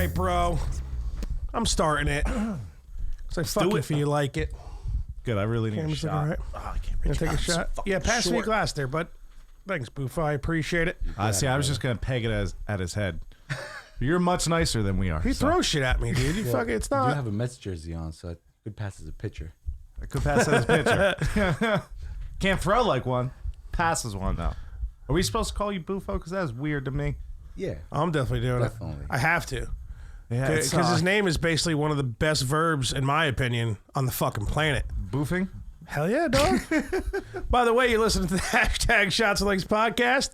right, bro. I'm starting it. Because I fucking feel like it. Good, I really need a Camera's shot. looking right. Oh, I can't Gonna reach take a out. shot? Yeah, pass me a glass there, bud. Thanks, Bufo. I appreciate it. See, I was just going to peg it at his head. You're much nicer than we are. He throws shit at me, dude. You fucking, it's not. You have a Mets jersey on, so it could pass as a pitcher. I could pass as a pitcher. Can't throw like one. Passes one, though. Are we supposed to call you Bufo? Because that's weird to me. Yeah. I'm definitely doing it. I have to. Yeah, Because his name is basically one of the best verbs, in my opinion, on the fucking planet. Boofing? Hell yeah, dog. By the way, you're listening to the hashtag Shots for Likes podcast.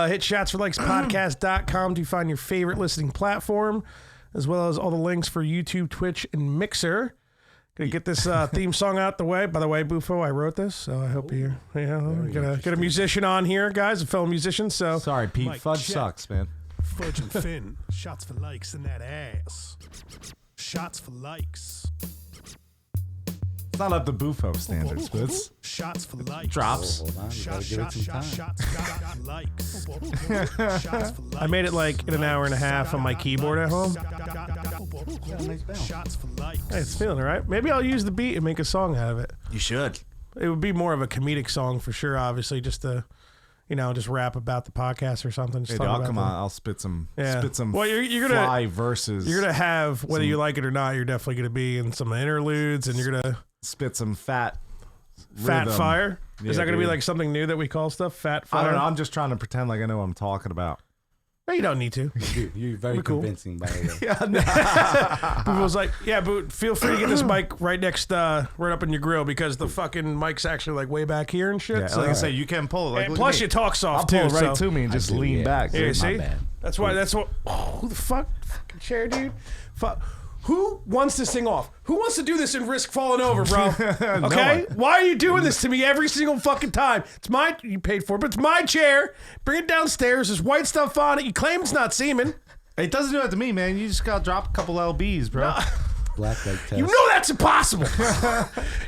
Hit shotsforlikespodcast.com to find your favorite listening platform, as well as all the links for YouTube, Twitch, and Mixer. Gonna get this theme song out the way. By the way, Bufo, I wrote this, so I hope you get a musician on here, guys, a fellow musician. So sorry, Pete. Mike, Fudge sucks, man. Fudge and Finn, shots for likes in that ass. Shots for likes. It's not up to Bufo standards, but it's shots for likes. Drops. Hold on, you gotta give it some time. Likes. I made it like in an hour and a half on my keyboard at home. Nice Hey, it's feeling all right. Maybe I'll use the beat and make a song out of it. You should. It would be more of a comedic song for sure, obviously, just to, just rap about the podcast or something. Just Hey, dog, come on. I'll spit some well, you're gonna, fly verses. You're going to have, whether you like it or not, you're definitely going to be in some interludes, and you're going to spit some fat rhythm. Fire? Yeah, is that going to be dude. like something new that we call stuff? Fat fire? I don't know. I'm just trying to pretend like I know what I'm talking about. No, you don't need to. Dude, you're very convincing, by the way. Yeah, Boo was like, yeah, but feel free to get this mic right next, right up in your grill, because the fucking mic's actually like way back here and shit. Yeah, so like I say, you can pull it. Like, and plus you talk soft I'll too. pull it right so. to me and just lean back. Yeah, see? bad. That's what. Oh, who the fuck? Fucking chair, dude. Fuck. Who wants this thing off? Who wants to do this and risk falling over, bro? Okay? Why are you doing this to me every single fucking time? You paid for it, but it's my chair. Bring it downstairs. There's white stuff on it. You claim it's not semen. It doesn't do that to me, man. You just gotta drop a couple LBs, bro. No. Black light test. You know that's impossible.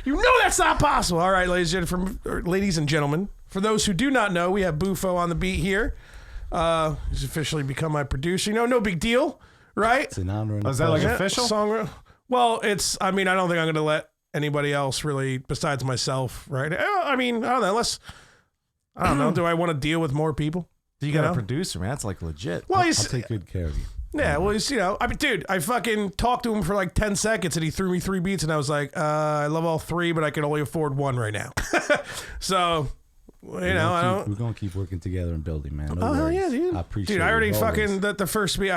You know that's not possible. All right, ladies and gentlemen. For those who do not know, we have Bufo on the beat here. He's officially become my producer. No big deal. Right? It's an honor. Is that like official? Well, I don't think I'm going to let anybody else really, besides myself, right? I don't know, I don't know. Do I want to deal with more people? You got a producer, man. That's like legit. Well, I'll take good care of you. Yeah, well, dude, I fucking talked to him for like 10 seconds and he threw me 3 beats and I was like, I love all 3, but I can only afford 1 right now. So... We're gonna keep working together and building, man. No hell yeah, dude. I appreciate it. Dude, I already always. fucking the first beat.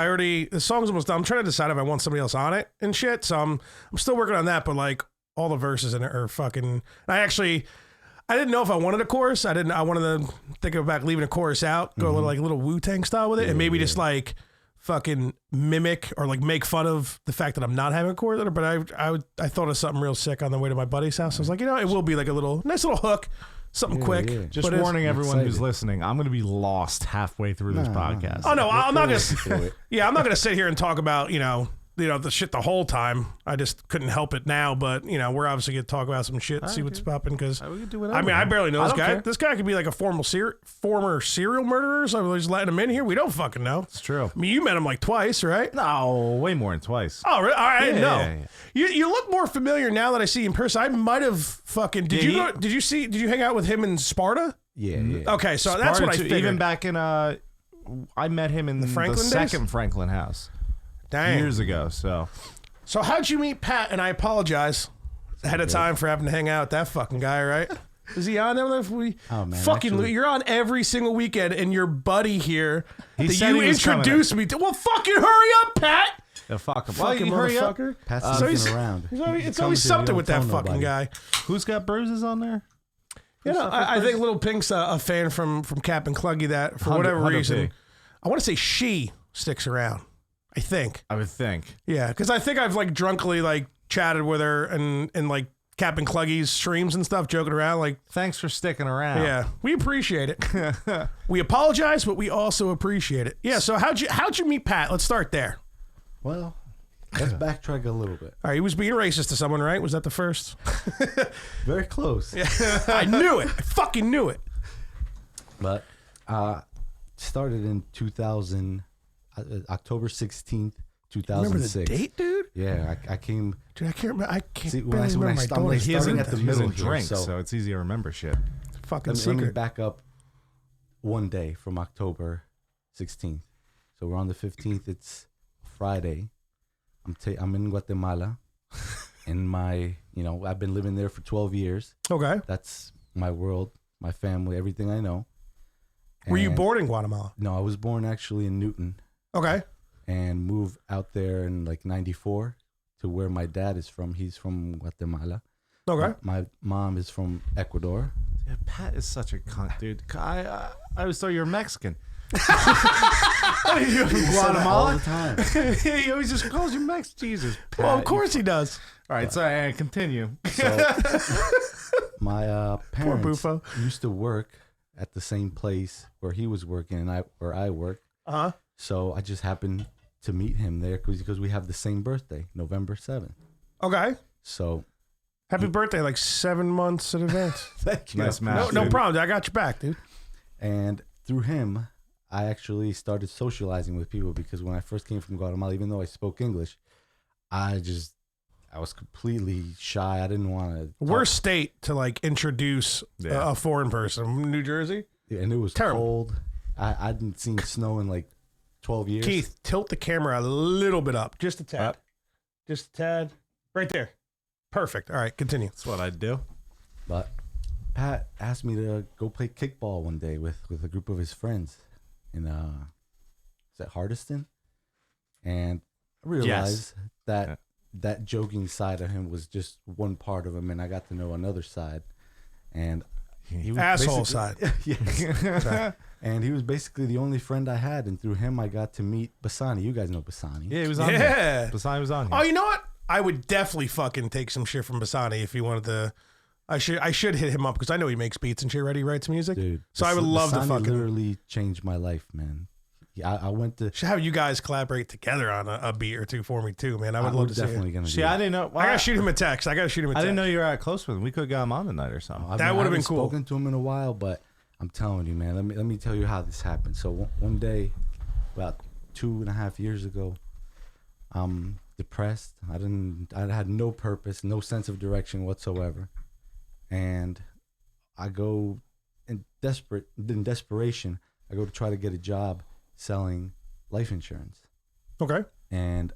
The song's almost done. I'm trying to decide if I want somebody else on it and shit. So I'm still working on that. But like all the verses in it are fucking. I didn't know if I wanted a chorus. I wanted to think about leaving a chorus out, go a little Wu-Tang style with it, and maybe just like fucking mimic or like make fun of the fact that I'm not having a chorus. But I thought of something real sick on the way to my buddy's house. I was like, it will be like a nice little hook. Something quick. Yeah. Just warning everyone who's listening, I'm going to be lost halfway through this podcast. Oh no, I'm not going to. Yeah, I'm not going to sit here and talk about the shit the whole time. I just couldn't help it now. But we're obviously going to talk about some shit, see what's popping. Because we can do whatever, I barely know this guy. Care. This guy could be like a former serial murderer. So we're just letting him in here. We don't fucking know. It's true. I mean, you met him like twice, right? No, way more than twice. Oh, really? I didn't know. Yeah. You look more familiar now that I see you in person. I might have fucking. Did you hang out with him in Sparta? Yeah. Okay, so that's what I figured. Even back in I met him in the Franklin second Franklin house. Dang. Years ago. So how'd you meet Pat? And I apologize ahead of time for having to hang out with that fucking guy, right? Is he on there? Oh man, fucking you're on every single weekend, and your buddy here He that said you he was introduced me to. Well, fucking hurry up, Pat! Yeah, fuck him. Fucking Well, hurry up. motherfucker. Pat's So looking around. It's always something with that fucking guy. Who's got bruises on there? I think Little Pink's a fan from Cap and Cluggy that for whatever reason. I want to say she sticks around. I think. I would think. Yeah, because I think I've like drunkenly like chatted with her and like Cap and Cluggy's streams and stuff, joking around. Like, thanks for sticking around. Yeah, we appreciate it. We apologize, but we also appreciate it. Yeah. So how'd you meet Pat? Let's start there. Well, let's backtrack a little bit. All right, he was being racist to someone, right? Was that the first? Very close. Yeah, I knew it. I fucking knew it. But started in 2000. October 16th, Remember the 2006. date, dude? Yeah, I came. Dude, I can't remember. I can't See, when barely I remember my started, daughter's He starting doesn't at the he doesn't middle drink, here, so it's easy to remember shit. fucking let me secret. back up one day from October 16th. So we're on the 15th. It's Friday. I'm in Guatemala. In my, I've been living there for 12 years. Okay. That's my world, my family, everything I know. Were you And- born in Guatemala? No, I was born actually in Newton Okay. and moved out there in like 94 to where my dad is from. He's from Guatemala. Okay. My mom is from Ecuador. Yeah, Pat is such a cunt, dude. I always thought you were Mexican. You from All Guatemala? the time. He always just calls you Mex. Jesus, Pat. Well, of course he does. All right, so continue. So my Poor parents Bufo. used to work at the same place where he was working and where I work. Uh-huh. So I just happened to meet him there because we have the same birthday, November 7th. Okay. So Happy birthday, like 7 months in advance. thank you. Nice No, math. no dude. problem. I got your back, dude. And through him, I actually started socializing with people because when I first came from Guatemala, even though I spoke English, I was completely shy. I didn't want to. Worst state to like introduce Yeah. a foreign person. New Jersey. And it was Terrible. cold. I hadn't seen snow in like 12 years. Keith, tilt the camera a little bit up, just a tad, Up. just a tad, right there. Perfect. All right, continue. That's what I'd do. But Pat asked me to go play kickball one day with a group of his friends in is that Hardiston? And I realized that that joking side of him was just one part of him, and I got to know another side. And he was Asshole basically- side. yes. And he was basically the only friend I had, and through him I got to meet Basani. You guys know Basani. Yeah, he was on Yeah. here. Basani was on here. Oh, you know what? I would definitely fucking take some shit from Basani if he wanted to. I should hit him up because I know he makes beats and shit. Right? He writes music. Dude. So I would love to Basani fucking literally changed my life, man. Yeah, I went to. should have you guys collaborate together on a beat or two for me too, man. I would love to see definitely it. gonna. See, do I that. didn't know. I gotta shoot him a text. I didn't know you were that close with him. We could have got him on tonight or something. I That would've been haven't cool. Spoken to him in a while, but I'm telling you, man. Let me tell you how this happened. So one day, about 2.5 years ago, I'm depressed. I had no purpose, no sense of direction whatsoever, and I go in desperation. I go to try to get a job selling life insurance, Okay. and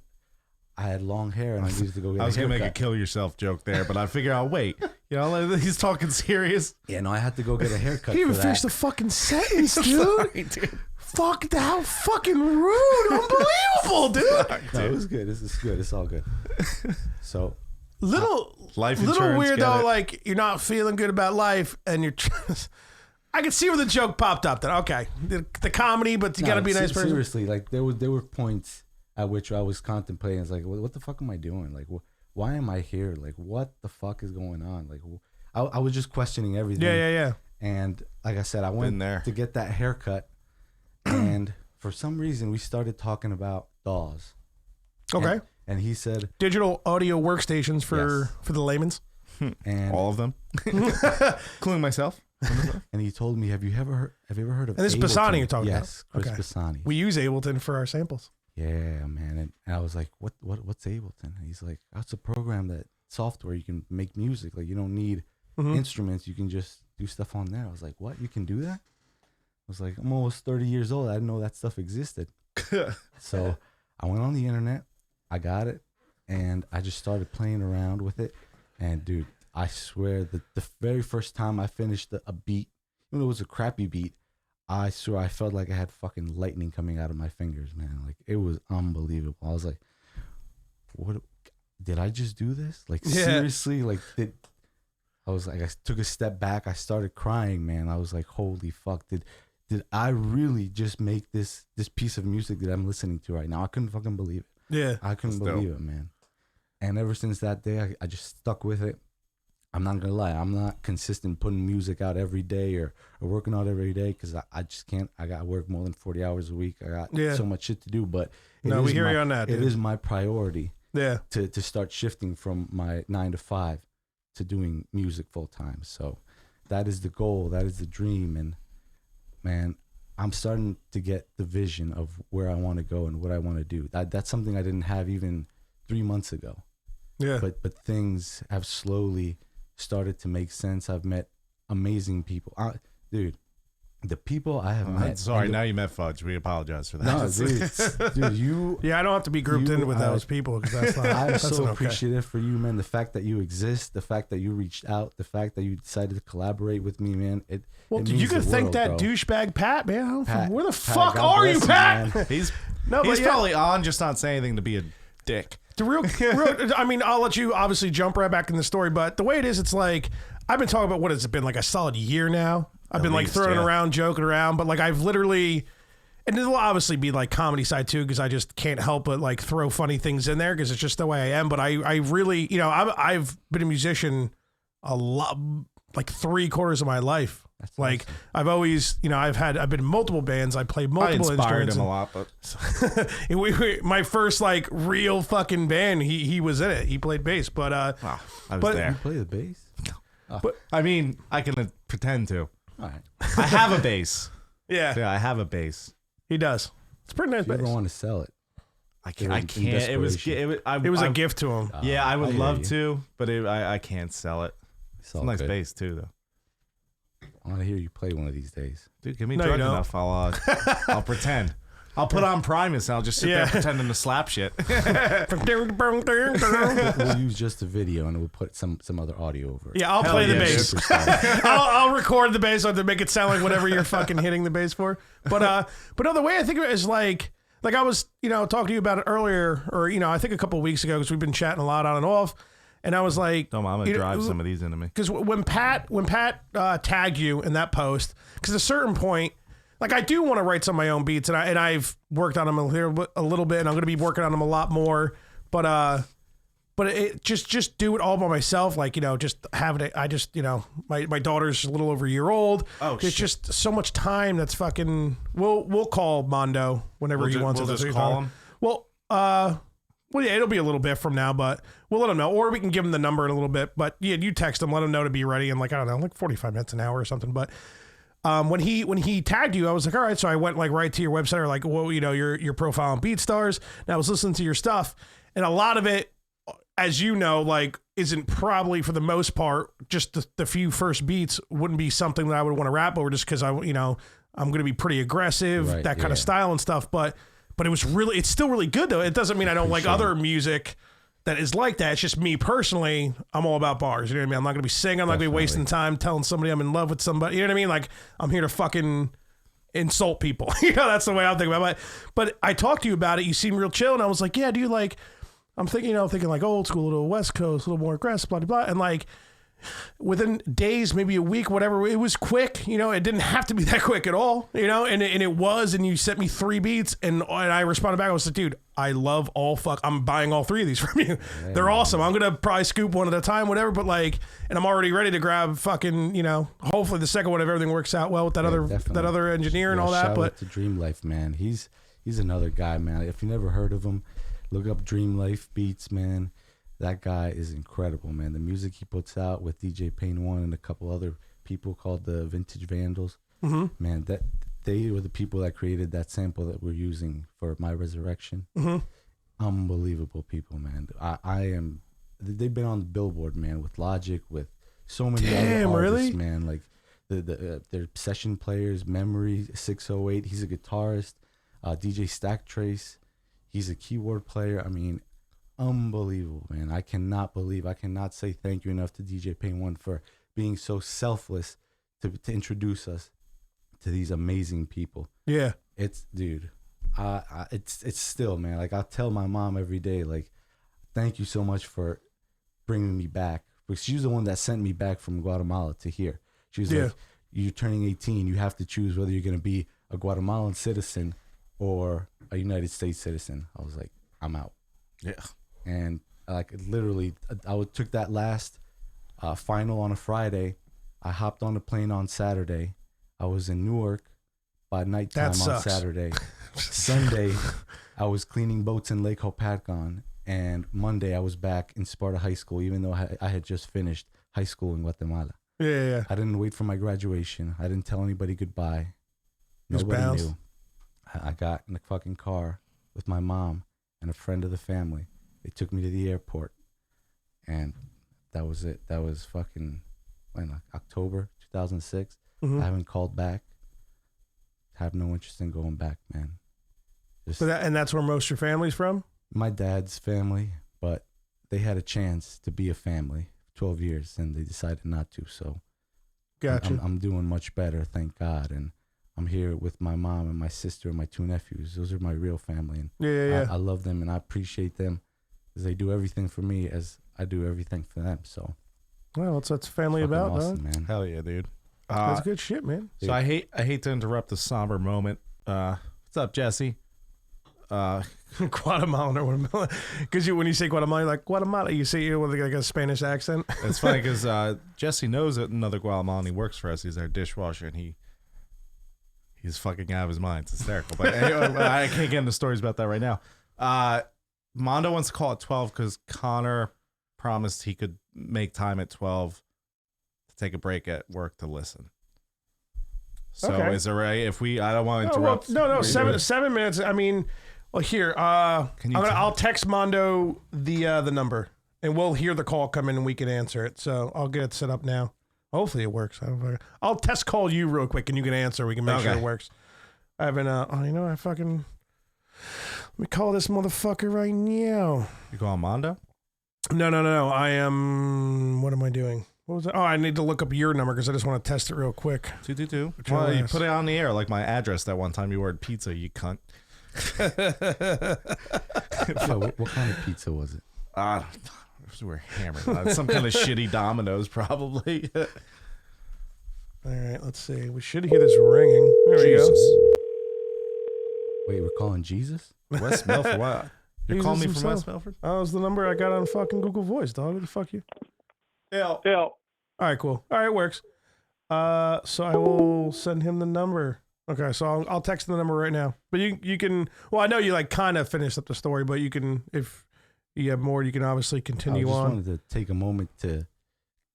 I had long hair, and I needed to go get. I was a gonna make a haircut. kill yourself joke there, but I figure I'll wait. You know, like, he's talking serious. Yeah, no, I had to go get a haircut. He didn't for even finish that. the fucking sentence, dude. Fuck, how fucking rude. Unbelievable, dude. No, it was good. This is good. It's all good. So Little Life little insurance, weird get though, it. like you're not feeling good about life and you're I could see where the joke popped up then. Okay. The comedy, but you gotta be a nice person. Seriously, like there were points at which I was contemplating. It's like, what the fuck am I doing? Like, why am I here? Like, what the fuck is going on? Like, I was just questioning everything. Yeah. And like I said, I Been went there. to get that haircut, and for some reason we started talking about DAWs. Okay. And he said, Digital audio workstations for the layman's. and All of them, including myself. and he told me, have you ever heard of? And this is Pisani Ableton?" you're talking about? Yes, Chris Okay. Pisani. We use Ableton for our samples. Yeah, man. And I was like, what's Ableton? And he's like, that's a program that software you can make music. Like you don't need Mhm. instruments. You can just do stuff on there. I was like, what? You can do that? I was like, I'm almost 30 years old. I didn't know that stuff existed. So I went on the internet. I got it. And I just started playing around with it. And dude, I swear that the very first time I finished a beat, even though it was a crappy beat, I swear I felt like I had fucking lightning coming out of my fingers, man. Like it was unbelievable. I was like, what did I just do this? Like Yeah. seriously? Like I was like, I took a step back, I started crying, man. I was like, holy fuck, did I really just make this piece of music that I'm listening to right now? I couldn't fucking believe it. Yeah. I couldn't That's believe it, man. And ever since that day, I just stuck with it. I'm not gonna lie, I'm not consistent putting music out every day or working out every day because I just can't. I got to work more than 40 hours a week. I got so much shit to do. But No, we hear you on that, It dude. is my priority Yeah. to start shifting from my 9 to 5 to doing music full time. So that is the goal. That is the dream. And man, I'm starting to get the vision of where I want to go and what I want to do. That's something I didn't have even 3 months ago. Yeah. But things have slowly started to make sense. I've met amazing people. Dude, the people I have met. Sorry, now you met Fudge. We apologize for that. No, dude, you. Yeah, I don't have to be grouped in with those people because that's not. I'm that's so not okay. appreciative for you, man. The fact that you exist, the fact that you reached out, the fact that you decided to collaborate with me, man. Well, it dude, means you could the thank world, that bro. douchebag Pat, man. Pat, Where the Pat, fuck God are you, bless him, Pat? man. He's But yeah, probably on, just not saying anything to be a dick. the real, I mean, I'll let you obviously jump right back in the story, but the way it is, it's like I've been talking about what has it been like a solid year now. I've been like throwing around, joking around, but like I've literally, and it'll obviously be like comedy side too, because I just can't help but like throw funny things in there because it's just the way I am. But I really, you know, I've been a musician a lot, like 3/4 of my life. That's like awesome. I've always, you know, I've been in multiple bands. I played multiple I inspired instruments. him a lot, but My first like real fucking band, he was in it. He played bass, but wow, I was but- there. You play the bass? I mean, I can pretend to. All right. I have a bass. yeah, Yeah, I have a bass. he does. It's a pretty nice If you ever bass. want to sell it, I You're can't. in It was. desperation. It was a a gift to him. Yeah, I would hear love you. to, but I can't sell it. It's all a nice good. bass too, though. I want to hear you play one of these days. Dude, give me No, you drug don't. enough. I'll pretend. I'll put on Primus and I'll just sit Yeah. there pretending to slap shit. We'll use just the video and we'll put some other audio over it. Yeah, I'll Hell play the yeah, bass. Superstar. I'll record the bass to make it sound like whatever you're fucking hitting the bass for. But no, the way I think of it is like I was, you know, talking to you about it earlier, or you know, I think a couple of weeks ago because we've been chatting a lot on and off, and I was like, No, I'm gonna drive some of these into me. because when Pat tagged you in that post, because at a certain point, like I do want to write some of my own beats, and I've worked on them a little bit, and I'm going to be working on them a lot more. But it just do it all by myself, like, you know, just having it. I just, you know, my daughter's a little over a year old. Oh, There's shit. just so much time that's fucking. We'll call Mondo whenever he wants We'll it. just call him. Well, yeah, it'll be a little bit from now, but we'll let him know, or we can give him the number in a little bit. But yeah, you text him, let him know to be ready in like, I don't know, like 45 minutes, an hour or something. But when he tagged you, I was like, all right. So I went like right to your website, or like, well, you know, your profile on BeatStars, and I was listening to your stuff, and a lot of it, as you know, like isn't probably for the most part, just the few first beats wouldn't be something that I would want to rap over, just because I'm going to be pretty aggressive, Right, that kind of yeah. style and stuff. But it's still really good though. It doesn't mean I don't like other music that is like that. It's just me personally, I'm all about bars. You know what I mean? I'm not going to be singing. I'm not going to be wasting time telling somebody I'm in love with somebody. You know what I mean? Like I'm here to fucking insult people. You know, that's the way I'm thinking about it. But I talked to you about it. You seem real chill. And I was like, yeah, dude, like, I'm thinking, you know, like old school, a little West Coast, a little more aggressive, blah, blah, blah. And like within days, maybe a week, whatever, it was quick. You know, it didn't have to be that quick at all, you know, and it was. And you sent me 3 beats and I responded back. I was like, dude, I love I'm buying all 3 of these from you. They're awesome. I'm going to probably scoop one at a time, whatever. But like, and I'm already ready to grab fucking, you know, hopefully the second one, if everything works out well with that Definitely. other engineer and all that. Shout But out to Dream Life, man. He's another guy, man. If you never heard of him, look up Dream Life Beats, man. That guy is incredible, man. The music he puts out with DJ Pain One and a couple other people called the Vintage Vandals, man, that they were the people that created that sample that we're using for My Resurrection. Unbelievable people, man. I am. They've been on the Billboard, man, with Logic, with so many Damn, other artists, really? man. Like their session players, Memory 608. He's a guitarist. DJ Stack Trace. He's a keyboard player. I mean, unbelievable, man. I cannot say thank you enough to DJ Pain One for being so selfless to introduce us to these amazing people. yeah, It's, dude, it's still, man. Like I tell my mom every day, like, thank you so much for bringing me back, because she's the one that sent me back from Guatemala to here. She was like, you're turning 18. You have to choose whether you're going to be a Guatemalan citizen or a United States citizen. I was like, I'm out. Yeah. And like literally, took that last final on a Friday. I hopped on the plane on Saturday. I was in Newark by nighttime on sucks. Saturday. Sunday, I was cleaning boats in Lake Hopatcon. And Monday, I was back in Sparta High School, even though I had just finished high school in Guatemala. yeah. I didn't wait for my graduation. I didn't tell anybody goodbye. Just Nobody bounced. knew. I got in the fucking car with my mom and a friend of the family. They took me to the airport, and that was it. That was fucking October 2006. Mhm. I haven't called back. Have no interest in going back, man. Just And that's where most of your family's from? my dad's family, but they had a chance to be a family 12 years, and they decided not to. So Gotcha. I'm doing much better, thank God. And I'm here with my mom and my sister and my 2 nephews. Those are my real family. And Yeah. I love them and I appreciate them because they do everything for me as I do everything for them. So Well, what's that family fucking about, awesome, dog? man. Hell yeah, dude. That's good shit, man. So I hate to interrupt the somber moment. What's up, Jesse? Guatemalan. Because when you say Guatemala, you're like, Guatemala, you say it with like a Spanish accent. It's funny because Jesse knows that another Guatemalan. He works for us. He's our dishwasher, and he's fucking out of his mind. It's hysterical. But anyway, I can't get into stories about that right now. Mondo wants to call at 12 because Connor promised he could make time at 12 to take a break at work to listen. So Okay. is it right if we? I don't want to Oh, well, interrupt. no, what you're doing. 7 minutes. I mean, well, here. Can you I'll text Mondo the number, and we'll hear the call come in, and we can answer it. So I'll get it set up now. Hopefully it works. I'll test call you real quick, and you can answer. We can make sure Okay. it works. I haven't. I fucking. Let me call this motherfucker right now. You call Mondo? No. I am. What am I doing? What was it? Oh, I need to look up your number because I just want to test it real quick. 222. Which your Well, you ass. put it on the air like my address that one time you ordered pizza, you cunt. So what kind of pizza was it? We're hammered. Some kind of shitty Domino's, probably. All right, let's see. We should hear this ringing. There we go. Jesus. Wait, we're calling Jesus? West Milford. What? You're Jesus calling me from himself. West Milford? That was the number I got on fucking Google Voice, dog. What the fuck you? Yeah. All right, cool. All right, it works. So I will send him the number. Okay, so I'll text him the number right now. But you can. Well, I know you like kind of finished up the story, but you can if you have more, you can obviously I continue just on. wanted to take a moment to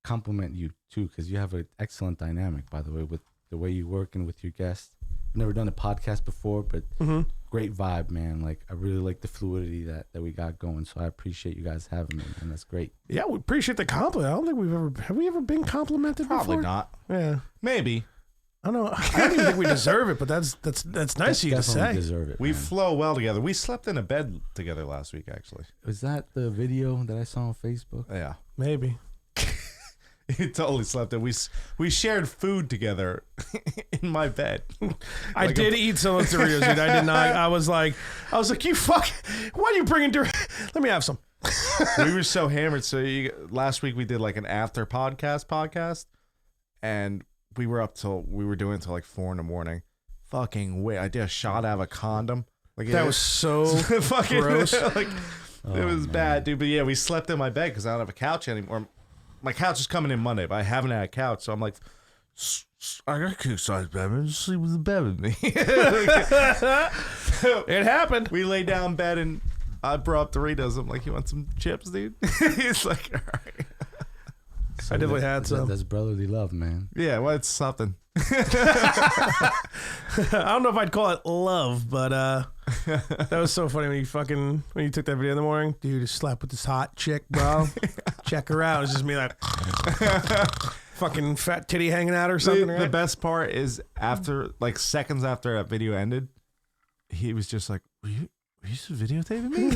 compliment you too, because you have an excellent dynamic, by the way, with the way you work and with your guests. I've never done a podcast before, but great vibe, man. Like I really like the fluidity that we got going. So I appreciate you guys having me, and that's great. Yeah, we appreciate the compliment. I don't think have we ever been complimented Probably before? not. Yeah. Maybe. I don't know. I don't even think we deserve it, but that's nice of you to Definitely say. deserve it. We man. flow well together. We slept in a bed together last week, actually. Was that the video that I saw on Facebook? Yeah. Maybe. He totally slept in. We shared food together in my bed. I Like did eat some of those Doritos, dude. I did not. I was like, you fuck. Why are you bringing Doritos? Let me have some. We were so hammered. So last week we did like an after podcast, and we were doing it till like 4 a.m. Fucking wait! I did a shot out of a condom. Like That was so fucking gross. Like, it was bad, dude. But yeah, we slept in my bed because I don't have a couch anymore. My couch is coming in Monday, but I haven't had a couch, so I'm like, I got a king size bed. Man, just sleep with the bed with me. It happened. We lay down in bed and I brought up Doritos. I'm like, you want some chips, dude? He's like, all right. So I definitely had some. That's brotherly love, man. Yeah, well, it's something. I don't know if I'd call it love, but that was so funny when you took that video in the morning. Dude, just slept with this hot chick, bro. Check her out. It's just me like fucking fat titty hanging out or something. The Right? best part is after, like seconds after that video ended, he was just like, were you just videotaping me?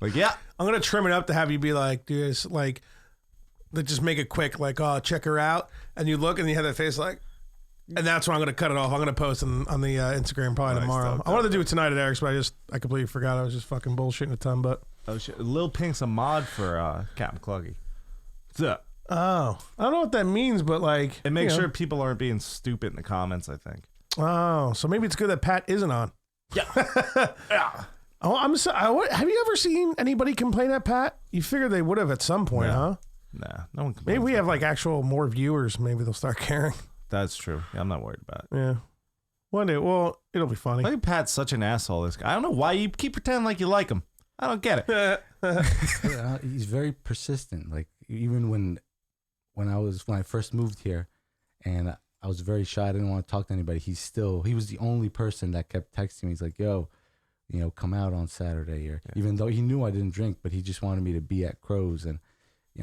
Like, yeah. I'm gonna trim it up to have you be like, dude, it's like, let's just make it quick. Like, oh, check her out, and you look and you have that face like, and that's when I'm gonna cut it off. I'm gonna post on the Instagram probably Nice, tomorrow. dope, I wanted to dope, do it tonight at Eric's, but I completely forgot. I was just fucking bullshitting a ton. But Oh shit! Lil Pink's a mod for Captain Cluggy. What's up? oh, I don't know what that means, but like, And make you know. sure people aren't being stupid in the comments. I think. Oh, so maybe it's good that Pat isn't on. Yeah. Yeah. Oh, have you ever seen anybody complain at Pat? You figured they would have at some point, No. huh? Nah, no one. Maybe we complains have about like actual more viewers. Maybe they'll start caring. that. That's true. Yeah, I'm not worried about it. Yeah. One day, well, it'll be funny. I think Pat's such an asshole. This guy. I don't know why you keep pretending like you like him. I don't get it. Yeah, he's very persistent. Like even when I first moved here, and I was very shy. I didn't want to talk to anybody. He was the only person that kept texting me. He's like, yo, come out on Saturday. Or even though he knew I didn't drink, but he just wanted me to be at Crow's. And,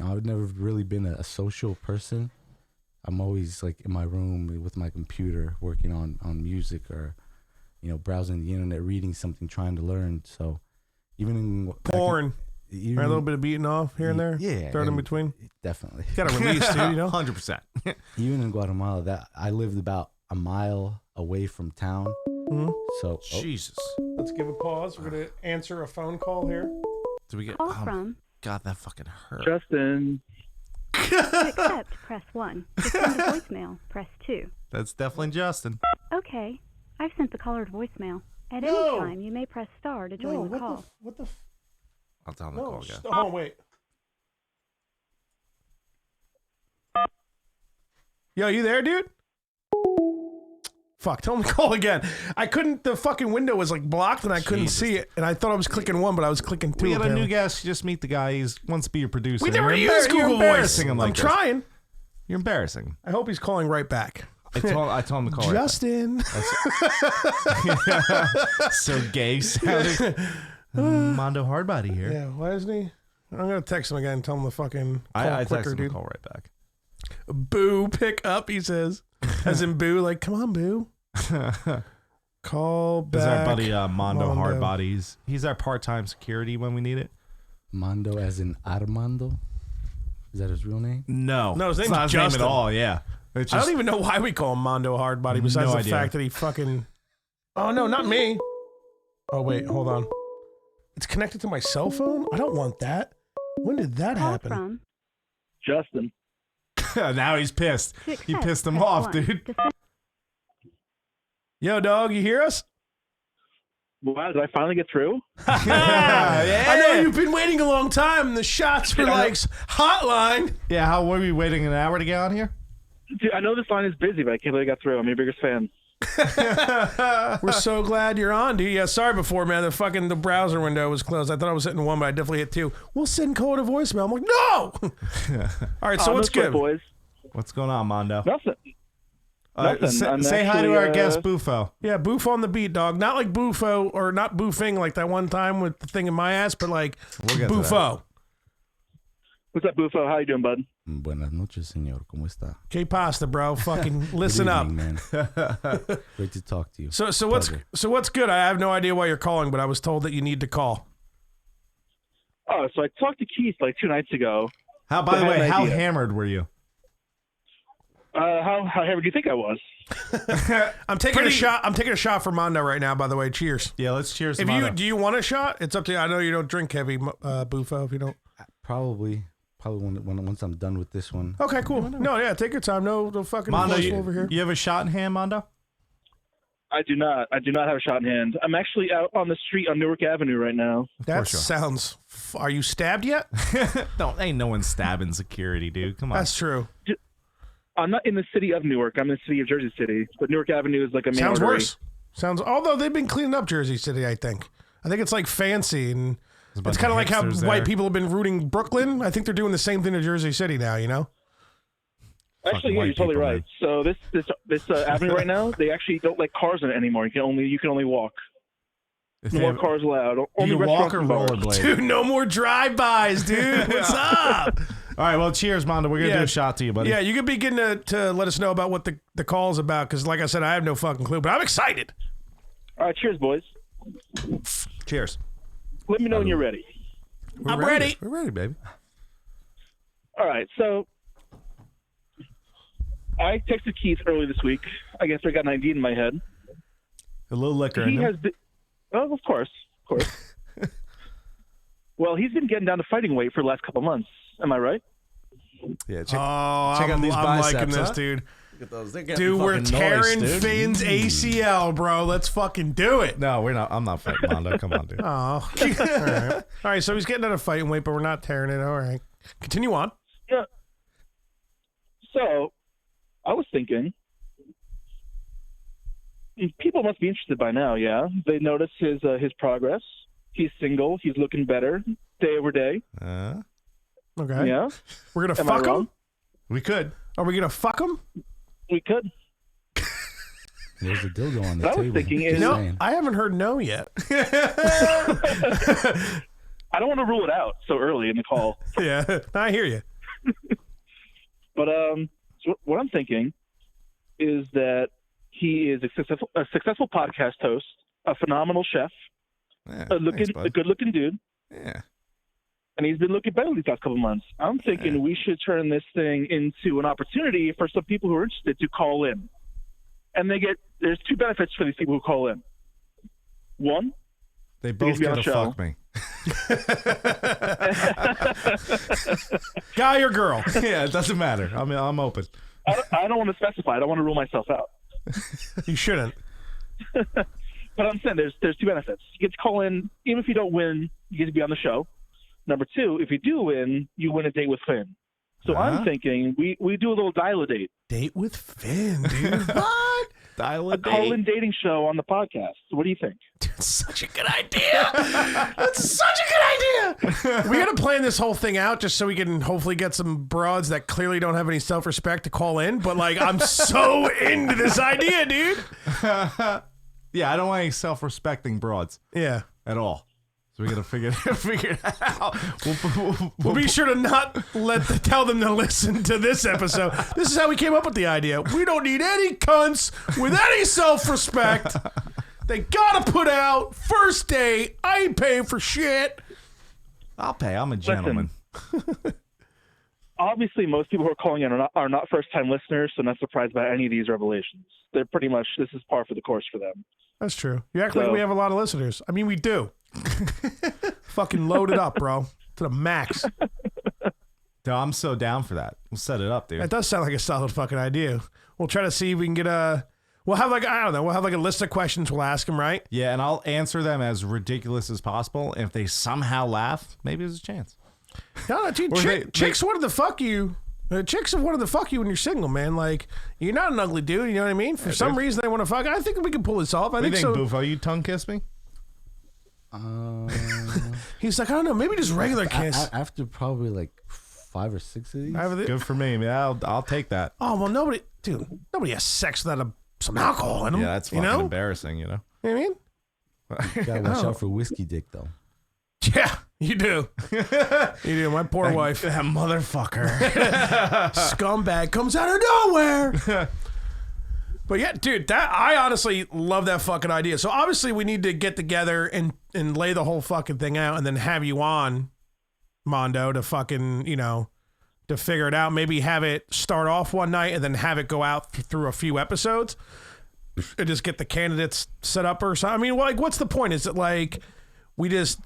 I've never really been a social person. I'm always like in my room with my computer working on music or, browsing the internet, reading something, trying to learn. So even in porn. A little bit of beating off here and there. Yeah. Throw it in between. Definitely. Got to release too, 100%. Even in Guatemala, I lived about a mile away from town. Mm-hmm. So Jesus. Let's give a pause. We're going to answer a phone call here. Do we get Call from God, that fucking hurt. Justin. to accept, press 1. To send a voicemail, press 2. That's definitely Justin. Okay. I've sent the caller to voicemail. At No. any time, you may press star to join the call. What the I'll tell him to no, call again. oh, wait. Yo, you there, dude? Fuck, tell him to call again. I couldn't, the fucking window was like blocked and I couldn't Jesus. see it. And I thought I was clicking 1, but I was clicking 2. We got a apparently. new guest. Just meet the guy. He wants to be your producer. We never You're used Google you're Voice. embarrassing him like I'm this. trying. You're embarrassing. I hope he's calling right back. I told him to call her. Justin. So gay sounding. Mondo Hardbody here. Yeah, why isn't he? I'm going to text him again and tell him to fucking call I quicker, text him dude. to call right back. Boo, pick up, he says. As in boo, like, come on, boo. Call back. This is our buddy Mondo Mondo. Hardbody. He's our part-time security when we need it. Mondo as in Armando. Is that his real name? No. No, his It's name's not his Justin. name at all, yeah. It's I just, don't even know why we call him Mondo Hardbody besides No the idea. fact that he fucking... Oh, no, not me. Oh, wait, hold on. It's connected to my cell phone? I don't want that. When did that Call happen? from Justin. now he's pissed. to You accept, pissed him press off, 1. dude. To send Yo, dog, you hear us? Wow, did I finally get through? I know you've been waiting a long time. The Shots for Likes hotline. Yeah, how were we waiting an hour to get on here? Dude, I know this line is busy, but I can't believe I got through. I'm your biggest fan. We're so glad you're on, dude. Yeah, sorry before, man. The browser window was closed. I thought I was hitting 1, but I definitely hit 2. We'll send Cole to voicemail. I'm like, no. All right, so Oh, what's no sweat, good? boys? What's going on, Mondo? Nothing. Nothing. Say hi to our guest, Bufo. Yeah, boof on the beat, dog. Not like Bufo or not boofing like that one time with the thing in my ass, but like We'll get to Bufo. What's up, Bufo? How you doing, bud? Buenas noches, señor. ¿Cómo está? Que pasta, bro. Fucking listen Good up. evening, man. Great to talk to you. So Pleasure. what's good? I have no idea why you're calling, but I was told that you need to call. Oh, so I talked to Keith like 2 nights ago. How? By the I way, had an how idea. hammered were you? How heavy do you think I was? I'm taking a shot. I'm taking a shot for Mondo right now. By the way, cheers. Yeah, let's cheers to If Mondo. do you want a shot? It's up to you. I know you don't drink heavy, Bufo. If you don't. Probably once I'm done with this one. Okay, cool. No, yeah, take your time. No fucking Mondo, forceful over here. you have a shot in hand, Mondo? I do not. I do not have a shot in hand. I'm actually out on the street on Newark Avenue right now. That course you are. sounds. Are you stabbed yet? Ain't no one stabbing security, dude. Come on. That's true. I'm not in the city of Newark. I'm in the city of Jersey City. But Newark Avenue is like a main Sounds artery. worse. Although they've been cleaning up Jersey City, I think it's like fancy and a bunch it's kind of of like how hipsters white there. people have been rooting Brooklyn. I think they're doing the same thing to Jersey City now. You know. Actually, Fucking yeah, white you're totally people, right. So this avenue right now, they actually don't let cars on it anymore. You can only walk. If No they more have- cars allowed. you Only can walk restaurants or and bars. rollerblade. Dude, no more drive-bys, dude. What's up? All right, well, cheers, Mondo. We're gonna do a shot to you, buddy. Yeah, you could begin to let us know about what the call's about, because like I said, I have no fucking clue, but I'm excited. All right, cheers, boys. Cheers. Let me know when you're ready. I'm ready. We're ready, baby. All right, so I texted Keith early this week. I guess I got an idea in my head. A little liquor He in has them. been, oh, of course. Well, he's been getting down to fighting weight for the last couple months. Am I right? Yeah, Oh, check out these I'm liking biceps, this, huh? dude. Look at those. They're getting Dude, we're fucking tearing nice, dude. Finn's ACL, bro. Let's fucking do it. No, we're not. I'm not fighting Mondo. Come on, dude. Oh, all right. All right, so he's getting out of fighting weight, but we're not tearing it. All right. Continue on. Yeah. So, I was thinking, people must be interested by now, yeah? They notice his progress. He's single. He's looking better day over day. Okay. Yeah? We're going to Am I fuck him? wrong? We could. Are we going to fuck him? We could. There's a dildo on the What I table. was thinking Just is- No, saying. I haven't heard no yet. I don't want to rule it out so early in the call. Yeah, I hear you. But so what I'm thinking is that he is a successful podcast host, a phenomenal chef, Yeah, a thanks, bud. good-looking dude, Yeah. and he's been looking better these past couple months. I'm thinking we should turn this thing into an opportunity for some people who are interested to call in, and there's two benefits for these people who call in. One, They both be on get the to show. fuck me. Guy or girl? Yeah, it doesn't matter. I'm open. I don't want to specify. I don't want to rule myself out. You shouldn't. But I'm saying there's two benefits. You get to call in, even if you don't win, you get to be on the show. Number two, if you do win, you win a date with Finn. So I'm thinking we do a little dial-a-date, Date with Finn, dude. What? Dial a call-in dating show on the podcast. What do you think? That's such a good idea. That's such a good idea. We got to plan this whole thing out just so we can hopefully get some broads that clearly don't have any self-respect to call in. But like, I'm so into this idea, dude. Yeah, I don't want any self-respecting broads Yeah. at all. So we got to figure it out. We'll be sure to not tell them to listen to this episode. This is how we came up with the idea. We don't need any cunts with any self-respect. They gotta put out first date. I ain't paying for shit. I'll pay. I'm a gentleman. Obviously, most people who are calling in are not first-time listeners, so not surprised by any of these revelations. They're pretty much, this is par for the course for them. That's true. You act like So- we have a lot of listeners. I mean, we do. Fucking load it up, bro, to the max. Dude, I'm so down for that. We'll set it up, dude. That does sound like a solid fucking idea. We'll try to see if we can get we'll have like, I don't know, we'll have like a list of questions we'll ask them, right? Yeah, and I'll answer them as ridiculous as possible. And if they somehow laugh, maybe there's a chance. No, dude, Or chicks wanted to fuck you. Chicks have wanted to fuck you when you're single, man. Like, you're not an ugly dude, you know what I mean? For some reason, they want to fuck. I think we can pull this off. I What do you think think, so. Bufo? You tongue kiss me? He's like, I don't know, maybe just regular kiss. After probably like 5 or 6 of these. Good for me, man. I'll take that. Oh, well, nobody has sex without some alcohol in them. Yeah, that's fucking embarrassing, you know? You know what I mean? You gotta watch out for whiskey dick though. Yeah, you do. You do. My poor wife. That motherfucker. Scumbag comes out of nowhere. But yeah, dude, I honestly love that fucking idea. So obviously we need to get together and lay the whole fucking thing out and then have you on, Mondo, to fucking, to figure it out. Maybe have it start off one night and then have it go out through a few episodes and just get the candidates set up or something. I mean, like, what's the point? Is it like we just,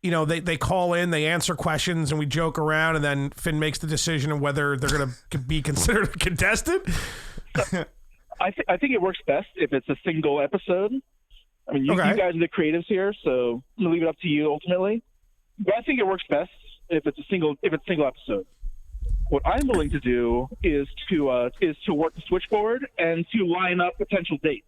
they call in, they answer questions, and we joke around, and then Finn makes the decision of whether they're going to be considered a contestant? I think it works best if it's a single episode. I mean, you guys are the creatives here, so I'm gonna leave it up to you ultimately. But I think it works best if it's a single episode. What I'm willing to do is to work the switchboard and to line up potential dates.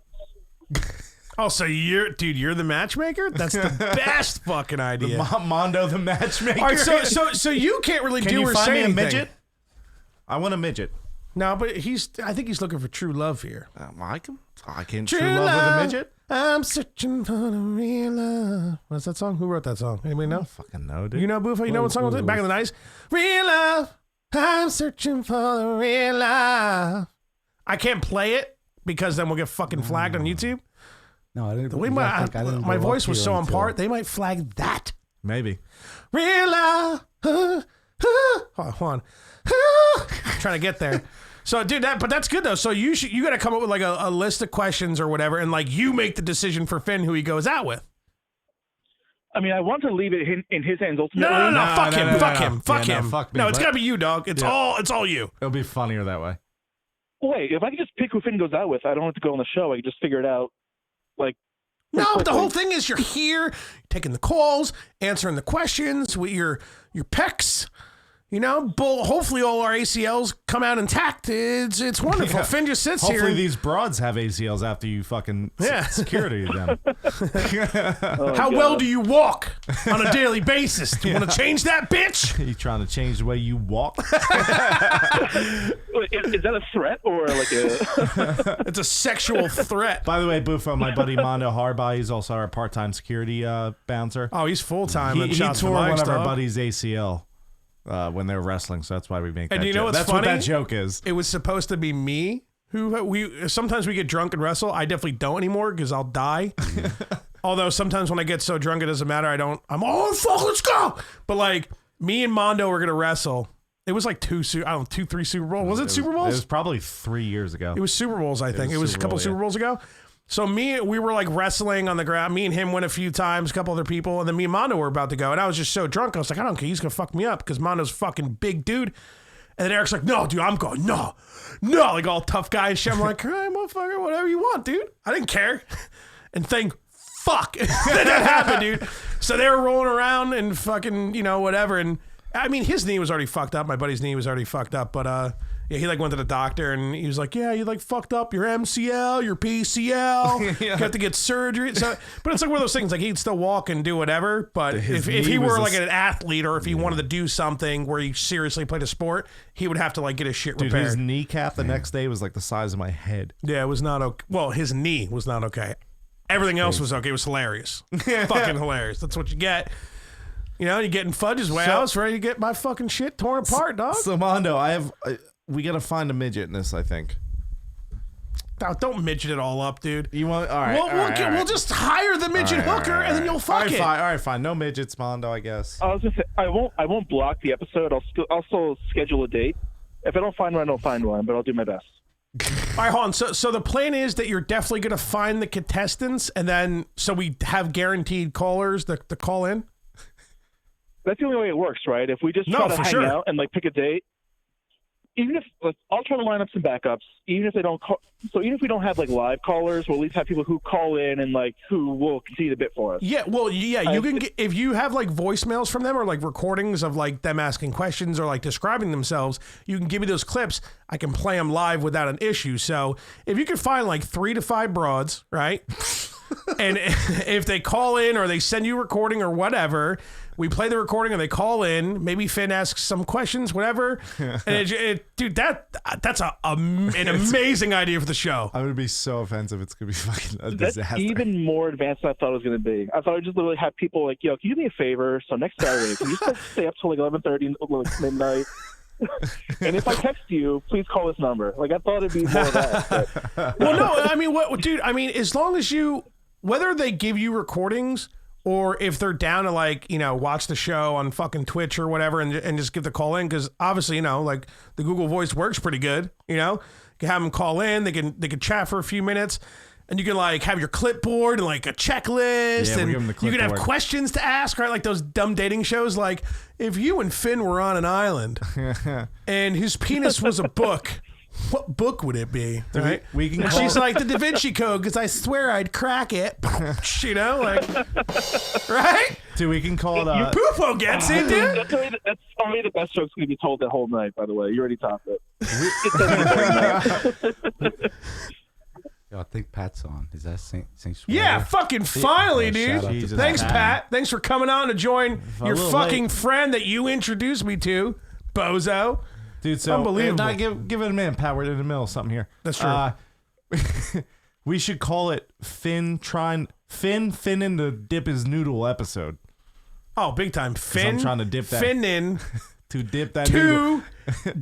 Oh, so you're the matchmaker? That's the best fucking idea. Mondo the matchmaker. All right, so you can't really Can do you or find say me a anything. midget? I want a midget. No, but I think he's looking for true love here. I can true love with a midget. I'm searching for the real love. What's that song? Who wrote that song? Anybody know? Fucking no, dude. You know, Bufo? You know what song was it? Back in the 90s? Real love. I'm searching for the real love. I can't play it because then we'll get fucking flagged on YouTube. No, I didn't. The way I didn't my go voice up was here so on until- part, they might flag that. Maybe. Real love. Hold on. Trying to get there. So, dude, but that's good though. So you got to come up with like a list of questions or whatever, and like you make the decision for Finn who he goes out with. I mean, I want to leave it in his hands ultimately. No, No, fuck no, him, no, fuck no. him, fuck Yeah, no, him. fuck me, No, it's but- got to be you, dog. It's all you. It'll be funnier that way. Wait, if I could just pick who Finn goes out with, I don't have to go on the show. I can just figure it out. Like, No, quickly. the whole thing is you're here, taking the calls, answering the questions with your pecs. hopefully all our ACLs come out intact. It's wonderful. Yeah. Finn just sits Hopefully here. these broads have ACLs after you fucking security them. How well do you walk on a daily basis? Do you want to change that, bitch? You trying to change the way you walk? Is that a threat or like a? It's a sexual threat. By the way, Bufo, my buddy Mondo Harbaugh, he's also our part-time security bouncer. Oh, he's full-time. He and shots tore for one likes, of our dog. buddies' ACL when they were wrestling, so that's why we make And that you know joke. what's That's funny? what that joke is. It was supposed to be me who sometimes we get drunk and wrestle. I definitely don't anymore because I'll die. Although sometimes when I get so drunk it doesn't matter. I'm fuck, let's go. But like me and Mondo were gonna wrestle. It was like 3 Super Bowls. Was it Super Bowls? It was probably 3 years ago. It was Super Bowls, I think. It was was a Super couple Bowl, Super Bowls ago. So we were like wrestling on the ground. Me and him went a few times, a couple other people, and then me and Mondo were about to go. And I was just so drunk. I was like, I don't care. He's going to fuck me up because Mondo's fucking big dude. And then Eric's like, no, dude, I'm going. No, like all tough guy and shit. I'm like, all right, motherfucker, whatever you want, dude. I didn't care. And fuck. that happened, dude. So they were rolling around and fucking, whatever. And I mean, his knee was already fucked up. My buddy's knee was already fucked up. But yeah, he like went to the doctor and he was like, yeah, you like fucked up your MCL, your PCL. You have to get surgery. So, but it's like one of those things. Like he'd still walk and do whatever. But if he were like an athlete or if he wanted to do something where he seriously played a sport, he would have to like get his shit repaired. His kneecap the next day was like the size of my head. Yeah, it was not okay. Well, his knee was not okay. Everything else was okay. It was hilarious. Fucking hilarious. That's what you get. You're getting Fudge's way. I was ready to get my fucking shit torn apart, dog. So Mondo, we gotta find a midget in this, I think. Now, don't midget it all up, dude. You want? All right. We'll just hire the midget hooker and then you'll fuck it. All right, fine. No midgets, Mondo, I guess. I was gonna say I won't block the episode. I'll still schedule a date. If I don't find one, I don't find one, but I'll do my best. All right, hold on. So the plan is that you're definitely going to find the contestants and then so we have guaranteed callers to call in? That's the only way it works, right? If we just try to hang out and like pick a date, even if I'll try to line up some backups, even if they don't call. So even if we don't have like live callers, we'll at least have people who call in and like who will continue to bit for us. Yeah, well, yeah, you can get, if you have like voicemails from them or like recordings of like them asking questions or like describing themselves, you can give me those clips. I can play them live without an issue. So if you can find like 3 to 5 broads, right? And if they call in or they send you a recording or whatever, we play the recording or they call in. Maybe Finn asks some questions, whatever. And dude, that's an amazing idea for the show. I'm gonna be so offensive. It's gonna be fucking a That's disaster. even more advanced than I thought it was going to be. I thought I'd just literally have people like, yo, can you do me a favor? So next Saturday, can you just stay up till like 11:30, like midnight? And if I text you, please call this number. Like I thought it'd be more of that. But. Well, no, I mean, dude? I mean, as long as whether they give you recordings or if they're down to like, watch the show on fucking Twitch or whatever and just give the call in, because obviously, like the Google Voice works pretty good, you can have them call in, they can chat for a few minutes. And you can like have your clipboard and like a checklist, and you can have questions to ask, right? Like those dumb dating shows. Like if you and Finn were on an island and his penis was a book, what book would it be? Right? We can. She's like the Da Vinci Code because I swear I'd crack it. Like, right? Dude, we can call it. Your Bufo gets it, dude. That's only the best joke's going to be told that whole night. By the way, you already topped it. Yo, I think Pat's on. Is that Saint Yeah, fucking finally, dude. Jesus, Thanks, Pat. Thanks for coming on to join your fucking friend that you introduced me to, Bozo. Dude, so unbelievable. Give it a minute, Pat. We're in the middle of something here. That's true. We should call it Finn in to dip his noodle episode. Oh, big time. Finn. I'm trying to dip that. Finn in to dip that noodle.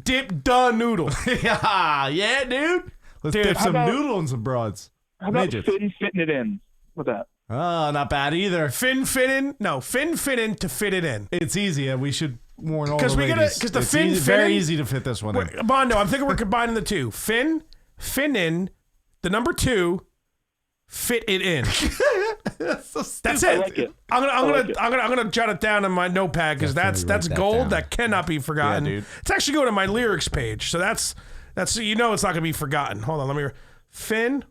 Dip the noodle. yeah, dude. Let's dip some noodle and some broads. How about Finn fitting it in with that? Oh, not bad either. Finn fit in to fit it in. It's easy. We should warn all the ladies. Because the it's Finn easy, very easy to fit this one in. Bondo, I'm thinking we're combining the two. Finn in, the number 2, fit it in. That's it. I like it. I'm gonna jot it down on my notepad because that's gold that cannot be forgotten. Yeah, dude. It's actually going to my lyrics page, so that's it's not gonna be forgotten. Hold on, let me Finn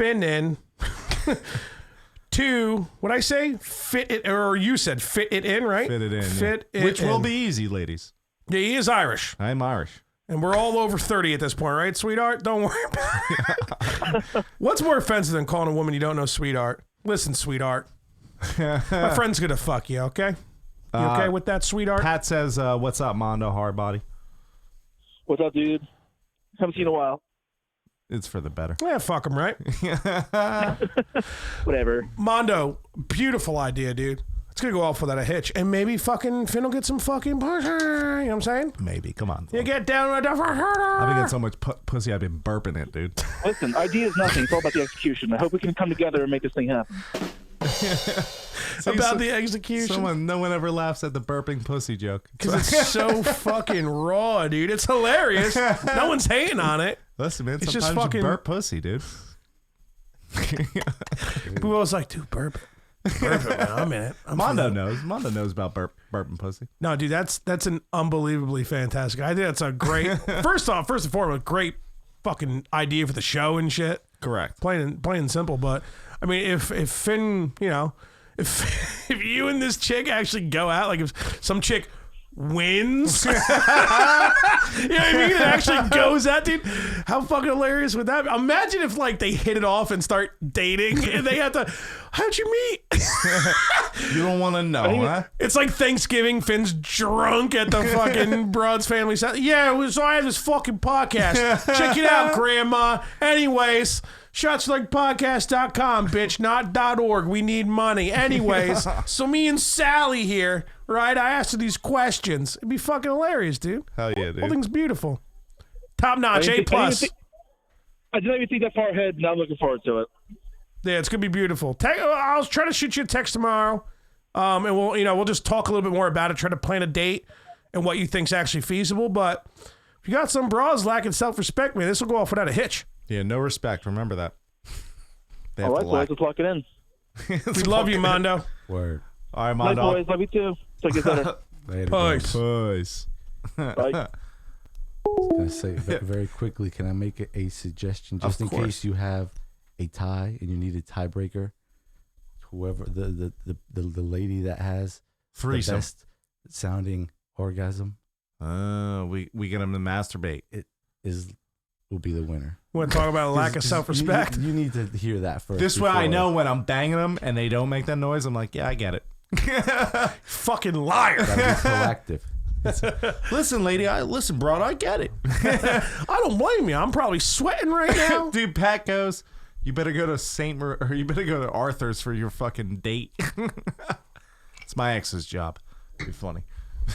in to, what I say? Fit it, or you said fit it in, right? Fit it in. Fit yeah. it Which in. will be easy, ladies. Yeah, he is Irish. I'm Irish. And we're all over 30 at this point, right, sweetheart? Don't worry about it. What's more offensive than calling a woman you don't know sweetheart? Listen, sweetheart. My friend's going to fuck you, okay? You okay with that, sweetheart? Pat says, what's up, Mondo Hardbody? What's up, dude? Haven't seen you in a while. It's for the better. Yeah, fuck him, right? Whatever. Mondo, beautiful idea, dude. It's going to go off without a hitch. And maybe fucking Finn will get some fucking pussy. You know what I'm saying? Maybe. Come on. You get down with the I've been getting so much pussy, I've been burping it, dude. Listen, idea is nothing. It's all about the execution. I hope we can come together and make this thing happen. About the execution. No one ever laughs at the burping pussy joke. Because it's so fucking raw, dude. It's hilarious. No one's hating on it. Listen, man, It's sometimes just fucking- you burp pussy, dude. People was like, dude, burp it. Burp it, man. I'm in it. Mondo knows. Mondo knows about burping pussy. No, dude, that's an unbelievably fantastic. I think that's a great. First and foremost, great fucking idea for the show and shit. Correct. Plain and simple. But I mean, if Finn, you know, if you and this chick actually go out, like if some chick wins, you know what I mean? It actually goes out, dude. How fucking hilarious would that be? Imagine if like they hit it off and start dating and they have to, how'd you meet? You don't want to know, huh? It's like Thanksgiving. Finn's drunk at the fucking Broad's family. Yeah, so I have this fucking podcast. Check it out, Grandma. Anyways, shotsforlikepodcast.com, bitch, not .org. We need money. Anyways, so me and Sally here, right? I asked her these questions. It'd be fucking hilarious, dude. Hell yeah, Whole dude. thing's beautiful. Top notch, I A+. didn't even think that far ahead. Now I'm looking forward to it. Yeah, it's gonna be beautiful. I'll try to shoot you a text tomorrow, and we'll just talk a little bit more about it. Try to plan a date and what you think's actually feasible. But if you got some bras lacking self-respect, man, this will go off without a hitch. Yeah, no respect. Remember that. They All have right, to boys, lack. let's lock it in. We love you, Mondo. Word. All right, Night, Mondo. boys. Love you too. Take it better. Later, Peace. guys. Peace. Bye. Gonna say very quickly, can I make a suggestion just Of in course. case you have a tie and you need a tiebreaker? Whoever the lady that has Threesome. the best sounding orgasm We get them to masturbate. will be the winner. We want to talk about a lack of 'Cause self-respect. You need to hear that first. This way I before- know when I'm banging them and they don't make that noise, I'm like, yeah, I get it. Fucking liar. Gotta be proactive. Listen, lady, listen, broad, I get it. I don't blame you. I'm probably sweating right now. Dude, Pat goes, you better go to or you better go to Arthur's for your fucking date. It's my ex's job. It'd be funny.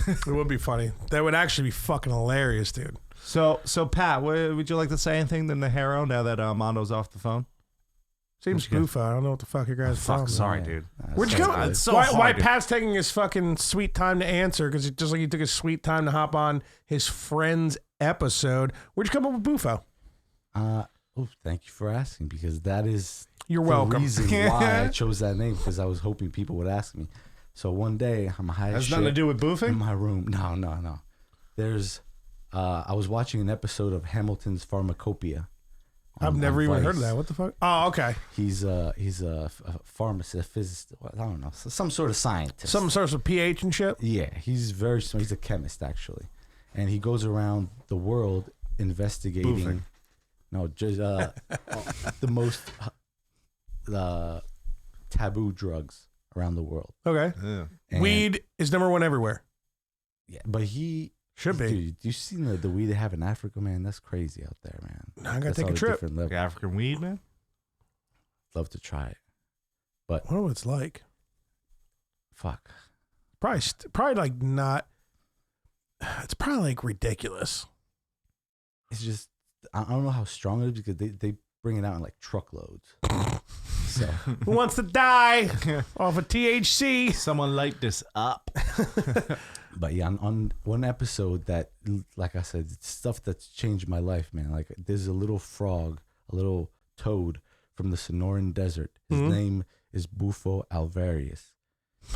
It would be funny. That would actually be fucking hilarious, dude. So Pat, would you like to say anything to Nahero now that Mondo's off the phone? Seems Bufo. I don't know what the fuck your guys' problem is. Sorry, dude. Where'd you That's go? good. It's so why hard, dude. Pat's taking his fucking sweet time to answer? Because just like he took his sweet time to hop on his friend's episode. Where'd you come up with Bufo? Thank you for asking, because that is You're the welcome. reason why I chose that name, because I was hoping people would ask me. So one day I'm high as Has shit nothing to do with in boofing? my room. No. There's I was watching an episode of Hamilton's Pharmacopoeia. I've never on even Vice. heard of that. What the fuck? Oh, okay. He's a pharmacist, a physicist. I don't know, some sort of scientist. Some sorts of pH and shit. Yeah, he's very smart. He's a chemist actually, and he goes around the world investigating. Boofing. No, just the most taboo drugs around the world. Okay. Yeah. And- Weed is number one everywhere. Yeah, but he Should be. Dude, you seen the weed they have in Africa, man? That's crazy out there, man. I gotta That's take a on trip. different level. Like African weed, man? Love to try it. I wonder what it's like. Fuck. Probably like not. It's probably like ridiculous. It's just I don't know how strong it is because they bring it out in like truckloads. So Who wants to die off of THC? Someone light this up. but yeah, on one episode that, like I said, it's stuff that's changed my life, man. Like there's a little frog, a little toad from the Sonoran Desert. His name is Bufo alvarius.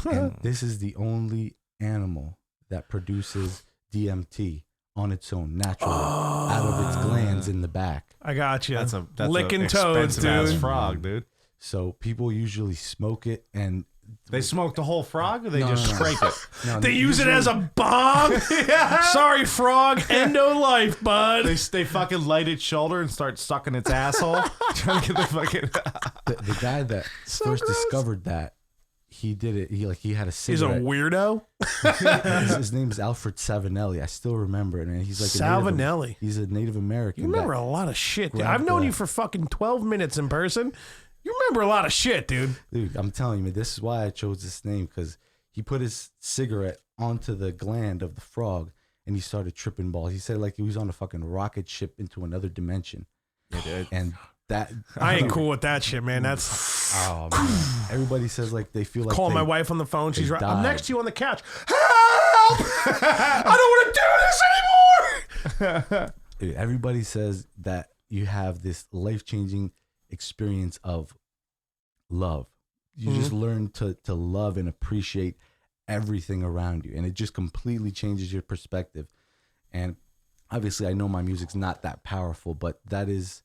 And this is the only animal that produces DMT on its own, naturally, out of its glands in the back. I got you. That's a licking expensive toads, ass dude. frog, dude. So people usually smoke it, and They smoke the whole frog, or they just no. scrape it? No, They use it as a bomb. Sorry, frog. Endo life, bud. They fucking light its shoulder and start sucking its asshole. Trying to get the fucking. the guy that first gross. discovered that, he did it. He had a He's a cigarette. weirdo. His name is Alfred Savinelli. I still remember it, and he's like Savinelli. He's a Native American. You remember that- a lot of shit, dude. grabbed I've known the- you for fucking 12 minutes in person. You remember a lot of shit, dude. Dude, I'm telling you, man, this is why I chose this name, because he put his cigarette onto the gland of the frog, and he started tripping balls. He said like he was on a fucking rocket ship into another dimension. He did. And that I ain't cool with that shit, man. That's Oh man, everybody says like they feel like calling they- my wife on the phone. She's they right. I'm died. next to you on the couch. Help! I don't want to do this anymore. Dude, everybody says that you have this life-changing experience of love. You just learn to love and appreciate everything around you, and it just completely changes your perspective. And obviously I know my music's not that powerful, but that is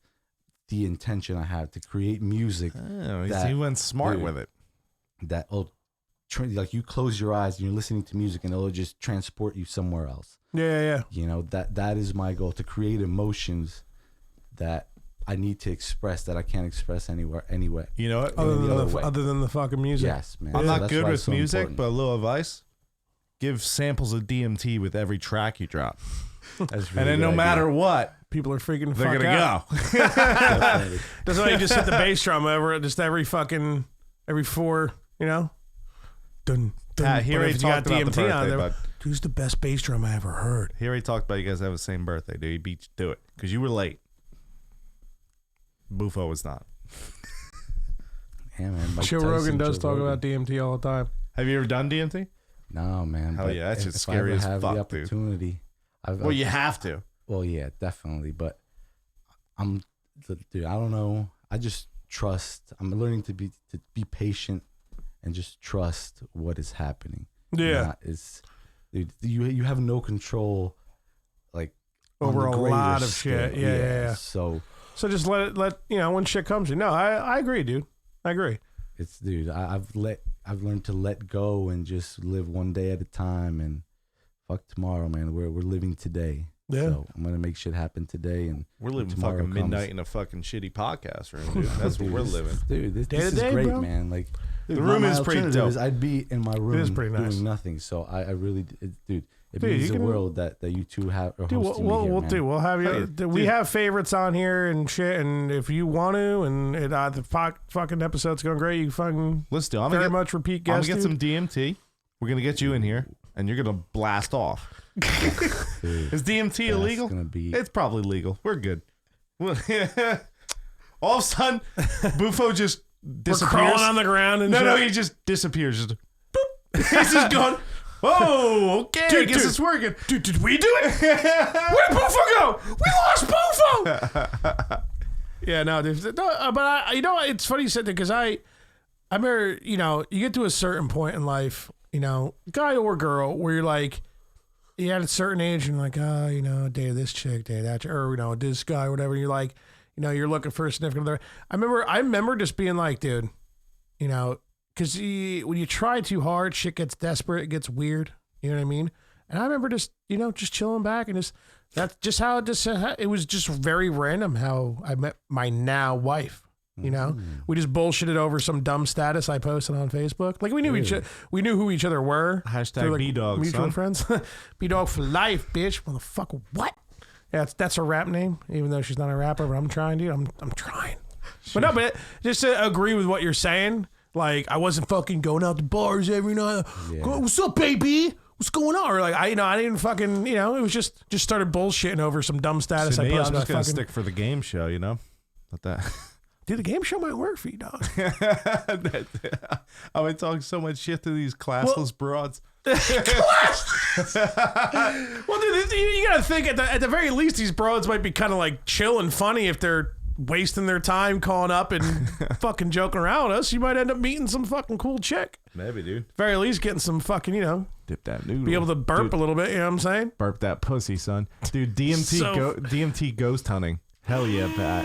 the intention I have, to create music Oh, that- he went smart dude. with it. that like you close your eyes and you're listening to music and it'll just transport you somewhere else. Yeah. You know, that is my goal, to create emotions that I need to express that I can't express anywhere. You know what? Other than the fucking music. Yes, man. I'm So not that's good why with it's so music, important. but a little advice: give samples of DMT with every track you drop, That's and really then no good matter idea. what, People are freaking the they're fuck gonna out. go. Definitely. That's why you just hit the bass drum over it, just every four, you know? Dun, dun. He But already if you got talked about the DMT on birthday, there, bud. who's the best bass drum I ever heard? He already talked about you guys have the same birthday. Dude, he beat you to it because you were late. Bufo was not. Yeah, man. Mike Joe Tyson, Rogan does Joe talk Rogan. about DMT all the time. Have you ever done DMT? No, man. Hell but yeah, that's if just I ever scary as have fuck, the dude. opportunity, Well, you have to. Well, yeah, definitely. But dude, I don't know. I just trust. I'm learning to be patient and just trust what is happening. Yeah. Dude, you have no control, like on Over the a greater lot of scale. shit. Yeah. So So just let when shit comes to you. No, I agree, dude. I agree. it's, dude, I've learned to let go and just live one day at a time, and fuck tomorrow, man. We're living today. Yeah. So I'm gonna make shit happen today, and We're living tomorrow fucking comes. midnight in a fucking shitty podcast room, dude. That's what we're living. Dude, this Day to is day, great, bro. man. Like, dude, The room my is pretty alternative dope. is I'd be in my room is pretty nice. doing nothing. So I really, dude, it Dude, means you the can- world that you two have are Dude, hosting me here, man. we'll have you. Hey, We dude. have favorites on here and shit. And if you want to, and the fucking episode's going great, you fucking Let's do it. I'm very gonna much repeat I'm guest. gonna get some dude. DMT. We're gonna get you in here, and you're gonna blast off. Dude, Is DMT that's illegal? gonna be It's probably legal. We're good. All of a sudden, Bufo just We're disappears. crawling on the ground and No, shit. he just disappears. Just boop. He's just gone. Whoa, okay. Dude, guess dude. it's working. Dude, did we do it? Where did Bufo go? We lost Bufo. Yeah, no, dude. No, but I, it's funny you said that, because I remember, you get to a certain point in life, guy or girl, where you're like, you're at a certain age and you're like, date this chick, date that chick, or, this guy, whatever. You're like, you're looking for a significant other. I remember just being like, dude, because when you try too hard, shit gets desperate, it gets weird. You know what I mean? And I remember just chilling back, and that's just how it was just very random how I met my now wife. We just bullshitted over some dumb status I posted on Facebook. Like we knew we knew who each other were. Hashtag through, like, B-Dog, mutual son. friends. B-Dog for life, bitch. Motherfucker, what? Yeah, that's her rap name, even though she's not a rapper, but I'm trying, dude. I'm trying. But just to agree with what you're saying, like I wasn't fucking going out to bars every night. Yeah. What's up, baby? What's going on? Or like I didn't fucking, it was just started bullshitting over some dumb status To I me, posted. I'm just about gonna fucking, stick for the game show. Let that. dude, the game show might work for you, dog. I've been talking so much shit to these classless broads. Well, dude, you gotta think at the very least, these broads might be kind of like chill and funny if they're wasting their time calling up and fucking joking around with us. You might end up meeting some fucking cool chick. Maybe, dude. Very least getting some fucking, Dip that noodle. be able to burp a little bit. You know what I'm saying? Burp that pussy, son. Dude, DMT So- DMT ghost hunting. Hell yeah, Pat.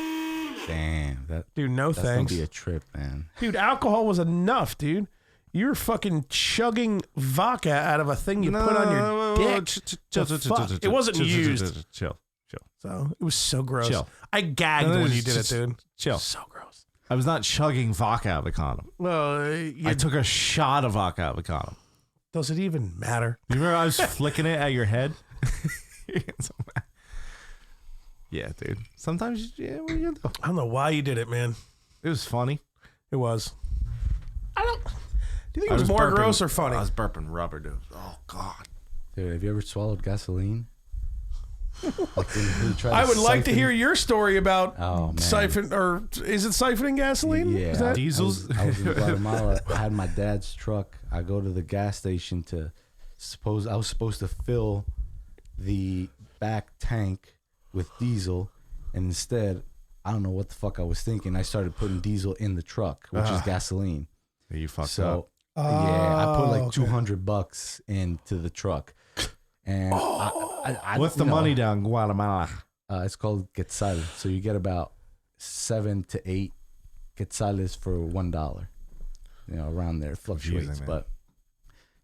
Damn, Dude, no that's thanks. gonna be a trip, man. Dude, alcohol was enough, dude. You were fucking chugging vodka out of a thing you put on your dick. It wasn't used. Chill. So it was so gross. Chill. I gagged when you did it, dude. Chill. So gross. I was not chugging vodka out of the condom. Well, I took a shot of vodka out of the condom. does it even matter? You remember I was flicking it at your head? Yeah, dude. Sometimes, yeah, what are you gonna do? I don't know why you did it, man. It was funny. It was. I don't. Do you think it was more gross or funny? I was burping rubber, dude. Oh God. Dude, have you ever swallowed gasoline? I would like to hear your story about siphon, or is it siphoning gasoline? Yeah, Is that? Diesels? I was in Guatemala. I had my dad's truck. I go to the gas station I was supposed to fill the back tank with diesel, and instead, I don't know what the fuck I was thinking. I started putting diesel in the truck, which is gasoline. You fucked up. Yeah, I put like $200 into the truck. And What's the money down in Guatemala? It's called quetzal. So you get about 7 to 8 quetzales for $1. Around there. It fluctuates. But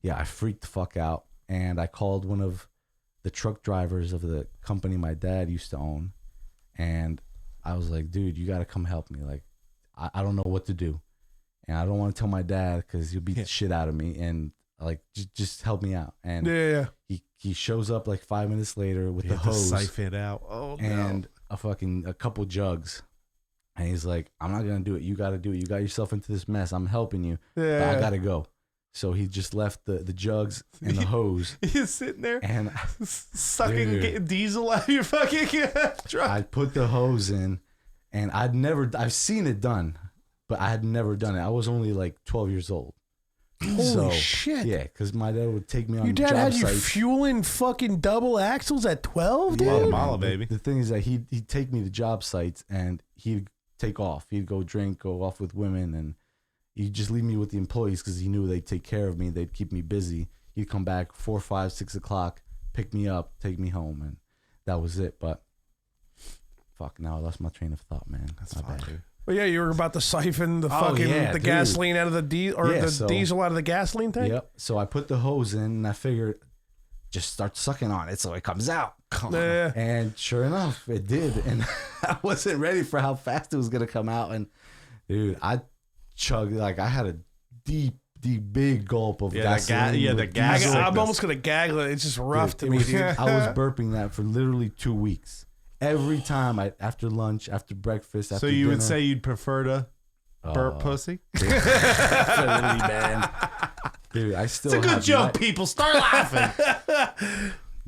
yeah, I freaked the fuck out. And I called one of the truck drivers of the company my dad used to own. And I was like, dude, you got to come help me. Like, I don't know what to do. And I don't want to tell my dad because he'll beat the shit out of me. And like, just help me out. And he shows up like 5 minutes later with the hose. Siphon it out. Oh, and a couple jugs. And he's like, I'm not going to do it. You got to do it. You got yourself into this mess. I'm helping you. But I got to go. So he just left the jugs and the hose. He's sitting there and sucking getting diesel out of your fucking truck. I put the hose in, and I've seen it done, but I had never done it. I was only like 12 years old. Holy shit. Yeah, because my dad would take me on your dad job had you sites. fueling fucking double axles at 12, dude? Guatemala, baby. The thing is that he'd take me to job sites, and he'd take off. He'd go off with women, and he'd just leave me with the employees because he knew they'd take care of me. They'd keep me busy. He'd come back 4, 5, 6 o'clock, pick me up, take me home, and that was it. But fuck, now I lost my train of thought, man. That's fine, dude. Well, yeah, you were about to siphon the gasoline out of the diesel out of the gasoline tank. Yep. So I put the hose in, and I figured just start sucking on it so it comes out. And sure enough, it did. And I wasn't ready for how fast it was gonna come out. And dude, I chugged like I had a deep, big gulp of gasoline. The gas. I'm almost gonna gaggle it. It's just rough to me, dude. I was burping that for literally 2 weeks. Every time after lunch, after breakfast, after dinner. So you would say you'd prefer to burp pussy? Definitely, man. Dude, I still. It's a good joke, people. Start laughing.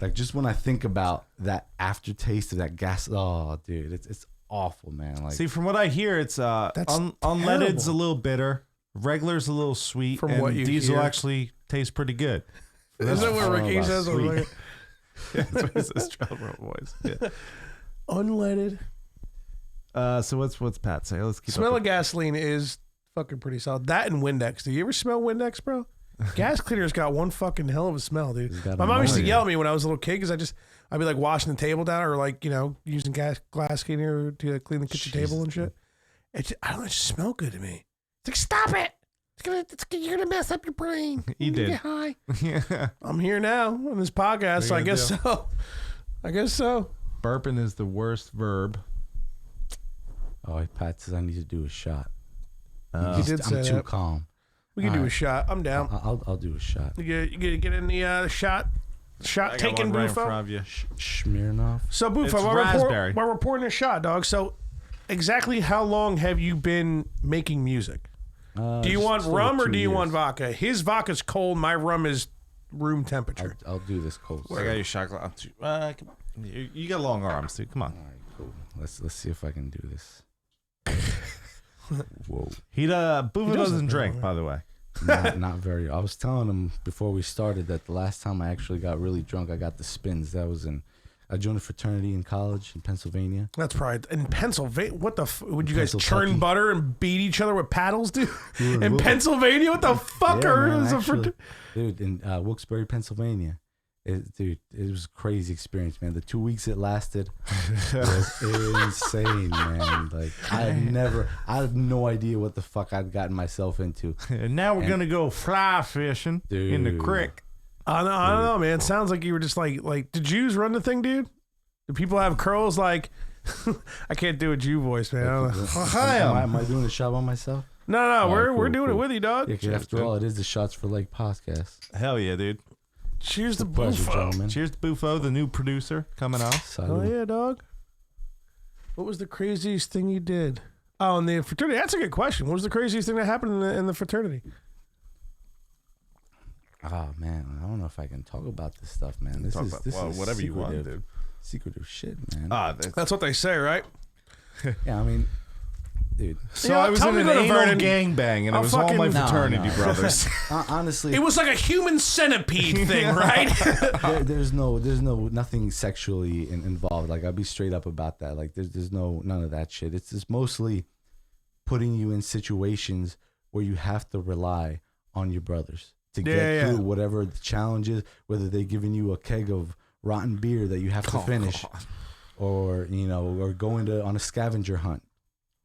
Like just when I think about that aftertaste of that gas, dude, it's awful, man. Like, see, from what I hear, it's unleaded's a little bitter, regular's a little sweet, from and what you diesel hear. actually tastes pretty good. Is that what Ricky says? That's what he says. Trouble boys. Yeah. Unleaded. So what's Pat say? Let's keep smell of gasoline is fucking pretty solid. That and Windex. Do you ever smell Windex, bro? Gas cleaner's got one fucking hell of a smell, dude. My mom used to yell at me when I was a little kid because I'd be like washing the table down or like, using glass cleaner to clean the kitchen table and shit. I don't know, it just smell good to me. It's like, stop it. You're gonna mess up your brain. You did. Get high. Yeah. I'm here now on this podcast, so I guess so. I guess so. Burping is the worst verb. Oh, Pat says I need to do a shot. You did say I'm that. too calm. We can do a shot. I'm down. I'll do a shot. You get in the shot taking Bufo. Smirnoff. So Bufo, while we're pouring a shot, dog. So exactly how long have you been making music? Do you want rum or do you want vodka? His vodka's cold. My rum is room temperature. I'll do this cold. I got your shot glass. You got long arms, dude. Come on. All right, cool. Let's see if I can do this. Whoa. Bufo doesn't drink, by the way. Not very. I was telling him before we started that the last time I actually got really drunk, I got the spins. That was I joined a fraternity in college in Pennsylvania. That's probably in Pennsylvania. What the? Would you guys Pennsylvania. churn butter and beat each other with paddles, dude? In Pennsylvania, what the fuck? Yeah, man, actually, dude, in Wilkes-Barre, Pennsylvania, Dude, it was a crazy experience, man. The 2 weeks it lasted was insane, man. Like I had no idea what the fuck I'd gotten myself into. And now we're gonna go fly fishing in the creek. I don't know, man. Sounds like you were just like do Jews run the thing, dude? Do people have curls like? I can't do a Jew voice, man. I don't know. Hi, am I doing the shot on myself? No, we're cool, doing it cool. with you, dog. Yeah, 'cause after all, it is the Shots for Like podcast. Hell yeah, dude. Cheers to Pleasure, Bufo. gentlemen. Cheers to Bufo, the new producer coming on. Oh Salud. yeah, dog. What was the craziest thing you did? Oh, in the fraternity. That's a good question. What was the craziest thing that happened in the fraternity? Oh man, I don't know if I can talk about this stuff, man. This is whatever you want, secretive- dude. Secretive shit, man. That's what they say, right? Yeah, I mean, dude. So Yeah, I was tell in me an to go to anal Vernon. gangbang, and I'll it was all my fucking- fraternity No. brothers. Honestly, It was like a human centipede thing, right? there's nothing sexually involved. Like I'll be straight up about that. Like there's none of that shit. It's just mostly putting you in situations where you have to rely on your brothers to get through whatever the challenge is. Whether they're giving you a keg of rotten beer that you have to finish, God. or or going on a scavenger hunt,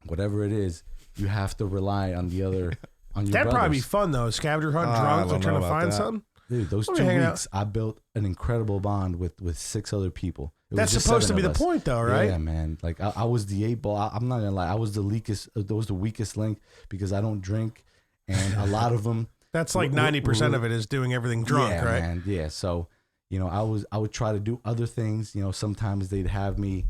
whatever it is, you have to rely on the other. On your That'd brothers. probably be fun though. Scavenger hunt, I drunk, don't like trying know to about find that. something. Dude, those We'll 2 be hanging out. weeks, I built an incredible bond with 6 other people. It was That's just supposed to 7 be the of us. point, though, right? Yeah, man. Like I was the 8 ball. I'm not gonna lie. I was the weakest link because I don't drink, and a lot of them. That's like 90% of it is doing everything drunk, yeah, right? Man, yeah. So, I would try to do other things. Sometimes they'd have me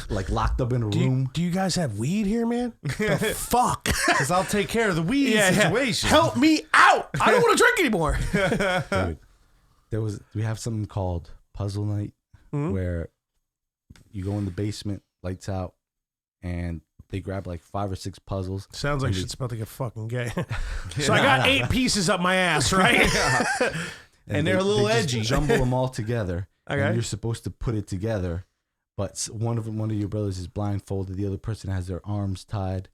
like locked up in a room. Do you guys have weed here, man? The fuck? Because I'll take care of the weed situation. Help me out. I don't want to drink anymore. Dude, we have something called puzzle night where you go in the basement, lights out, and they grab like 5 or 6 puzzles. Sounds like shit's about to get fucking gay. So I got 8 pieces up my ass, right? And they're a little they edgy. Just jumble them all together. Okay. And you're supposed to put it together, but one of your brothers is blindfolded. The other person has their arms tied.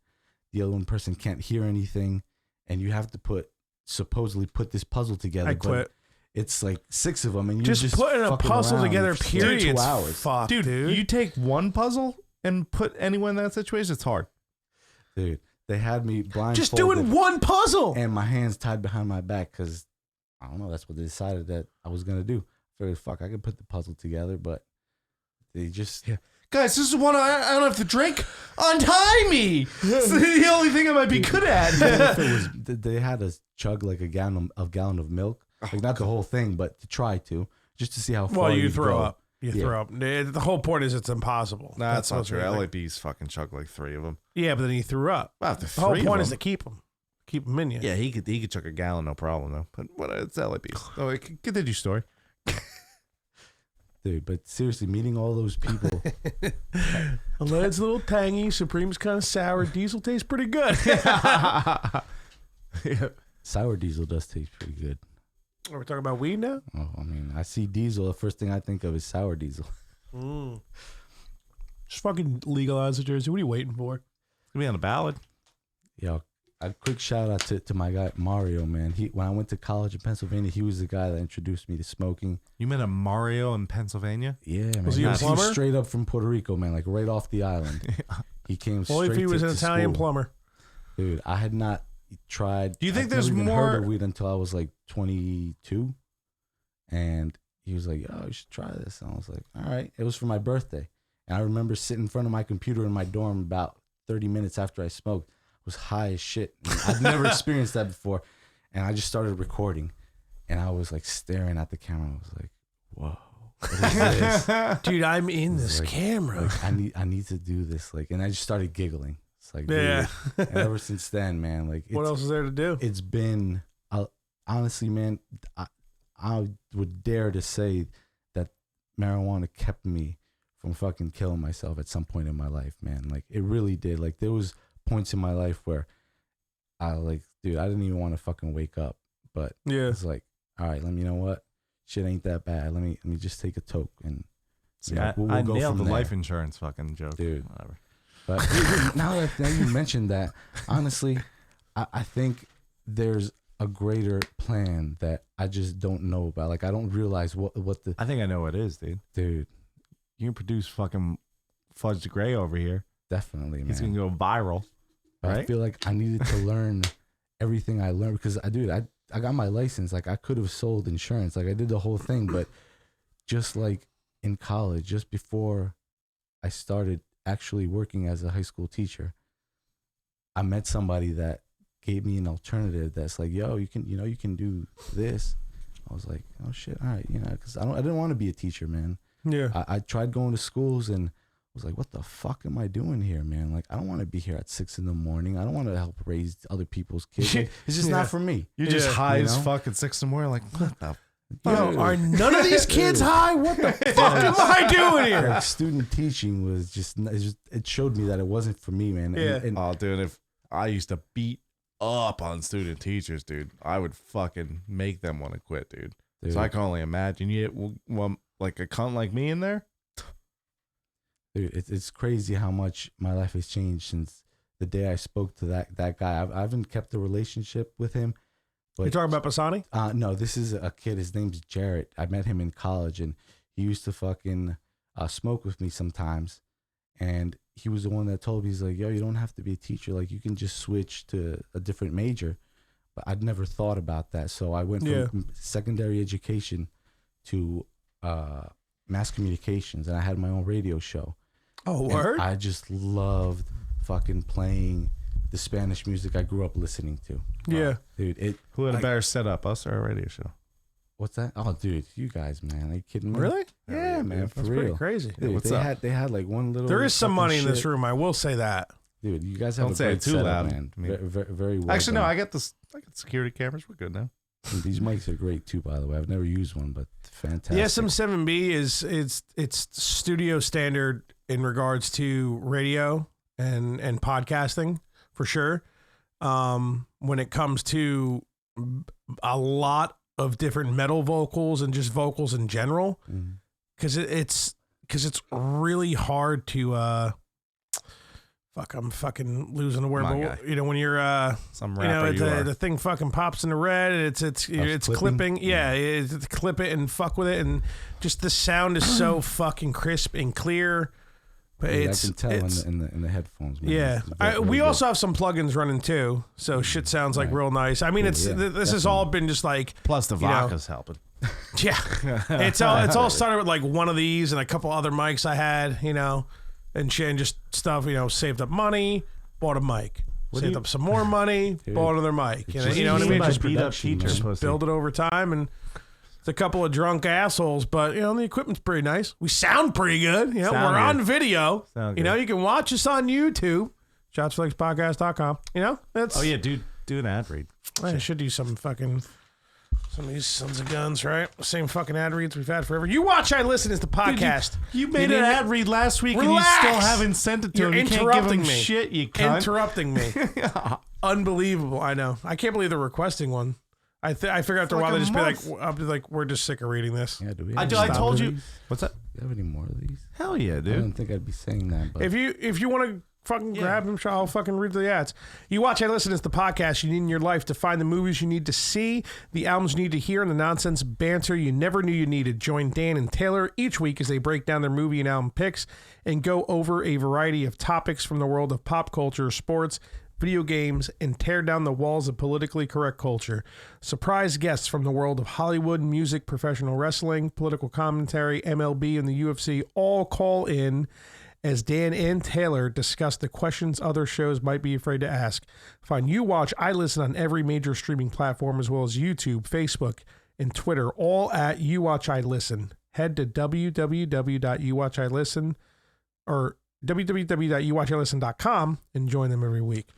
The other one person can't hear anything, and you have to supposedly put this puzzle together. I quit. But it's like 6 of them, and you're just putting a fucking puzzle around together, for period. 2 It's hours. fuck, dude. You take one puzzle and put anyone in that situation, it's hard. Dude, they had me blindfolded. Just doing one puzzle. And my hands tied behind my back because, I don't know, that's what they decided that I was going to do. Figured, fuck, I could put the puzzle together, but they just... Yeah. Guys, this is one I don't have to drink. Untie me. It's the only thing I might be good at. Even if it was, they had us chug like a gallon of milk. Like, not the whole thing, but to try to. Just to see how far Well, you you'd throw go. up. You throw up. The whole point is it's impossible. Nah, that's not what's true. really- LAB's fucking chugged like 3 of them. Yeah, but then you threw up. Wow, The whole point is to keep them. Keep them in you. Yeah, he could chuck a gallon, no problem though. But what? It's LAB's. Oh, continue your story. Dude, but seriously, meeting all those people... Lead's a little tangy. Supreme's kind of sour. Diesel tastes pretty good. Sour diesel does taste pretty good. Are we talking about weed now? Oh, I mean, I see diesel. The first thing I think of is sour diesel. Just fucking legalize it, Jersey. What are you waiting for? It's gonna be on the ballot. Yo, a quick shout out to my guy Mario, man. When I went to college in Pennsylvania, he was the guy that introduced me to smoking. You met a Mario in Pennsylvania? Yeah, man. Was he a He plumber? was straight up from Puerto Rico, man, like right off the island. He came straight Well, if he was to an Italian school. plumber. Dude, I had not tried. Do you think I'd there's never even heard more- of weed until I was like 22, and he was like, "Oh, you should try this." And I was like, "All right." It was for my birthday, and I remember sitting in front of my computer in my dorm about 30 minutes after I smoked. I was high as shit. I'd never experienced that before, and I just started recording, and I was like staring at the camera. I was like, "Whoa, what is this?" Dude, I'm in this like- camera. Like, I need to do this. Like, and I just started giggling. It's like, Yeah. dude. And ever since then, man, like, What else is there to do? it's been honestly, man, I would dare to say that marijuana kept me from fucking killing myself at some point in my life, man. Like, it really did. Like, there was points in my life where I dude, I didn't even want to fucking wake up, but Yeah. it's like, all right, you know what, shit ain't that bad. Let me just take a toke and See, you know, we'll I go nailed from the there. life insurance fucking joke. Dude. Whatever. But now that you mentioned that, honestly, I think there's a greater plan that I just don't know about. Like I don't realize what the I think I know what it is, dude. dude. You can produce fucking Fudge the Gray over here. Definitely, man. He's gonna go viral, But I right? feel like I needed to learn everything I learned because I got my license. Like I could have sold insurance. Like I did the whole thing, but just like in college, just before I started actually working as a high school teacher, I met somebody that gave me an alternative. That's like, yo, you can do this. I was like, oh shit, all right, because I didn't want to be a teacher, man. Yeah. I tried going to schools and was like, what the fuck am I doing here, man? Like, I don't want to be here at 6 a.m. I don't want to help raise other people's kids. Like, it's just not for me. You're just Yeah. high You as know? fuck at 6 in the morning. Like, what the? Yo, are none of these kids high? What the fuck am I doing here? Like, student teaching was it showed me that it wasn't for me, man. Yeah. And Oh, dude, if I used to beat up on student teachers, dude, I would fucking make them want to quit, dude. dude, So I can only imagine you get like a cunt like me in there. dude, it's crazy how much my life has changed since the day I spoke to that guy. I haven't kept a relationship with him. But, You talking about Pisani? no, this is a kid. His name's Jarrett. I met him in college, and he used to fucking smoke with me sometimes. And he was the one that told me, he's like, yo, you don't have to be a teacher. Like, you can just switch to a different major. But I'd never thought about that. So I went from secondary education to mass communications, and I had my own radio show. Oh, And word? I just loved fucking playing the Spanish music I grew up listening to. Yeah. Dude, Who had a Like- better setup, us or a radio show? what's that? Oh, dude, you guys, man. Are you kidding me? Really? Yeah, man, for That's pretty real. crazy. Dude, what's they up? had like one little. There is some fucking money in this shit. room. I will say that. Dude, you guys have Don't a say it great too setup, loud. man. I mean- Very well. Actually, no, done. I got security cameras. We're good now. Dude, these mics are great too, by the way. I've never used one, but fantastic. The SM7B it's studio standard in regards to radio and podcasting for sure. When it comes to a lot of different metal vocals and just vocals in general, Mhm. because it's really hard to fuck. I'm fucking losing the word. My But, guy. you know, when you're Some you know, rapper the thing fucking pops in the red. And it's clipping? clipping. Yeah, it's clip it and fuck with it, and just the sound is so fucking crisp and clear. But Dude, it's I can tell it's, in the headphones. Man. yeah. It's very We good. also have some plugins running too, so shit sounds like Right. real nice. I mean, Cool, it's yeah, this has all been just like Plus the you know. vodka's helping. yeah. It's all started with like one of these and a couple other mics I had, you know, and shit, and just stuff. You know, saved up money, bought a mic. What do Saved you- up some more money, Dude, bought another mic. You know, just- you know what I just mean? by Just beat up production, teacher man. pussy. build it over time, and it's a couple of drunk assholes, but you know the equipment's pretty nice. We sound pretty good. You know, Sound we're good. on video. Sound You know, good. you can watch us on YouTube, shotsforlikes.com. You know, that's Oh yeah, dude, do an ad read. I should do some of these sons of guns, right? Same fucking ad reads we've had forever. You watch, I listen is the podcast. You made You an need- ad read last week, and you Relax. still haven't sent it to You're him. You can't give interrupting him me. shit, you cunt. Interrupting me. Unbelievable. I know. I can't believe they're requesting one. I figure after a while they just be like, I'll be like, we're just sick of reading this. Yeah, do we I have do- any I more told of you- these? What's that? Do you have any more of these? Hell yeah, I dude. don't think I'd be saying that, but If you want to fucking grab them, I'll fucking read the ads. You watch, I listen is the podcast you need in your life to find the movies you need to see, the albums you need to hear, and the nonsense banter you never knew you needed. Join Dan and Taylor each week as they break down their movie and album picks and go over a variety of topics from the world of pop culture, sports, video games, and tear down the walls of politically correct culture. Surprise guests from the world of Hollywood, music, professional wrestling, political commentary, MLB, and the UFC all call in as Dan and Taylor discuss the questions other shows might be afraid to ask. Find You Watch, I Listen on every major streaming platform as well as YouTube, Facebook, and Twitter, all at You Watch, I Listen. Head to www.youwatchilisten or www.youwatchilisten.com and join them every week.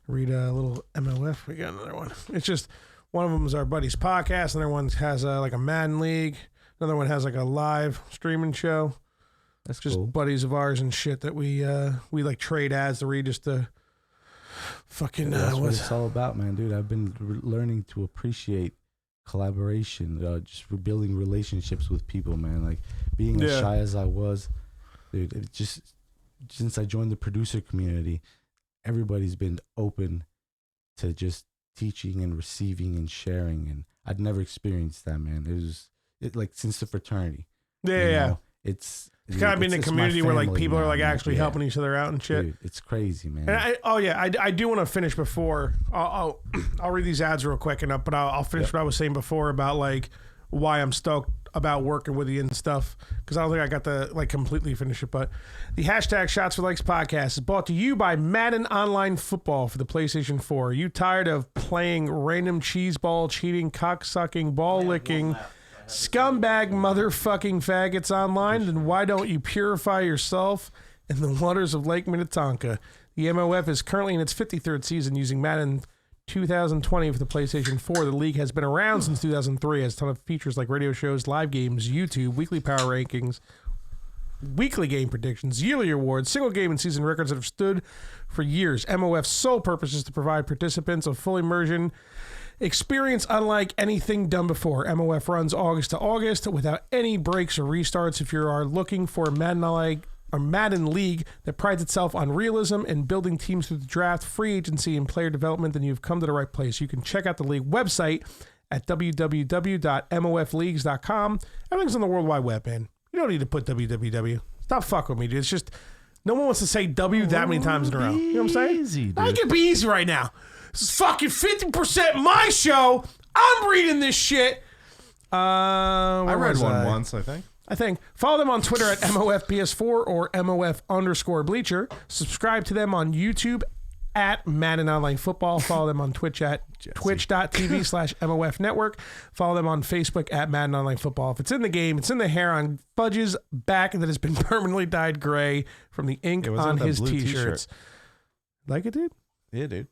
Read a little MLF. We got another one. It's just one of them is our buddy's podcast. Another one has like a Madden League. Another one has like a live streaming show. that's Just cool. buddies of ours and shit that we like trade ads to read just to fucking That's what what's it's all about, man, dude. I've been learning to appreciate collaboration, just rebuilding relationships with people, man. Like being as Yeah. shy as I was, dude. It just since I joined the producer community, everybody's been open to just teaching and receiving and sharing, and I'd never experienced that, man. It like since the fraternity. Yeah. It's kind of being a community where like people are like man. actually helping each other out and shit. Dude, it's crazy, man. And I do want to finish before I'll read these ads real quick but I'll finish what I was saying before about like why I'm stoked about working with you and stuff, because I don't think I got to like completely finish it. But the hashtag Shots for Likes podcast is brought to you by Madden Online Football for the PlayStation 4. Are you tired of playing random cheese ball cheating, cocksucking, ball licking, scumbag motherfucking faggots online? Then why don't you purify yourself in the waters of Lake Minnetonka? The MOF is currently in its 53rd season using Madden 2020 for the PlayStation 4. The league has been around since 2003, has a ton of features like radio shows, live games, YouTube, weekly power rankings, weekly game predictions, yearly awards, single game and season records that have stood for years. MOF's sole purpose is to provide participants a full immersion experience unlike anything done before. MOF runs August to August without any breaks or restarts. If you are looking for a Madden league that prides itself on realism and building teams through the draft, free agency, and player development, then you've come to the right place. You can check out the league website at www.mofleagues.com. Everything's on the World Wide Web, man. You don't need to put www. Stop fucking with me, dude. It's just no one wants to say W that many times in a row. You know what I'm saying? Easy, dude. I can be easy right now. This is fucking 50% my show. I'm reading this shit. I read one once, I think. Follow them on Twitter at MOFPS4 or MOF_Bleacher. Subscribe to them on YouTube at Madden Online Football. Follow them on Twitch at twitch.tv/MOF Network. Follow them on Facebook at Madden Online Football. If it's in the game, it's in the hair on Fudge's back that has been permanently dyed gray from the ink on his t-shirts. Like it, dude? Yeah, dude.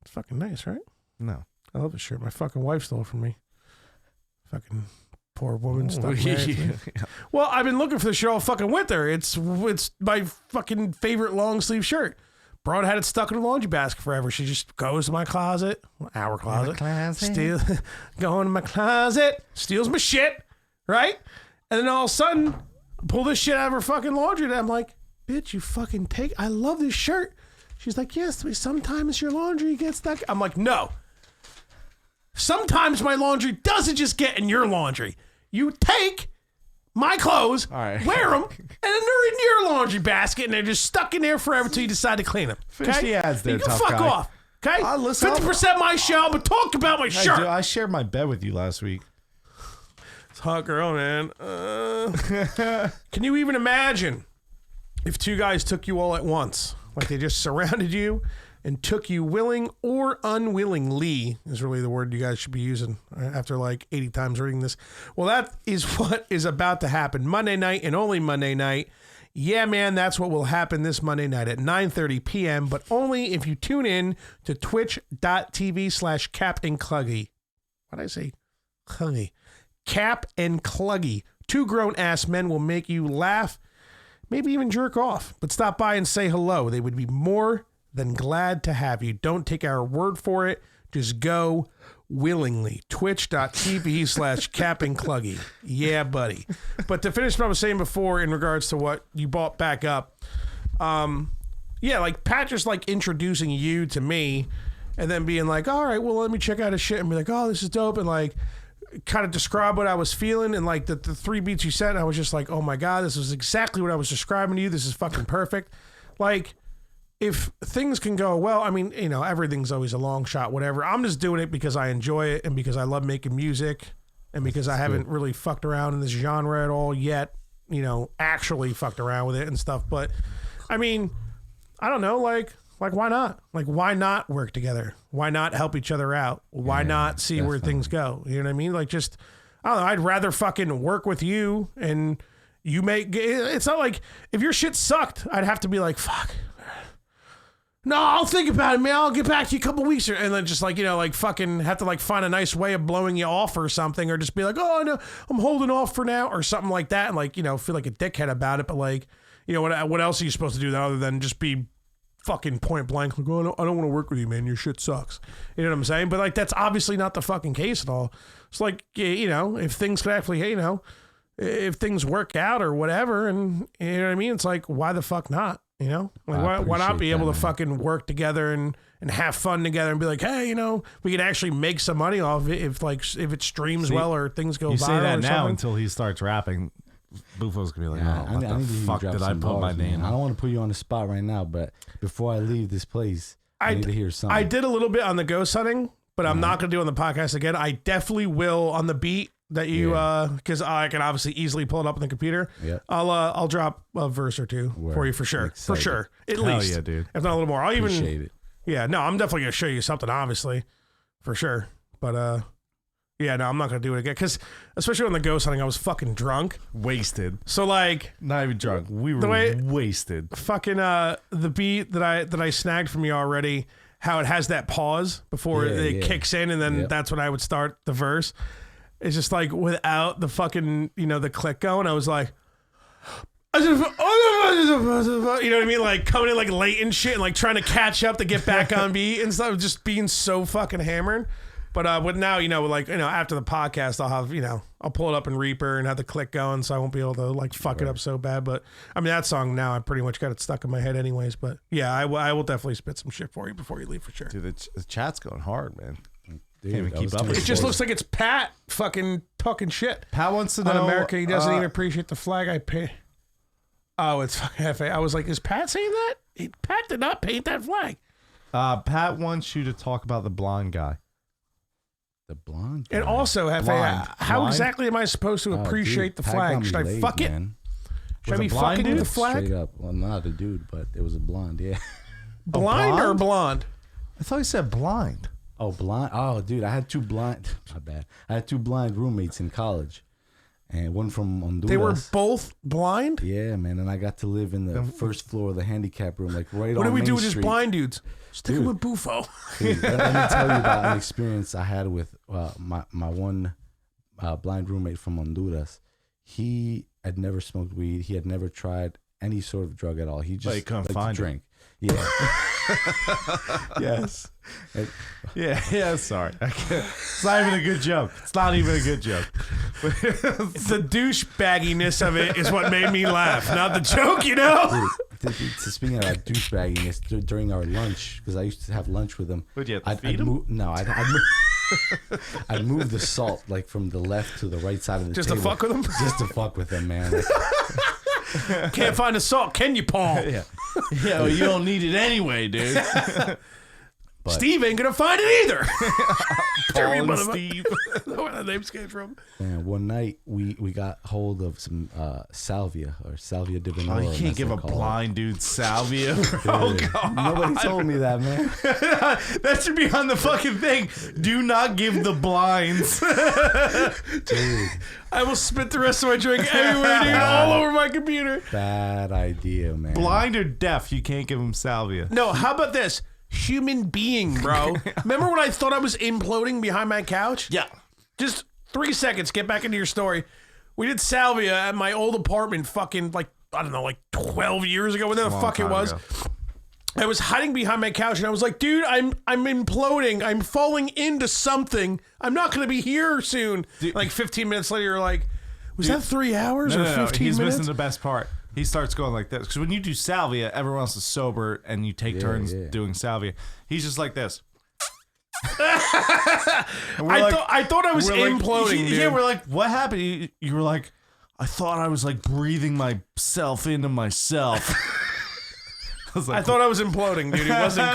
It's fucking nice, right? No. I love this shirt. My fucking wife stole it from me. Fucking poor woman stuck married to me. Well, I've been looking for the shirt all fucking winter. It's my fucking favorite long sleeve shirt. Broad had it stuck in a laundry basket forever. She just goes to my closet, our closet, go into my closet, steals my shit, right? And then all of a sudden, pull this shit out of her fucking laundry. And I'm like, bitch, you fucking take. I love this shirt. She's like, yes, sometimes your laundry gets stuck. I'm like, no. Sometimes my laundry doesn't just get in your laundry. You take my clothes, wear them, and then they're in your laundry basket, and they're just stuck in there forever until you decide to clean them. Okay? Finish the ads there, you can tough fuck guy. off. Okay? Listen, 50% my show, but talk about my shirt. I shared my bed with you last week. It's hot girl, man. Can you even imagine if two guys took you all at once? Like they just surrounded you and took you willing or unwillingly is really the word you guys should be using after like 80 times reading this. Well, that is what is about to happen Monday night and only Monday night. Yeah, man, that's what will happen this Monday night at 9:30 p.m., but only if you tune in to twitch.tv/Cap and Cluggy. What did I say? Cluggy. Cap and Cluggy. Two grown-ass men will make you laugh, maybe even jerk off, but stop by and say hello. They would be more than glad to have you. Don't take our word for it. Just go willingly. Twitch.tv/Cap and Cluggy. Yeah, buddy. But to finish what I was saying before in regards to what you brought back up, yeah, like Pat just like introducing you to me and then being like, all right, well, let me check out his shit and be like, oh, this is dope. And like, kind of describe what I was feeling, and like the 3 beats you said, I was just like, oh my god, this is exactly what I was describing to you. This is fucking perfect. Like, if things can go well, I mean, you know, everything's always a long shot, whatever. I'm just doing it because I enjoy it and because I love making music and because I haven't really fucked around in this genre at all yet, you know, actually fucked around with it and stuff. But I mean, I don't know, like why not? Like, why not work together? Why not help each other out? Why not see where things go? You know what I mean? Like, just, I don't know, I'd rather fucking work with you and you make, it's not like, if your shit sucked, I'd have to be like, fuck. No, I'll think about it, man. I'll get back to you a couple weeks. And then just like, you know, like fucking have to like find a nice way of blowing you off or something, or just be like, oh, no, I'm holding off for now or something like that. And like, you know, feel like a dickhead about it. But like, you know, what else are you supposed to do other than just be fucking point blank? Like, oh, I don't want to work with you, man. Your shit sucks. You know what I'm saying? But like, that's obviously not the fucking case at all. It's like, you know, if things could actually, you know, if things work out or whatever, and you know what I mean? It's like, why the fuck not? You know, like I why not be appreciate able that, to man. fucking work together and have fun together and be like, hey, you know, we could actually make some money off it if it streams well or things go viral. You say that or now something. until he starts rapping. Bufo's gonna be like, Yeah, oh, what the need to hear you fuck drop did I some put my bars, name man. I on? don't want to put you on the spot right now, but before I leave this place, I need to hear something. I did a little bit on the ghost hunting, but I'm not going to do it on the podcast again. I definitely will on the beat that you, because I can obviously easily pull it up on the computer. Yep. I'll drop a verse or two for you for sure. For sure. At least. Yeah, dude. If not a little more. I'll Appreciate even, it. yeah, no, I'm definitely going to show you something, obviously, for sure. But, yeah, no, I'm not going to do it again. Because, especially on the ghost hunting, I was fucking drunk. Wasted. So, like, Not even drunk. We were way- wasted. fucking the beat that I snagged from you already, how it has that pause before it kicks in, and then that's when I would start the verse. It's just like without the fucking, you know, the click going, I was like, you know what I mean? Like coming in like late and shit and like trying to catch up to get back on beat and stuff, just being so fucking hammered. But now, you know, like, you know, after the podcast, I'll have, you know, I'll pull it up in Reaper and have the click going, so I won't be able to like fuck it up so bad. But I mean, that song now, I pretty much got it stuck in my head anyways. But yeah, I will definitely spit some shit for you before you leave for sure. Dude, the chat's going hard, man. Dude, Can't even I keep was up gonna with It just say- looks like it's Pat fucking talking shit. Pat wants to On know America, he doesn't uh, even appreciate the flag I pay. Oh, it's fucking FA. I was like, is Pat saying that? Pat did not paint that flag. Pat wants you to talk about the blonde guy. The blonde. And guy. also, FA, Blind. how Blind? exactly am I supposed to Oh, appreciate dude, the Pat got flag? me Should I laid, fuck it? man. Should I Was be it blind, fucking dude? the flag? Straight up. Well, not a dude, but it was a blonde. Yeah. Blind or blonde? blonde? I thought he said blind. Oh, blind. Oh, dude, I had two blind. My bad. I had two blind roommates in college, and one from Honduras. They were both blind? Yeah, man, and I got to live in the first floor of the handicap room, like right on What do we Main do with Street. just blind dudes? Stick Dude. with Bufo. Dude, let me tell you about an experience I had with my one blind roommate from Honduras. He had never smoked weed. He had never tried any sort of drug at all. He just he couldn't liked to find it. drink. Yeah. Yes. And- Yeah, sorry. I can't. It's not even a good joke. It's not even a good joke. The douchebagginess of it is what made me laugh, not the joke, you know? Dude, speaking of douchebagginess, during our lunch, because I used to have lunch with him. Would you have to feed him? I'd move the salt like from the left to the right side of the Just table. to fuck with him? Just to fuck with him, man. Like, Can't find the salt, can you, Paul? Yeah, well, you don't need it anyway, dude. but Steve ain't gonna find it either. Paul and motherfucker. Steve. Where the names came from. man, one night we got hold of some salvia or salvia Oh, divinorum. you can't as give they a call it. blind dude salvia. Dude, nobody told me that, man. That should be on the fucking thing. Do not give the blinds. Dude, I will spit the rest of my drink everywhere, dude, all over my computer. bad idea, man. Blind or deaf, you can't give him salvia. No, how about this? Human being, bro. Remember when I thought I was imploding behind my couch? Yeah. Just 3 seconds, get back into your story. We did salvia at my old apartment fucking, like, I don't know, like 12 years ago, whatever the Long fuck it time was. ago. I was hiding behind my couch and I was like, dude, I'm imploding. I'm falling into something. I'm not going to be here soon. Like 15 minutes later, you're like, was that 3 hours or 15 He's minutes? missing the best part. He starts going like this. Because when you do salvia, everyone else is sober and you take turns doing salvia. He's just like this. I thought I was imploding, dude. Yeah, we're like, what happened? You were like, I thought I was like breathing myself into myself. I thought I was imploding, dude. It wasn't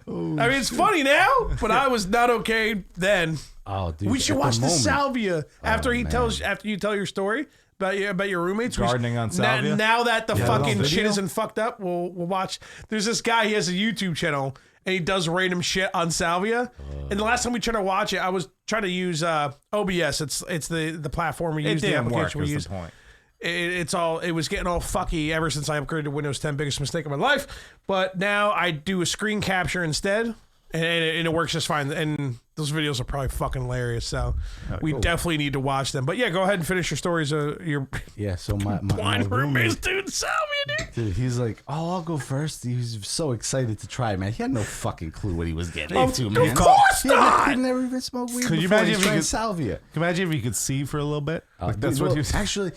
cool. I mean, it's funny now, but I was not okay then. Oh, dude, We should at watch the moment- salvia after man. after you tell your story about your roommates. Gardening on salvia? Now that the Yeah, fucking on shit video? isn't fucked up, we'll watch. There's this guy. He has a YouTube channel and he does random shit on salvia. And the last time we tried to watch it, I was trying to use OBS. It's the platform we use, the application we use. The point. It was getting all fucky ever since I upgraded to Windows 10. Biggest mistake of my life. But now I do a screen capture instead, and it works just fine. And those videos are probably fucking hilarious. So we definitely need to watch them. But yeah, go ahead and finish your stories. Your Yeah, so my blind roommates roommate, doing salvia, dude. dude, he's like, oh, I'll go first. He was so excited to try, man. He had no fucking clue what he was getting into, man. Of course not. He never even smoked weed Could you before. imagine He's if he trying could- salvia. Can you imagine if you could see for a little bit? Like, that's Dude, what well, he was. actually,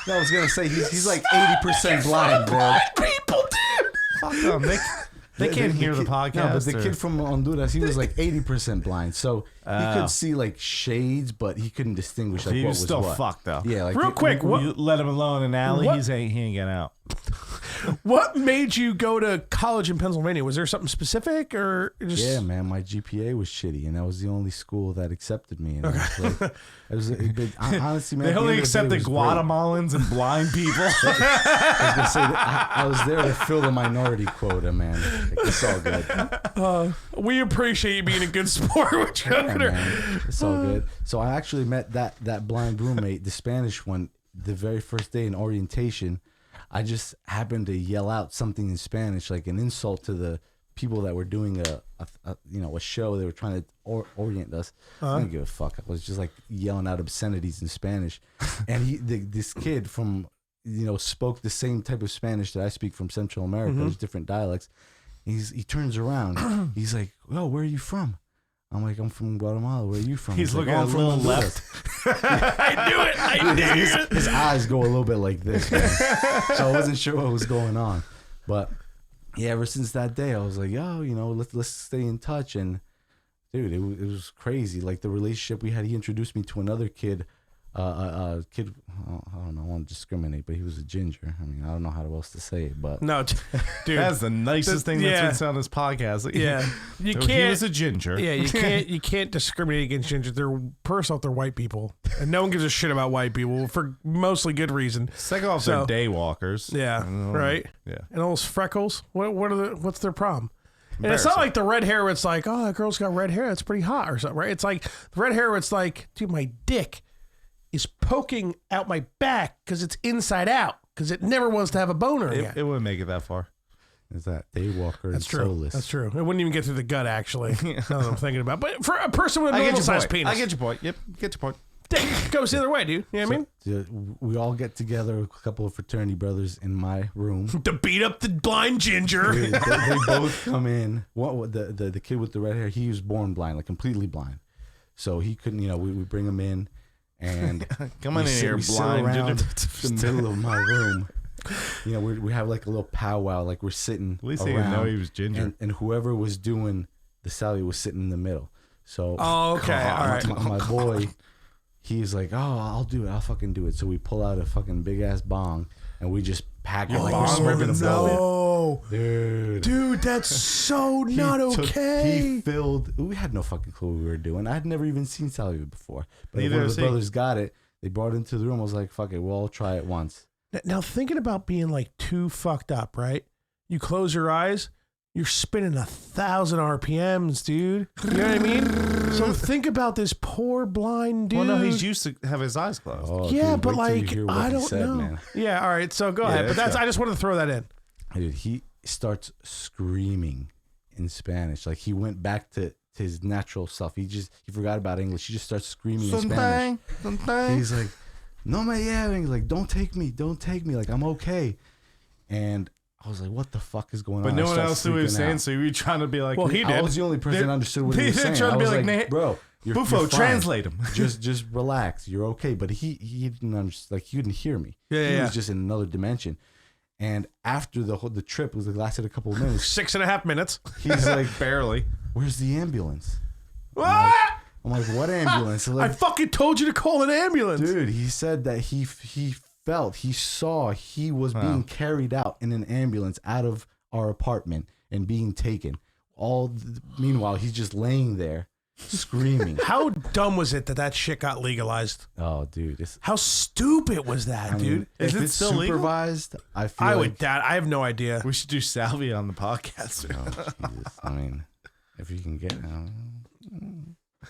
No, I was gonna say he's like 80% blind, bro. People, dude. Fuck them. They can't hear the kid, podcast. No, but the or- kid from Honduras, he was like 80% blind, so he could see like shades, but he couldn't distinguish like he what was was still what. fucked though. Yeah, like Real quick, You let him alone in an alley, What? he ain't getting out. What made you go to college in Pennsylvania? Was there something specific or just? Yeah, man, my GPA was shitty, and that was the only school that accepted me. And it was honestly, man, They at the only end of the day, accepted it was great. Guatemalans and blind people. I was gonna say that I was there to fill the minority quota, man. Like, it's all good. We appreciate you being a good sport with Yeah, Joker. man, it's all good. So I actually met that blind roommate, the Spanish one, the very first day in orientation. I just happened to yell out something in Spanish, like an insult to the people that were doing a show. They were trying to orient us. I didn't give a fuck. I was just like yelling out obscenities in Spanish, and this kid from spoke the same type of Spanish that I speak from Central America. There's different dialects. He turns around. He's like, "Oh, where are you from?" I'm like, "I'm from Guatemala. Where are you from?" He's like, looking "Oh, a I'm from little Honduras." left. I knew it. I knew it. His eyes go a little bit like this, man. So I wasn't sure what was going on. But yeah, ever since that day, I was like, yo, let's stay in touch. And dude, it was crazy. Like the relationship we had, he introduced me to another kid. A kid, I don't know, I want to discriminate, but he was a ginger. I mean, I don't know how else to say it, but No, dude. That's the nicest thing that's yeah. been said on this podcast. Yeah, you He can't. was a ginger. Yeah, you can't discriminate against ginger. They're first off, they're white people, and no one gives a shit about white people for mostly good reason. Second off, So- they're daywalkers. Yeah, right. Yeah. And all those freckles. What's their problem? And it's not like the red hair where it's like, oh, that girl's got red hair. That's pretty hot or something, right? It's like the red hair where it's like, dude, my dick is poking out my back because it's inside out because it never wants to have a boner again. It wouldn't make it that far. is that daywalker and That's true. soulless. That's true. It wouldn't even get through the gut, actually. Now that I'm thinking about it. But for a person with a I get normal your sized point. penis, I get your point. Yep, get your point. it goes the other way, dude. You know what I mean? We all get together, a couple of fraternity brothers in my room. To beat up the blind ginger. Dude, they both come in. What the kid with the red hair? He was born blind, like completely blind. So he couldn't. We bring him in, and Come on in here, we sit blind around ginger. the middle of my room. We have like a little powwow, like we're sitting At least they around, didn't know he was ginger. and whoever was doing the salary was sitting in the middle. So Oh, okay. All right. my boy, he's like, oh, I'll do it. I'll fucking do it. So we pull out a fucking big ass bong and we just pack it like we're bong smoking a ripping blunt. No. Dude, that's so He not took- okay. He filled. We had no fucking clue what we were doing. I had never even seen salvia before. But Neither one of has the he. brothers got it. They brought it into the room. I was like, fuck it. We'll all try it once. Now, thinking about being like too fucked up, right? You close your eyes, you're spinning 1,000 RPMs, dude. You know what I mean? So think about this poor blind dude. Well, no, he's used to have his eyes closed. Oh, Yeah, dude, but wait till you like, hear what I he don't said, know. man. Yeah, all right. So go Yeah, ahead. But let's go. I just wanted to throw that in. Dude, he starts screaming in Spanish. Like he went back to his natural self. He forgot about English. He just starts screaming in Spanish. He's like, no me lleven. He's like, don't take me. Like, I'm okay. And I was like, what the fuck is going But on? no I one start else knew what he was freaking saying, out. so you were trying to be like, Well, he I did. was the only person They- that understood what they he was didn't saying. try to I be was like, like, "Nah, bro, you're Bufo, fine. translate him. just relax. You're okay. But he didn't understand. Like, he didn't hear me. Yeah, he yeah. was just in another dimension. And after the trip lasted a couple of minutes, 6.5 minutes. he's like, Barely. where's the ambulance? What? I'm like, what ambulance? I Like, fucking told you to call an ambulance. dude, he said that he saw he was being carried out in an ambulance out of our apartment and being taken. Meanwhile, he's just laying there screaming. How dumb was it that shit got legalized? Oh, dude, How stupid was that, I mean, dude? Is if it it's still legal? supervised? I feel I like, would doubt. I have no idea. We should do salvia on the podcast. Oh, Jesus. I mean, if you can get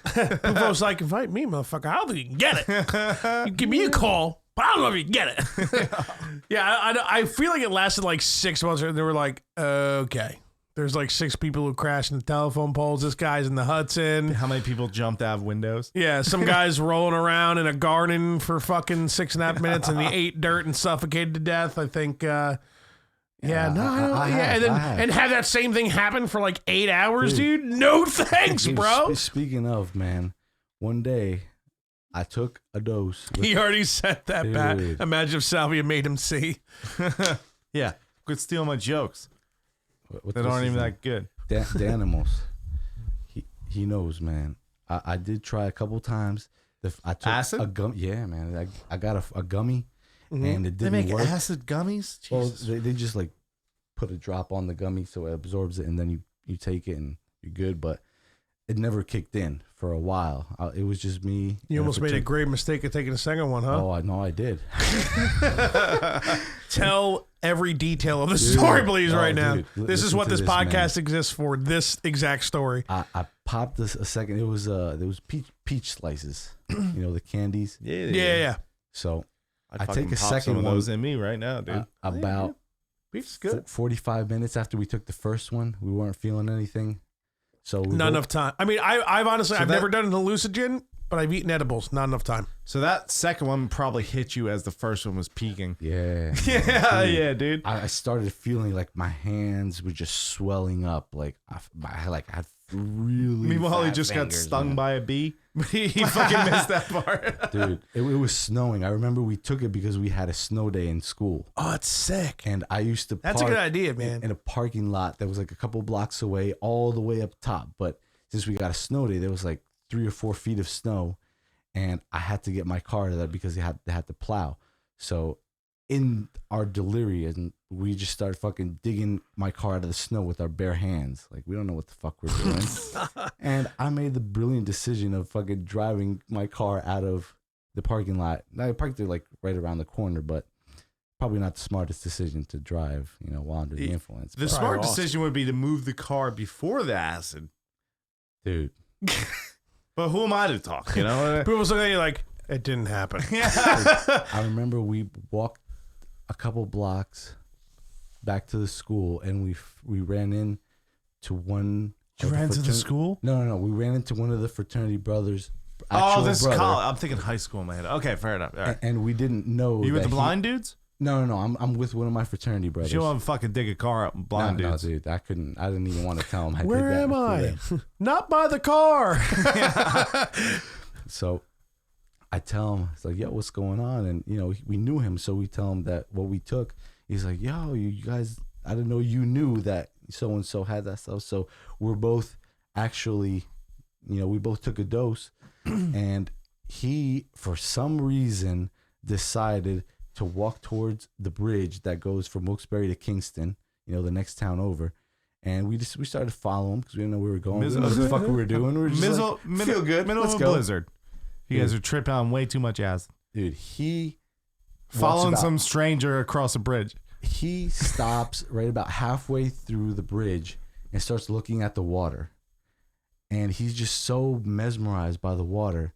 Bufo's like, invite me, motherfucker. I don't think you can get it. You give me a call, but I don't know if you can get it. Yeah, I feel like it lasted like 6 months, and they were like, okay. There's like 6 people who crashed in the telephone poles. This guy's in the Hudson. How many people jumped out of windows? Yeah, some guy's rolling around in a garden for fucking 6.5 minutes, and he ate dirt and suffocated to death. I think. I don't. And have that same thing happen for like 8 hours, dude. No thanks, Dude, bro. speaking of, man, one day I took a dose. He already said that, Pat. Dude. Imagine if Salvia made him see. Yeah, quit stealing my jokes. What That was aren't his even name? that good. Danimals. He knows, man. I did try a couple times. I took Acid? a gum. Yeah, man. I got a gummy, and it They didn't make work. acid gummies? Well, Jesus. they just like put a drop on the gummy so it absorbs it, and then you take it and you're good. But it never kicked in for a while. It was just me. You almost made a great mistake of taking the second one, huh? Oh, I know I did. Tell every detail of the story, please, right now. dude, This is listen what to this this, podcast man. exists for. This exact story. I popped this a second. There was peach slices. You know, the candies. Yeah. So I'd I fucking take a pop second some of one. those in me right now, dude. About Beef's good. 45 minutes after we took the first one, we weren't feeling anything. So we Not both- enough time. I mean, I've honestly, So I've that- never done an hallucinogen, but I've eaten edibles. Not enough time. So that second one probably hit you as the first one was peaking. Yeah. Yeah, Dude. yeah, dude. I started feeling like my hands were just swelling up. Like I had really. Meanwhile, he fat just got fingers, stung man. by a bee. he fucking missed that part. Dude, it was snowing. I remember we took it because we had a snow day in school, Oh, it's sick. and I used to. That's a park good idea, man. In a parking lot that was like a couple blocks away, all the way up top. But since we got a snow day, there was like 3 or 4 feet of snow, and I had to get my car to that because they had to plow. So in our delirium, we just started fucking digging my car out of the snow with our bare hands. Like, we don't know what the fuck we're doing. And I made the brilliant decision of fucking driving my car out of the parking lot. I parked it like right around the corner, but probably not the smartest decision to drive, you know, while under the influence. The But, smart awesome. decision would be to move the car before the acid. dude, But who am I to talk? You know? People's looking at you like, it didn't happen. I remember we walked a couple blocks back to the school, and we ran into one. You of ran to the fratern- school? No. We ran into one of the fraternity brothers. Oh, actual this is brother, college. I'm thinking high school in my head. Okay, fair enough. All right. and we didn't know. You with that the blind dudes? No. I'm with one of my fraternity brothers. You don't fucking dig a car up with blind no, dudes. dude, I couldn't. I didn't even want to tell him. I Where did that am for I? them. Not by the car. So I tell him, it's like, yo, what's going on? And, you know, we knew him. So we tell him that what we took. He's like, yo, you guys, I didn't know you knew that so-and-so had that stuff. So we're both actually, you know, we both took a dose. And he, for some reason, decided to walk towards the bridge that goes from Wilkes-Barre to Kingston, you know, the next town over. And we started to follow him because we didn't know where we were going. We didn't know what the fuck we were doing. We were just feel good. Middle Let's of a go. blizzard. You guys are tripping on way too much acid. Dude, he Following walks about- some stranger across a bridge. He stops right about halfway through the bridge and starts looking at the water. And he's just so mesmerized by the water,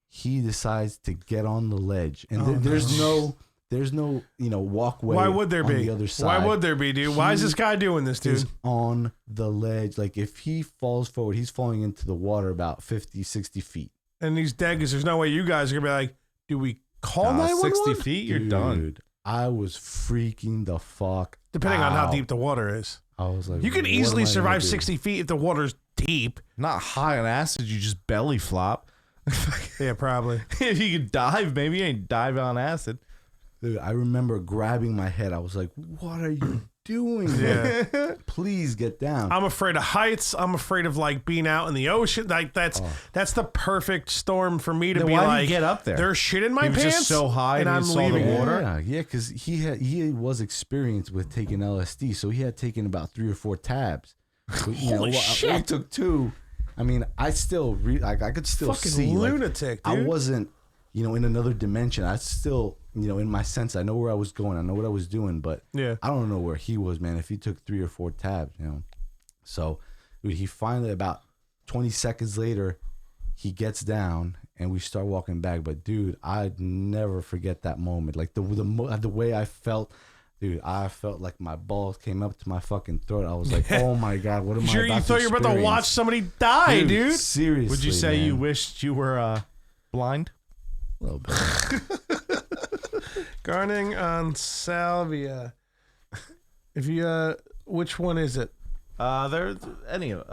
he decides to get on the ledge. And there's no, you know, walkway. Why would there on be? the other side. Why would there be, dude? Why is He this guy doing this, dude? Is on the ledge. Like, if he falls forward, he's falling into the water about 50, 60 feet. And these dead guys, there's no way you guys are gonna be like, do we call 60 911? feet, you're done. Dude, I was freaking the fuck Depending on how out. deep the water is. I was like, You could what easily am I gonna survive do? 60 feet if the water's deep. Not high on acid, you just belly flop. Yeah, probably. If you could dive, maybe you ain't dive on acid. Dude, I remember grabbing my head. I was like, what are you doing? Yeah. Please get down. I'm afraid of heights. I'm afraid of like being out in the ocean. Like that's the perfect storm for me to Then be why did like, you get up there? There's shit in my He was pants. just so high and and he I'm saw the leaving. water? Yeah, because he was experienced with taking LSD, so he had taken about 3 or 4 tabs. So, you Holy shit. I took 2. I mean, I still I could still Fucking see. Like, lunatic, I dude. wasn't, you know, in another dimension. I still, you know, in my sense, I know where I was going. I know what I was doing, but Yeah. I don't know where he was, man. If he took 3 or 4 tabs, you know. So, dude, he finally, about 20 seconds later, he gets down and we start walking back. But dude, I'd never forget that moment. Like the way I felt, dude, I felt like my balls came up to my fucking throat. I was like, oh my god, what am I Sure, about you thought you were about to experience? watch somebody die, dude. Seriously, Would you say man. you wished you were blind? A little bit. Garning on salvia. If you, which one is it? There's any of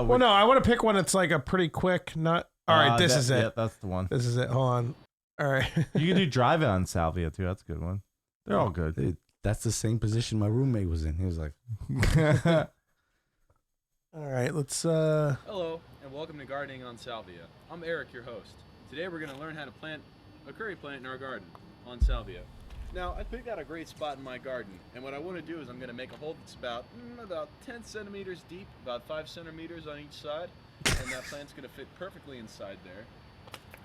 Well, no, I want to pick one that's like a pretty quick, not All right, this is it. Yeah, that's the one. This is it. Hold on. All right. You can do drive on salvia too. That's a good one. They're all good. Dude, that's the same position my roommate was in. He was like, All right, let's Hello, and welcome to Gardening on Salvia. I'm Eric, your host. Today we're going to learn how to plant a curry plant in our garden on salvia. Now, I picked out a great spot in my garden, and what I want to do is I'm going to make a hole that's about 10 centimeters deep, about 5 centimeters on each side, and that plant's going to fit perfectly inside there.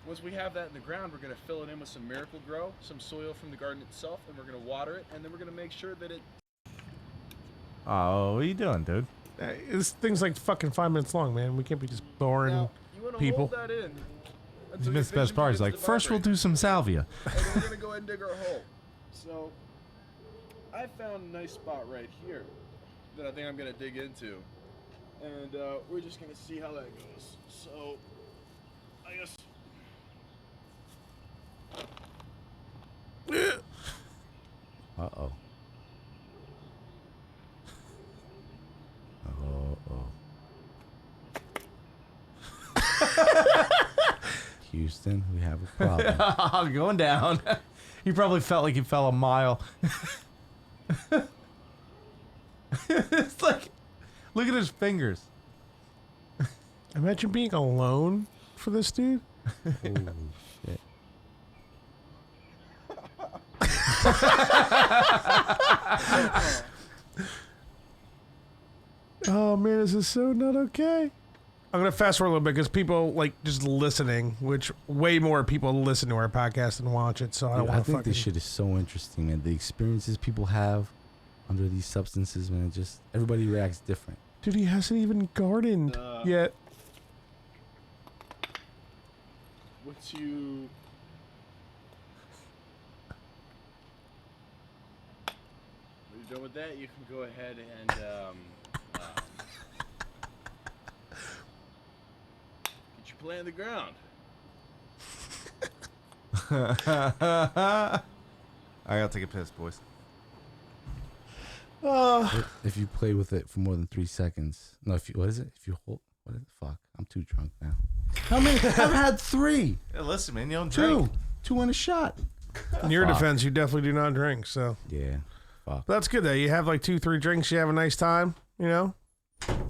Once we have that in the ground, we're going to fill it in with some Miracle Grow, some soil from the garden itself, and we're going to water it, and then we're going to make sure that it... Oh, what are you doing, dude? this thing's like fucking 5 minutes long, man. We can't be just boring Now, you want to people. hold that in. You until missed the your best part. He's vision like, begins to first we'll vibrate. do some salvia. And then we're gonna go ahead and dig our hole. So, I found a nice spot right here that I think I'm gonna dig into, and we're just gonna see how that goes. So, I guess. uh-oh. Uh-oh. Houston, we have a problem. Going down. He probably felt like he fell a mile. It's like, look at his fingers. Imagine being alone for this dude. Holy shit. Oh man, this is so not okay. I'm gonna fast forward a little bit because people like just listening, which way more people listen to our podcast than watch it. So I don't Dude, want I to think fucking. this shit is so interesting, man. The experiences people have under these substances, man, just everybody reacts different. Dude, he hasn't even gardened yet. Once you. When you're done with that, you can go ahead and. Get your plant in the ground. I gotta take a piss, boys. If you play with it for more than 3 seconds, no, if you, what is it? If you hold, what is it? Fuck, I'm too drunk now. How many? I've had 3. Hey, listen, man, you don't 2 in a shot. In your Fuck. defense, you definitely do not drink. So Yeah, fuck. but that's good though. You have like 2-3 drinks. You have a nice time. You know,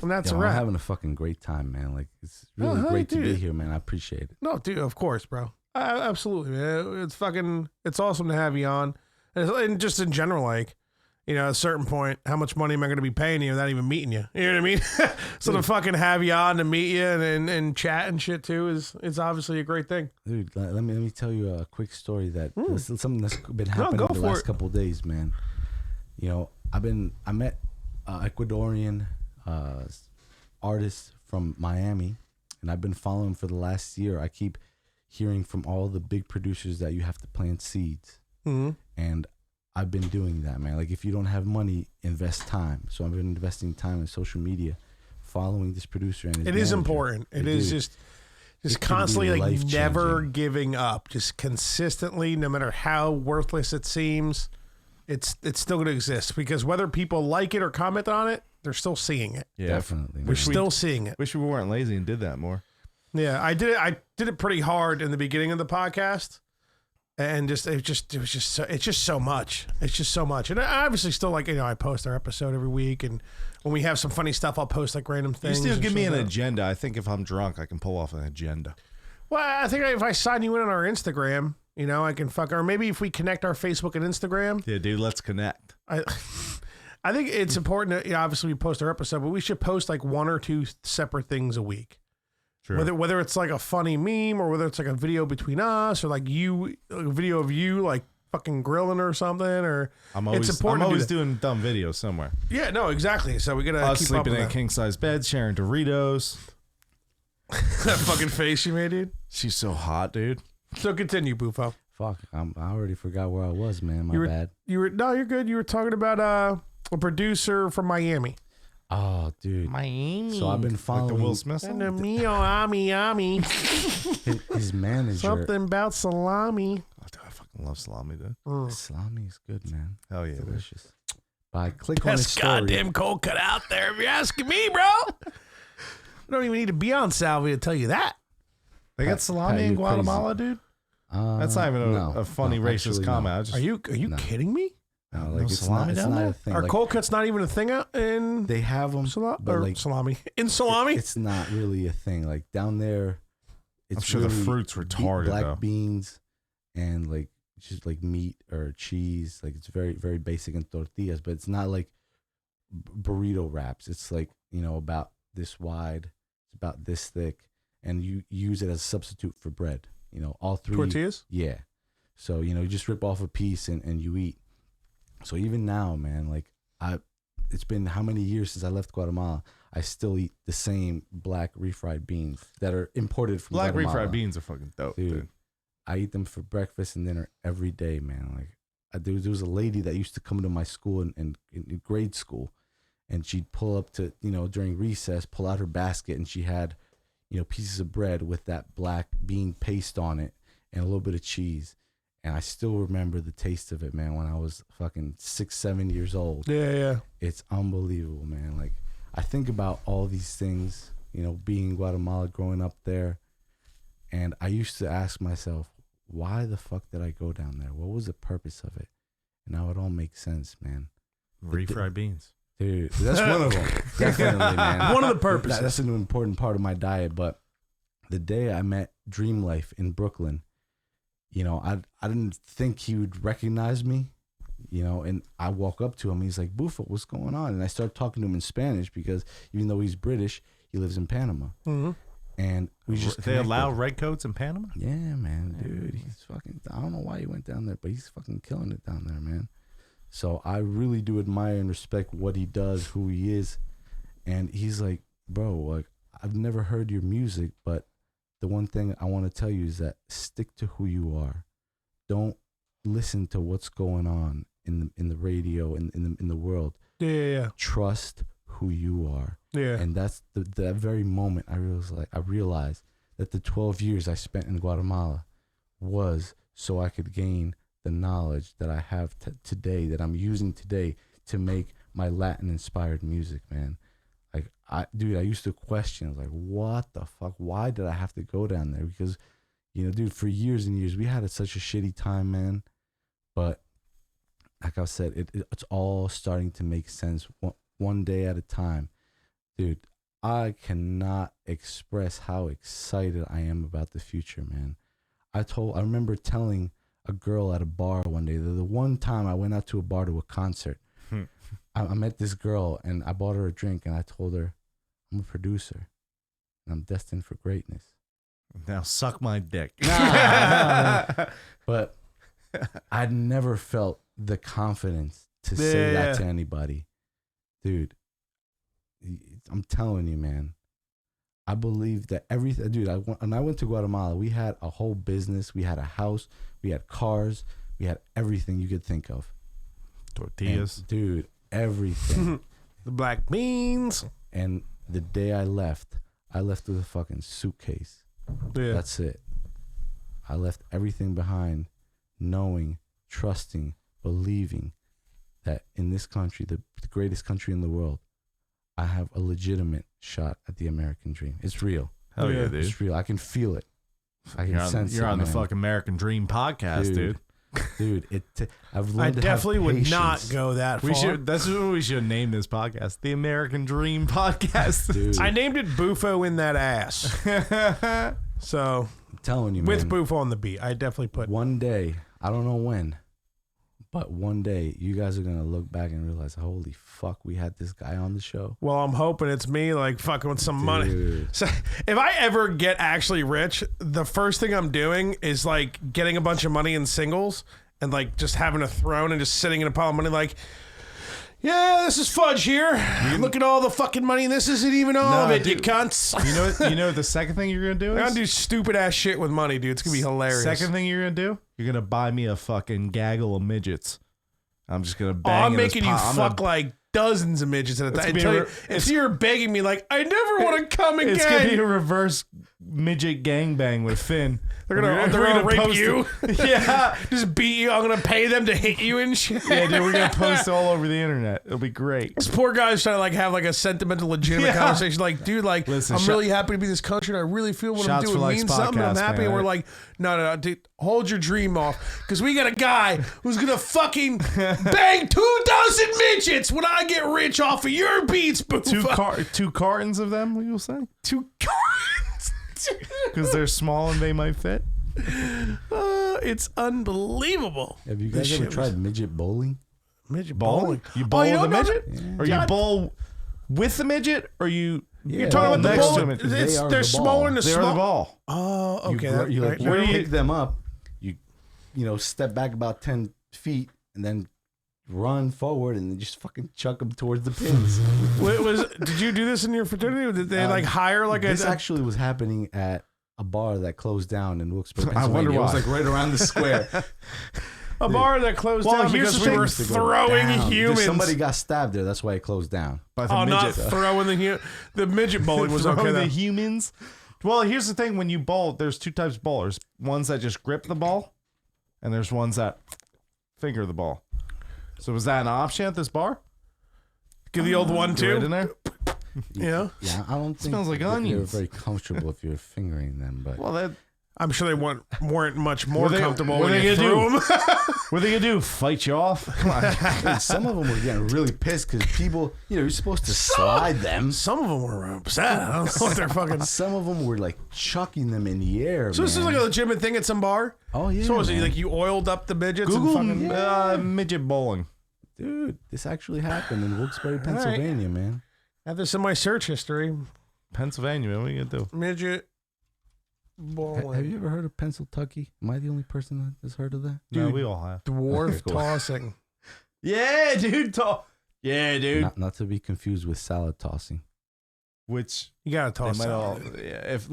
and that's Yo, a I'm wrap. having a fucking great time, man. Like, it's really Oh, great to be dude. here, man. I appreciate it. No, dude, of course, bro. Absolutely, man. It's fucking, it's awesome to have you on. And just in general, like, you know, at a certain point, how much money am I going to be paying you without even meeting you? You know what I mean? So to fucking have you on to meet you and chat and shit too is obviously a great thing. Dude, let me tell you a quick story that this is something that's been No, happening go the for last it. couple of days, man. You know, I met Ecuadorian artist from Miami, and I've been following for the last year. I keep hearing from all the big producers that you have to plant seeds, and I've been doing that, man. Like, if you don't have money, invest time. So I've been investing time in social media, following this producer and his It is manager. important. It Dude, is just it can be constantly like life-changing. never giving up, just consistently, no matter how worthless it seems, it's still going to exist because whether people like it or comment on it, they're still seeing it. Yeah, Definitely, We're man. still seeing it. wish we weren't lazy and did that more. Yeah, I did it pretty hard in the beginning of the podcast, and it's just so much. It's just so much, and I obviously still like, you know, I post our episode every week, and when we have some funny stuff, I'll post like random You things. still and give me shit an like that. agenda. I think if I'm drunk, I can pull off an agenda. Well, I think if I sign you in on our Instagram, you know, I can or maybe if we connect our Facebook and Instagram, Yeah, dude, let's connect. I think it's important that, you know, obviously we post our episode, but we should post like 1 or 2 separate things a week. Sure. Whether it's like a funny meme or whether it's like a video between us or like a video of you like fucking grilling or something, or I'm always, it's important I'm to do always that. doing dumb videos somewhere. Yeah, no, exactly. So we gotta Us keep up sleeping with in a that. king size bed, sharing Doritos. That fucking face you made, dude. She's so hot, dude. So continue, Bufo. Fuck, I already forgot where I was, man. My bad. You're good. You were talking about a producer from Miami. Oh, dude. Miami. So I've been Like following the Will Smith And song? the mio ami his manager. something about salami. Oh, dude, I fucking love salami, dude. Salami is good, man. Hell yeah, dude. Delicious. But I click on his Best story. goddamn cold cut out there, if you're asking me, bro. I don't even need to be on salvia to tell you that. They got salami in Guatemala, dude? That's not even a funny racist comment. Are you kidding me? No, like it's salami not down there? a thing. Are Like, cold cuts not even a thing out in they have them, but like salami? In salami? it's not really a thing. Like down there, it's I'm sure really the fruit's retarded, black though. beans and like just like meat or cheese. Like it's very, very basic in tortillas, but it's not like burrito wraps. It's like, about this wide, it's about this thick, and you use it as a substitute for bread. All three Tortillas? Yeah. So, you just rip off a piece and you eat. So even now, man, like it's been how many years since I left Guatemala? I still eat the same black refried beans that are imported from Black Guatemala. refried beans are fucking dope, dude. I eat them for breakfast and dinner every day, man. Like there was a lady that used to come to my school in grade school, and she'd pull up to, during recess, pull out her basket, and she had, pieces of bread with that black bean paste on it and a little bit of cheese. And I still remember the taste of it, man, when I was fucking 6, 7 years old. Yeah. It's unbelievable, man. Like, I think about all these things, being in Guatemala, growing up there. And I used to ask myself, why the fuck did I go down there? What was the purpose of it? And now it all makes sense, man. Refried beans. Dude, that's one of them. Definitely, man. One of the purposes. That's an important part of my diet. But the day I met Dream Life in Brooklyn, I didn't think he would recognize me, and I walk up to him. He's like, Bufo, what's going on? And I start talking to him in Spanish because even though he's British, he lives in Panama. Mm-hmm. And we just They allow redcoats in Panama? Yeah, man, dude. He's fucking, I don't know why he went down there, but he's fucking killing it down there, man. So I really do admire and respect what he does, who he is. And he's like, bro, like, I've never heard your music, but the one thing I want to tell you is that stick to who you are. Don't listen to what's going on in the radio, in the world. Yeah. Trust who you are. Yeah. And that's that very moment I realized that the 12 years I spent in Guatemala was so I could gain the knowledge that I have today, that I'm using today to make my Latin inspired music, man. Like, I used to question, like, what the fuck? Why did I have to go down there? Because, dude, for years and years, we had such a shitty time, man. But like I said, it's all starting to make sense one day at a time. Dude, I cannot express how excited I am about the future, man. I remember telling a girl at a bar one day, the one time I went out to a bar to a concert, I met this girl and I bought her a drink and I told her, I'm a producer and I'm destined for greatness. Now suck my dick. Nah. But I'd never felt the confidence to say that to anybody. Dude, I'm telling you, man. I believe that everything, dude, when I went to Guatemala, we had a whole business. We had a house. We had cars. We had everything you could think of. Tortillas. And, dude, everything. The black beans. And the day I left with a fucking suitcase. Yeah. That's it. I left everything behind, knowing, trusting, believing that in this country, the greatest country in the world, I have a legitimate shot at the American dream. It's real. Hell yeah, dude. It's real. I can feel it. I can sense it. You're on the man. fucking American Dream podcast, dude. Dude, I've I learned definitely to have would patience. not go that far. That's what we should name this podcast. The American Dream podcast. Dude, I named it Bufo in that ass. So I'm telling you, man. with Bufo on the beat, I definitely put. One day, I don't know when, but one day you guys are gonna look back and realize, holy fuck, we had this guy on the show. Well, I'm hoping it's me, like fucking with some money. Dude. So if I ever get actually rich, the first thing I'm doing is like getting a bunch of money in singles and like just having a throne and just sitting in a pile of money, like, yeah, this is Fudge here. Look at all the fucking money. This isn't even all of it, dude. you cunts. You know the second thing you're gonna do I'm is gonna do stupid ass shit with money, dude. It's gonna be hilarious. Second thing you're gonna do, you're gonna buy me a fucking gaggle of midgets. I'm just gonna bang. I'm in this making you pot. fuck like dozens of midgets at a time gonna be until you're begging me like, I never want to come again. It's gonna be a reverse midget gangbang with Finn. They're gonna rape post you. it. Yeah. Just beat you. I'm gonna pay them to hit you and shit. Yeah, dude, we're gonna post it all over the internet. It'll be great. This poor guy's trying to like have like a sentimental, legitimate conversation. Like, dude, like, Listen, I'm really happy to be in this country, and I really feel what I'm Shots doing for Likes means something. I'm podcast, happy, man. and we're like, no, dude, hold your dream off, because we got a guy who's gonna fucking bang 2,000 midgets when I get rich off of your beats, Bufo. Two cartons of them, you'll say? 2 cards. Because they're small and they might fit. It's unbelievable. Have you guys This ever shit tried midget bowling? midget Bowling? bowling? You bowl you with the don't know midget? that? Or you bowl with the midget? Or you... You're talking about the next to bowling? him. They're the smaller ball. than the They are the small. ball. Oh, okay. You right. where do you- pick them up, you step back about 10 feet, and then run forward, and then just fucking chuck them towards the pins. Did you do this in your fraternity? Or did they like hire like This a actually was happening at a bar that closed down in Wilkes-Barre, I wonder Pennsylvania. It was why. like right around the square. a bar that closed Well, down here's because the we were thing. throwing Down. humans? Somebody got stabbed there. That's why it closed down. By the Oh, not midget. throwing the midget bowling was Throwing okay. the Though. humans. Well, here's the thing. When you bowl, there's 2 types of bowlers. Ones that just grip the ball, and there's ones that finger the ball. So was that an option at this bar? Give the old one Right in too. there? Yeah, Yeah, I don't think Smells like they're onions. very comfortable if you're fingering them, but Well, that... I'm sure they weren't much more What comfortable what when they you gonna threw do? them. What are they gonna do? Fight you off? Come on. dude, some of them were getting really pissed because people, you're supposed to slide them. Some of them were upset. I don't know what they're fucking. Some of them were like chucking them in the air. So this is like a legitimate thing at some bar. oh yeah, So was it man. like you oiled up the midgets Google and fucking? midget bowling. Dude, this actually happened in Wilkes-Barre, Pennsylvania, man. Have this in my search history. Pennsylvania, man. What are you gonna do? Midget bowling. Have you ever heard of Pennsyltucky? Am I the only person that has heard of that? No, Dude. we all have. Dwarf Okay, cool. tossing. Yeah, dude. Yeah, dude. Not to be confused with salad tossing. Which You gotta they toss might all. salad. Yeah, if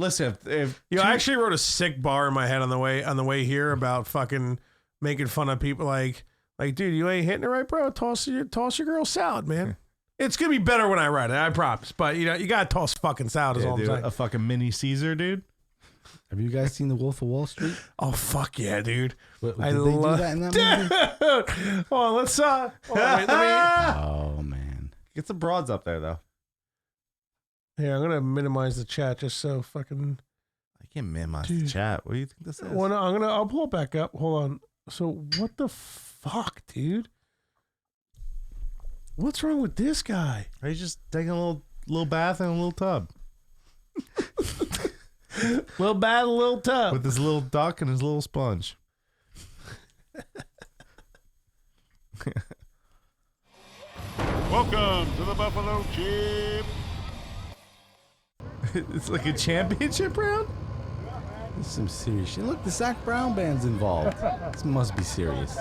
You know, I actually wrote a sick bar in my head on the way here about fucking making fun of people like, dude, you ain't hitting it right, bro. Toss your girl salad, man. It's gonna be better when I write it, I promise. But you gotta toss fucking salad is all I'm dude, saying. a fucking mini Caesar, dude. Have you guys seen The Wolf of Wall Street? Oh fuck yeah, dude. Did I they love do that in that movie? Hold on, let's hold on, wait, let me. Oh man. Get some broads up there though. Here, I'm gonna minimize the chat just so fucking. I can't minimize Dude. the chat. What do you think this is? I'll pull it back up. Hold on. So what the fuck, dude? What's wrong with this guy? Are you just taking a little bath in a little tub Little bad, little tough. with his little duck and his little sponge? Welcome to the Buffalo Chip. It's like a championship round. This is some serious shit. Look, the Zach Brown band's involved. This must be serious.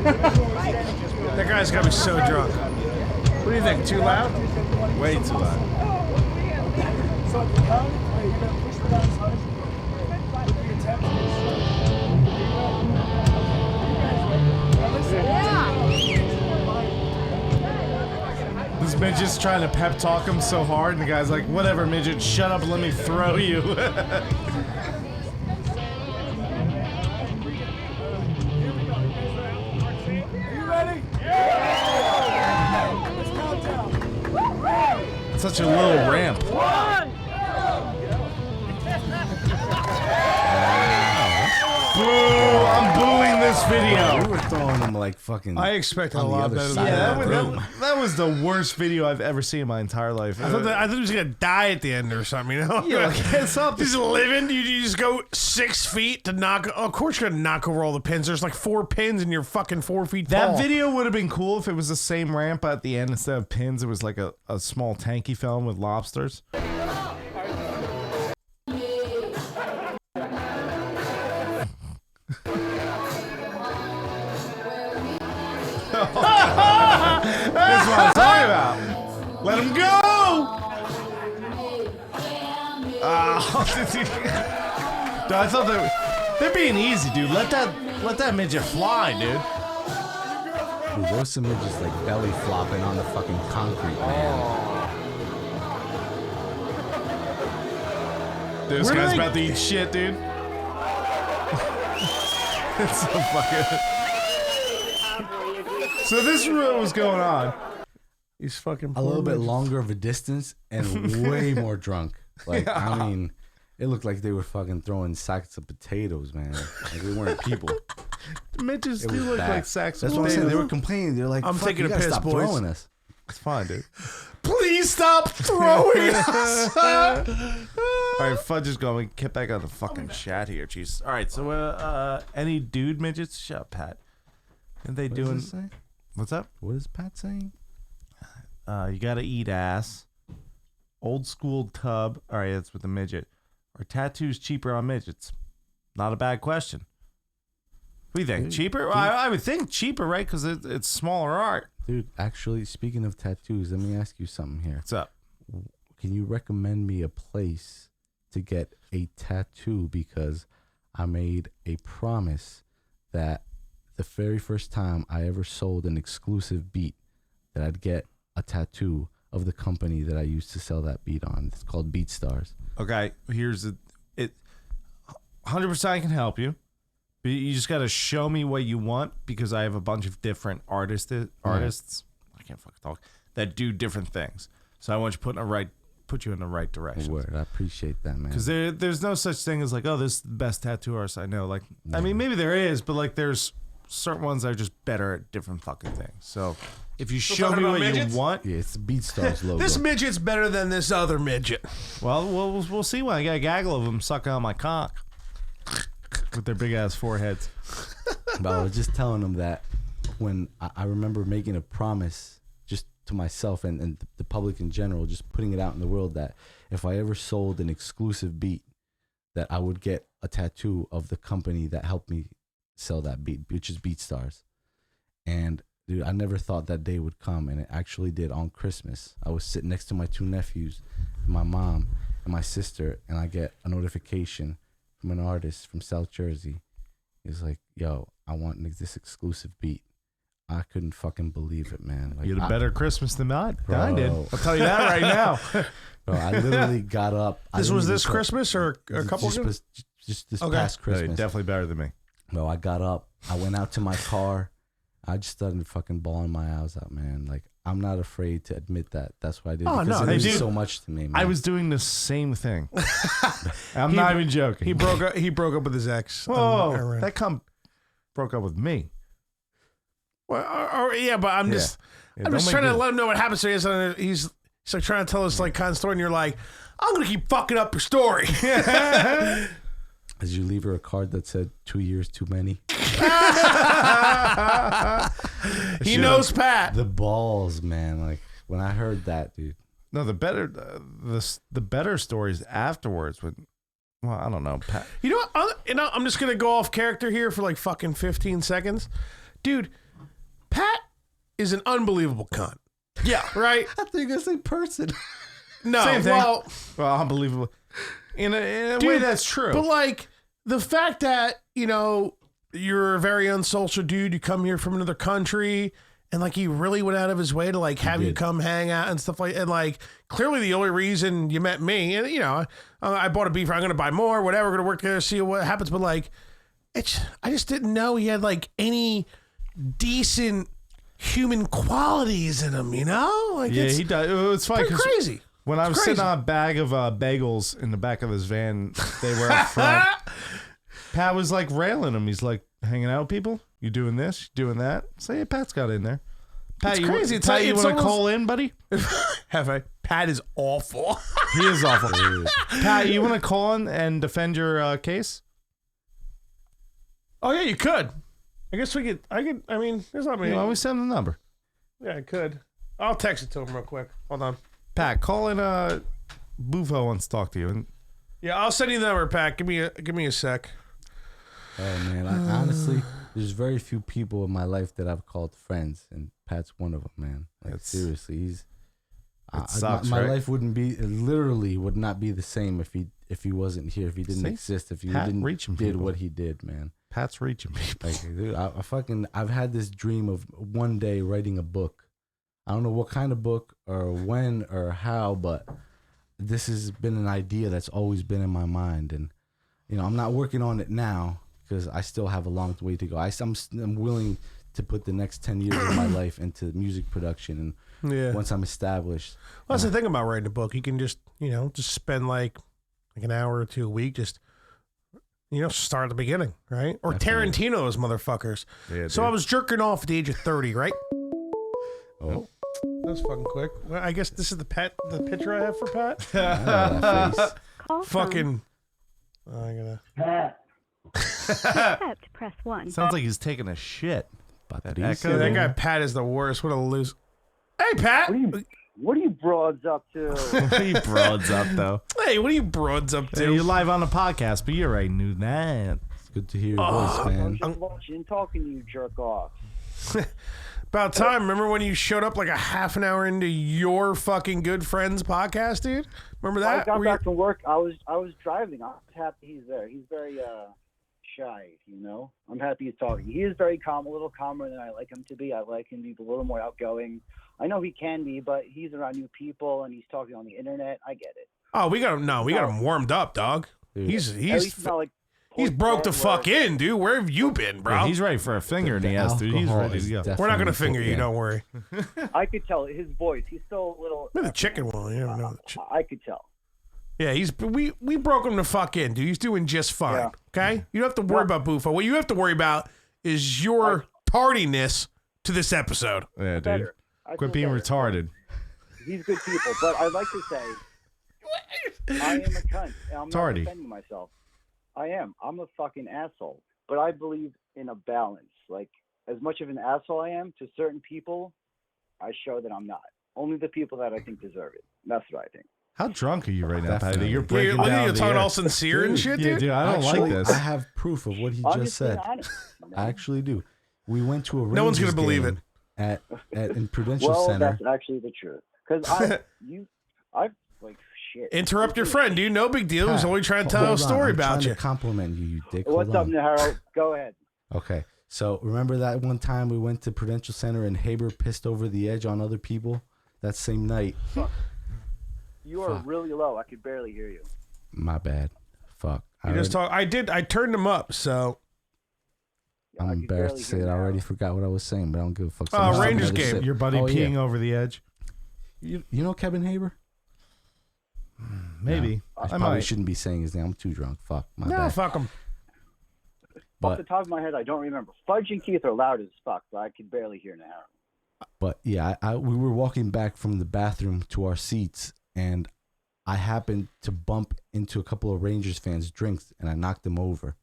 That guy's gotta be so drunk. What do you think? Too loud? Way too loud. This midget's trying to pep talk him so hard, and the guy's like, "Whatever, midget, shut up, and let me throw you." Such a little ramp. Boo! I'm booing this video. We were throwing them like fucking. I expected a on the lot other better than side Yeah, of that. the room. that was the worst video I've ever seen in my entire life. I thought he was gonna die at the end or something. You know? Yeah, like, it's up. He's living. You just go 6 feet to knock. Of course, you're gonna knock over all the pins. There's like 4 pins, and you're fucking 4 feet That tall. video would have been cool if it was the same ramp at the end instead of pins. It was like a small tank he fell in with lobsters. That's what I'm talking about. Let him go. Oh, dude, I thought that. They're being easy, dude. Let that midget fly, dude. Dude, there was some midgets like belly flopping on the fucking concrete, man. This Where do guy's they- about to eat shit, dude. It's so fucking. So this is what was going on. He's fucking A little bit longer of a distance and way more drunk. Like, I mean, it looked like they were fucking throwing sacks of potatoes, man. Like, they weren't people. Midgets It do was look bad. like sacks of That's what I'm saying. They potatoes. were complaining. They're like, I'm "Fuck, taking you a gotta piss, stop boys." throwing us. It's fine, dude. Please stop throwing us. All right, Fudge is going. Get back on the fucking chat here, jeez. All right, so any dude midgets? Shut up, Pat. And they What doing? does it say? What's up? What is Pat saying? You gotta eat ass. Old school tub. All right, that's with the midget. Are tattoos cheaper on midgets? Not a bad question. What do you think? Cheaper? Well, I would think cheaper, right? Because it's smaller art. Dude, actually, speaking of tattoos, let me ask you something here. What's up? Can you recommend me a place to get a tattoo? Because I made a promise that the very first time I ever sold an exclusive beat, that I'd get a tattoo of the company that I used to sell that beat on. It's called BeatStars. Okay, here's it. 100% I can help you. But you just got to show me what you want because I have a bunch of different artists. I can't fucking talk. That do different things. So I want you put you in the right direction. Word, I appreciate that, man. Because there's no such thing as like, oh, this is the best tattoo artist I know. Like, I mean, maybe there is, but like, there's certain ones that are just better at different fucking things. So if you show talking me about what midgets? you want, Yeah, it's the BeatStars logo. This midget's better than this other midget. well, we'll see when I get a gaggle of them sucking on my cock with their big ass foreheads. But I was just telling them that when I remember making a promise just to myself and the public in general, just putting it out in the world, that if I ever sold an exclusive beat, that I would get a tattoo of the company that helped me sell that beat, which is BeatStars. And dude, I never thought that day would come, and it actually did on Christmas. I was sitting next to my two nephews, my mom and my sister, and I get a notification from an artist from South Jersey. He's like, yo, I want this exclusive beat. I couldn't fucking believe it, man. Like, You had a better Christmas than I did. Bro. I'll tell you that right now. Bro, I literally got up. This was this Christmas or a couple ago? Just this Okay. past No, Christmas. you're definitely better than me. Bro, I got up. I went out to my car. I just started fucking bawling my eyes out, man. Like, I'm not afraid to admit that. That's what I did. Oh, because no, it hey, means dude. so much to me, man. I was doing the same thing. I'm not even joking. He broke up with his ex. Whoa, that broke up with me. Well, yeah, but I'm just Yeah, just don't trying make to me- let him know what happens to you. He's like trying to tell us like kind of story, and you're like, I'm gonna keep fucking up your story. Did you leave her a card that said 2 years too many? He knows Pat. The balls, man. Like, when I heard that, dude. No, the better stories afterwards. Well, I don't know, Pat. You know what? I'm just gonna go off character here for like fucking 15 seconds, dude. Pat is an unbelievable cunt. Yeah, right. I think it's a person. No, Same thing. well, Unbelievable. In a dude, way, that's true. But like the fact that you're a very unsocial dude. You come here from another country, and like he really went out of his way to like have you did. come hang out and stuff like. And like clearly the only reason you met me, and I bought a beef. I'm gonna buy more. Whatever. We're gonna work together, see what happens. But like, I just didn't know he had like any decent human qualities in him. Like yeah, he does. It's funny pretty because crazy. when I was Crazy. sitting on a bag of bagels in the back of his van, they were up front. Pat was like railing him. He's like, hanging out with people? You doing this? You doing that? So yeah, Pat's got in there. Pat, It's you, crazy. It's Pat, like- you it's want to almost- call in, buddy? Have I? Pat is awful. He is awful. Pat, you want to call in and defend your case? Oh yeah, you could. I guess we could. I mean, there's not many. Why don't we send him the number? Yeah, I could. I'll text it to him real quick. Hold on. Pat, call in. Bufo wants to talk to you. And Yeah, I'll send you the number, Pat. Give me a sec. Oh, man. Honestly, there's very few people in my life that I've called friends, and Pat's one of them, man. Like, That's- seriously, sucks, my right? life wouldn't be, literally would not be the same if he wasn't here, if he didn't See? exist, if he Pat didn't reaching did people. what he did, man. Pat's reaching people. Like, dude, I've had this dream of one day writing a book. I don't know what kind of book or when or how, but this has been an idea that's always been in my mind. And, I'm not working on it now because I still have a long way to go. I'm willing to put the next 10 years of my life into music production. And once I'm established. Well, that's the thing about writing a book. You can just, just spend like an hour or two a week, just, start at the beginning, right? Or Definitely. Tarantino, those motherfuckers. Yeah, So dude. I was jerking off at the age of 30, right? Oh, That's fucking quick. Well, I guess this is the picture I have for Pat. that face. Call Fucking. I gotta. accept, press 1. Sounds like he's taking a shit. Patricio. echo. That guy Pat is the worst. What a loser. Hey, Pat. What are you broads up to? He broads up though. Hey, what are you broads up Hey, to? you're live on the podcast, but you already knew that. It's good to hear your voice, man. I'm watching, talking to you, jerk off. About time. Remember when you showed up like a half an hour into your fucking good friend's podcast, dude? Remember I that? got Were you- back from work. I was driving. I was happy he's there. He's very shy, I'm happy he's talking. He is very calm, a little calmer than I like him to be. I like him to be a little more outgoing. I know he can be, but he's around new people and he's talking on the internet. I get it. Oh, we got him. No, we got him warmed up, dog. Dude. He's At least he's it's not like he's broke the fuck where- in, dude. Where have you been, bro? Yeah, he's ready for a finger in the ass, dude. He's Alcohol ready is to go. definitely We're not gonna finger you. important. Don't worry. I could tell his voice. He's still a little. We're the chicken one. You never know. I could tell. Yeah, we broke him the fuck in, dude. He's doing just fine. Yeah. Okay, you don't have to worry about Bufo. What you have to worry about is your tardiness to this episode. Yeah, dude. Better. I Quit feel being better. retarded. He's good people, but I'd like to say I am a cunt. And I'm Tardy. not defending myself. I am. I'm a fucking asshole. But I believe in a balance. Like, as much of an asshole I am to certain people, I show that I'm not. Only the people that I think deserve it. That's what I think. How drunk are you right now, Patty? Definitely. You're Yeah, breaking look at down you the talking air. all sincere and shit, Yeah, dude. dude, I don't Actually, like I this. have proof of what he I'm just being said. honest. I actually do. We went to a No one's gonna Rangers believe game at in Prudential Well, Center. that's actually the truth. Because I've like shit. Interrupt your friend, dude. No big deal. He's Pat, only trying to tell a hold on. story I'm about trying you. to compliment you, you dick. What's Hold up, on. Harold? Go ahead. Okay, so remember that one time we went to Prudential Center and Haber pissed over the edge on other people? That same night. You are Fuck. really low. I could barely hear you. My bad. Fuck. You just talk. I turned him up. So Yeah, I I'm could embarrassed barely to say hear it. I you now. already forgot what I was saying, but I don't give a fuck. Oh, Someone's having Rangers another game. sip. Your buddy Oh, peeing yeah. over the edge? You know Kevin Haber? Maybe. I I probably might. shouldn't be saying his name. I'm too drunk. Fuck. My no, bad. fuck him. Off But the top of my head, I don't remember. Fudge and Keith are loud as fuck, but I could barely hear now. But yeah, we were walking back from the bathroom to our seats, and I happened to bump into a couple of Rangers fans' drinks, and I knocked them over.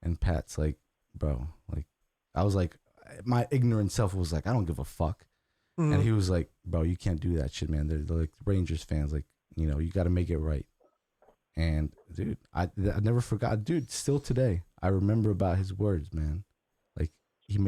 And Pat's like, bro, like, I was like, my ignorant self was like, I don't give a fuck. Mhm. And he was like, bro, you can't do that shit, man. They're like Rangers fans, like, you know, you got to make it right. And dude, I never forgot, dude. Still today, I remember about his words, man. Like he's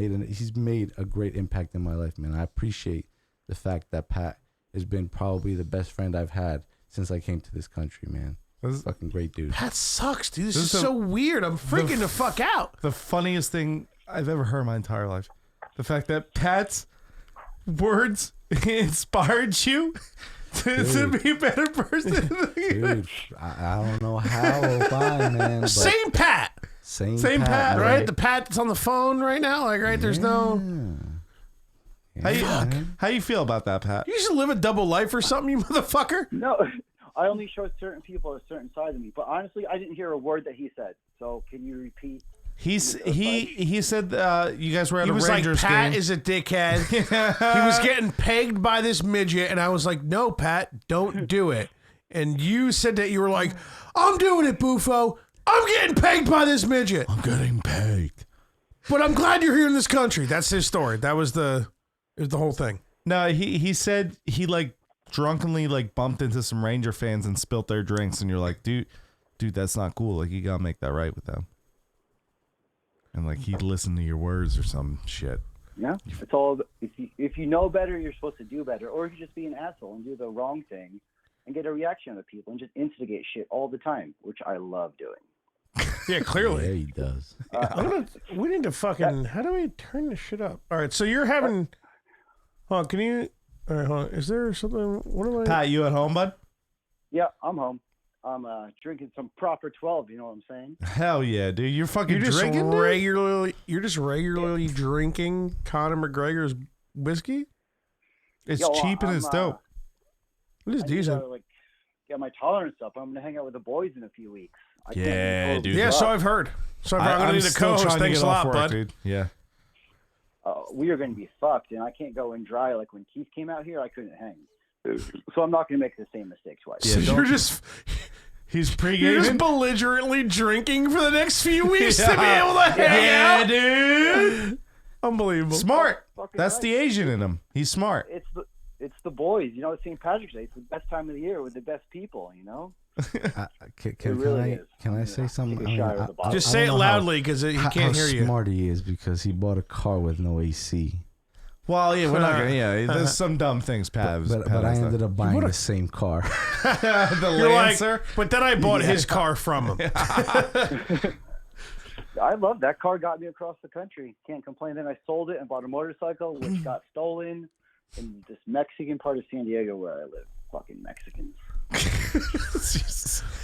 made a great impact in my life, man. I appreciate the fact that Pat has been probably the best friend I've had since I came to this country, man. This is Fucking great dude. That sucks, dude. This This is is so weird. I'm freaking the fuck out. the funniest thing I've ever heard in my entire life. The fact that Pat's words inspired you to be a better person. Dude, I don't know how or why, man. But Same Pat. same Pat, man. right? The Pat that's on the phone right now. Like, right? There's no. How you feel about that, Pat? You used to live a double life or something, you motherfucker. No, I only show certain people a certain side of me. But honestly, I didn't hear a word that he said. So can you repeat? He said you guys were at He a was Rangers like, Pat game. is a dickhead. He was getting pegged by this midget, and I was like, no, Pat, don't do it. And you said that you were like, I'm doing it, Bufo. I'm getting pegged by this midget. I'm getting pegged. But I'm glad you're here in this country. That's his story. It was the whole thing. No, he said he like drunkenly like bumped into some Ranger fans and spilt their drinks, and you're like, dude, that's not cool. Like you gotta make that right with them. And like he'd listen to your words or some shit. Yeah, it's all. If you know better, you're supposed to do better, or if you just be an asshole and do the wrong thing, and get a reaction out of people and just instigate shit all the time, which I love doing. Yeah, clearly. Yeah, he does. We need to fucking. How do we turn this shit up? All right, so you're having. Hold on, can you? All right, hold on. Is there something? What am I? Pat, you at home, bud? Yeah, I'm home. I'm drinking some proper 12. You know what I'm saying? Hell yeah, dude. You're fucking You're just drinking, dude? regularly. You're just regularly drinking Conor McGregor's whiskey. It's Yo, cheap and I'm, it's dope. It is I need to, decent. like, get my tolerance up. I'm gonna hang out with the boys in a few weeks. I can't Yeah, totally dude. Yeah, give so up. I've heard. So I'm gonna need a still co-host. trying to Thanks get a off lot, work, bud. dude. Yeah. We are going to be fucked, and I can't go and dry like when Keith came out here. I couldn't hang, so I'm not going to make the same mistake twice. So Yeah, you're just. He's You're just pre-gaming. belligerently drinking for the next few weeks to be able to hang out. dude. Unbelievable. Smart. Fucking That's right. the Asian in him. He's smart. It's the boys. You know, it's St. Patrick's Day. It's the best time of the year with the best people. You know. Can I say something? Take a shot of the bottle. Just I say it don't know how- loudly because he how can't hear you. smart he is because he bought a car with no AC. Well, yeah, we're not gonna. Yeah, there's some dumb things, Pat. But I ended up buying the same car. the You're like, Lancer. but then I bought his car from him. I love that car. Got me across the country. Can't complain. Then I sold it and bought a motorcycle, which got stolen in this Mexican part of San Diego where I live. Fucking Mexicans.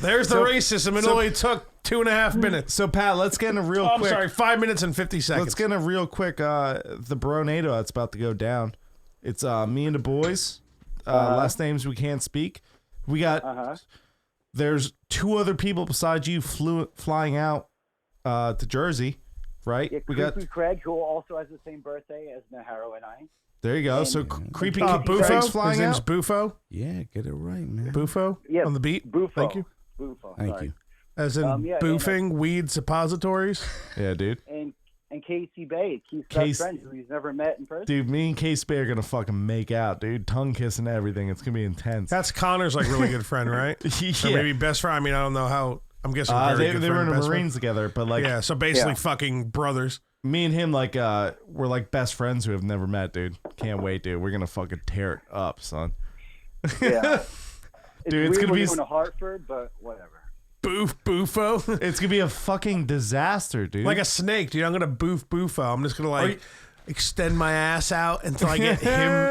There's the racism. It only took 2.5 minutes. So Pat, let's get in a real I'm quick. sorry, 5 minutes and 50 seconds. Let's get in a real quick. The Bronado that's about to go down. It's me and the boys. Last names we can't speak. We got. There's 2 other people besides you flying out to Jersey, right? Yeah, we got. Creepy Craig, who also has the same birthday as Naharo and I. There you go. and- So creepy Bufo. Craig's His flying name's out. Bufo. Yeah, get it right, man. Bufo. Yeah, On the beat. Bufo. Thank you. Bufo. Thank sorry. you. As in Yeah, boofing weed suppositories. Yeah, dude. And Casey Bay, Keith's Casey- best friend, who he's never met in person. Dude, me and Case Bay are gonna fucking make out, dude. Tongue kissing everything. It's gonna be intense. That's Connor's like really good friend, right? Yeah. Or maybe best friend. I mean, I don't know how. I'm guessing very they good were friend, in the best friend. Marines together, but like Yeah, so basically fucking brothers. me and him like we're like best friends who have never met, dude. Can't wait, dude. We're gonna fucking tear it up, son. Yeah. Dude, it's weird gonna we're be going to Hartford, but whatever. Bufo. It's gonna be a fucking disaster, dude. Like a snake, dude. I'm gonna Bufo. I'm just gonna like extend my ass out until I get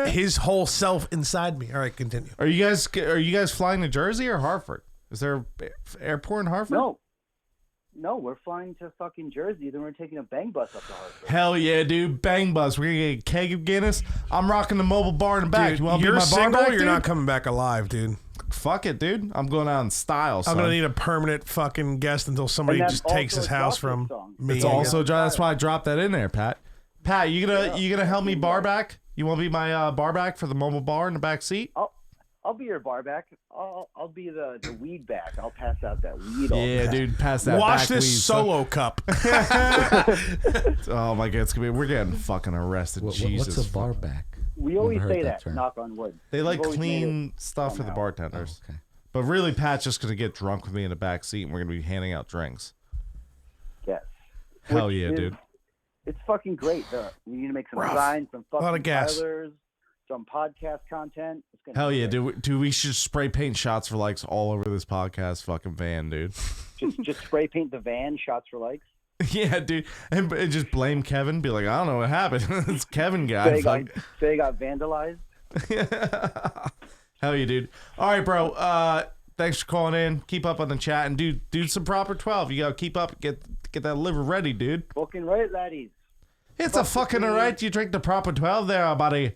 his whole self inside me. All right, continue. Are you guys flying to Jersey or Hartford? Is there an airport in Hartford? No, we're flying to fucking Jersey. Then we're taking a bang bus up to Hartford. Hell yeah, dude. Bang bus. We're gonna get a keg of Guinness. I'm rocking the mobile bar in the back. Dude, You want to be you're my bar single. back, You're dude? not coming back alive, dude. Fuck it, dude. I'm going out in style, son. I'm gonna need a permanent fucking guest until somebody And that's just takes also his a house gospel from song. me. It's also that's why I dropped that in there, Pat. Pat, you gonna help me bar back? You want to be my bar back for the mobile bar in the back seat? I'll be your bar back. I'll be the weed back. I'll pass out that weed all the Yeah, time. dude. Pass that. Watch back this weed, son. solo cup. Oh my god, it's gonna be. We're getting fucking arrested. Jesus. What's a bar back? We always Never heard say that that, term. knock on wood. They like We've always made clean stuff for the somehow. bartenders. Okay. But really, Pat's just gonna get drunk with me in the back seat, and we're gonna be handing out drinks. Yes. Hell Which yeah, is- dude. It's fucking great. We need to make some Rough. signs, some Lot of fucking gas. trailers, some podcast content. It's gonna Hell be yeah, great. dude. We should spray paint shots for likes all over this podcast fucking van, dude. Just spray paint the van, shots for likes. Yeah, dude. And just blame Kevin. Be like, I don't know what happened. It's Kevin guy. Say got vandalized. Hell yeah, dude. All right, bro. Thanks for calling in. Keep up on the chat and do some proper 12. You gotta keep up. Get that liver ready, dude. Fucking right, laddies. It's a fucking alright. You drink the proper 12 there, buddy.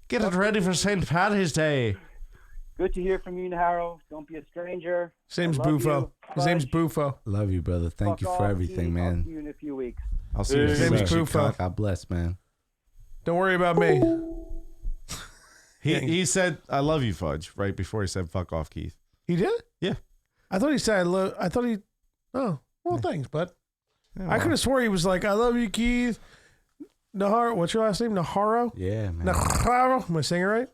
Get it ready for St. Patty's Day. Good to hear from you, Naharo. Don't be a stranger. His name's I love Bufo. you. His name's Fudge. Bufo. Love you, brother. Thank Fuck you for off, everything, Keith. I'll man. see you in a few weeks. I'll see you His next name's week. Bufo. God bless, man. Don't worry about me. He said, I love you, Fudge, right before he said, fuck off, Keith. He did? Yeah. I thought he said I thought he. Oh, well, thanks, bud. Yeah, I well. could have swore he was like, I love you, Keith. Naharo. What's your last name? Naharo? Yeah, man. Naharo? Am I saying it right?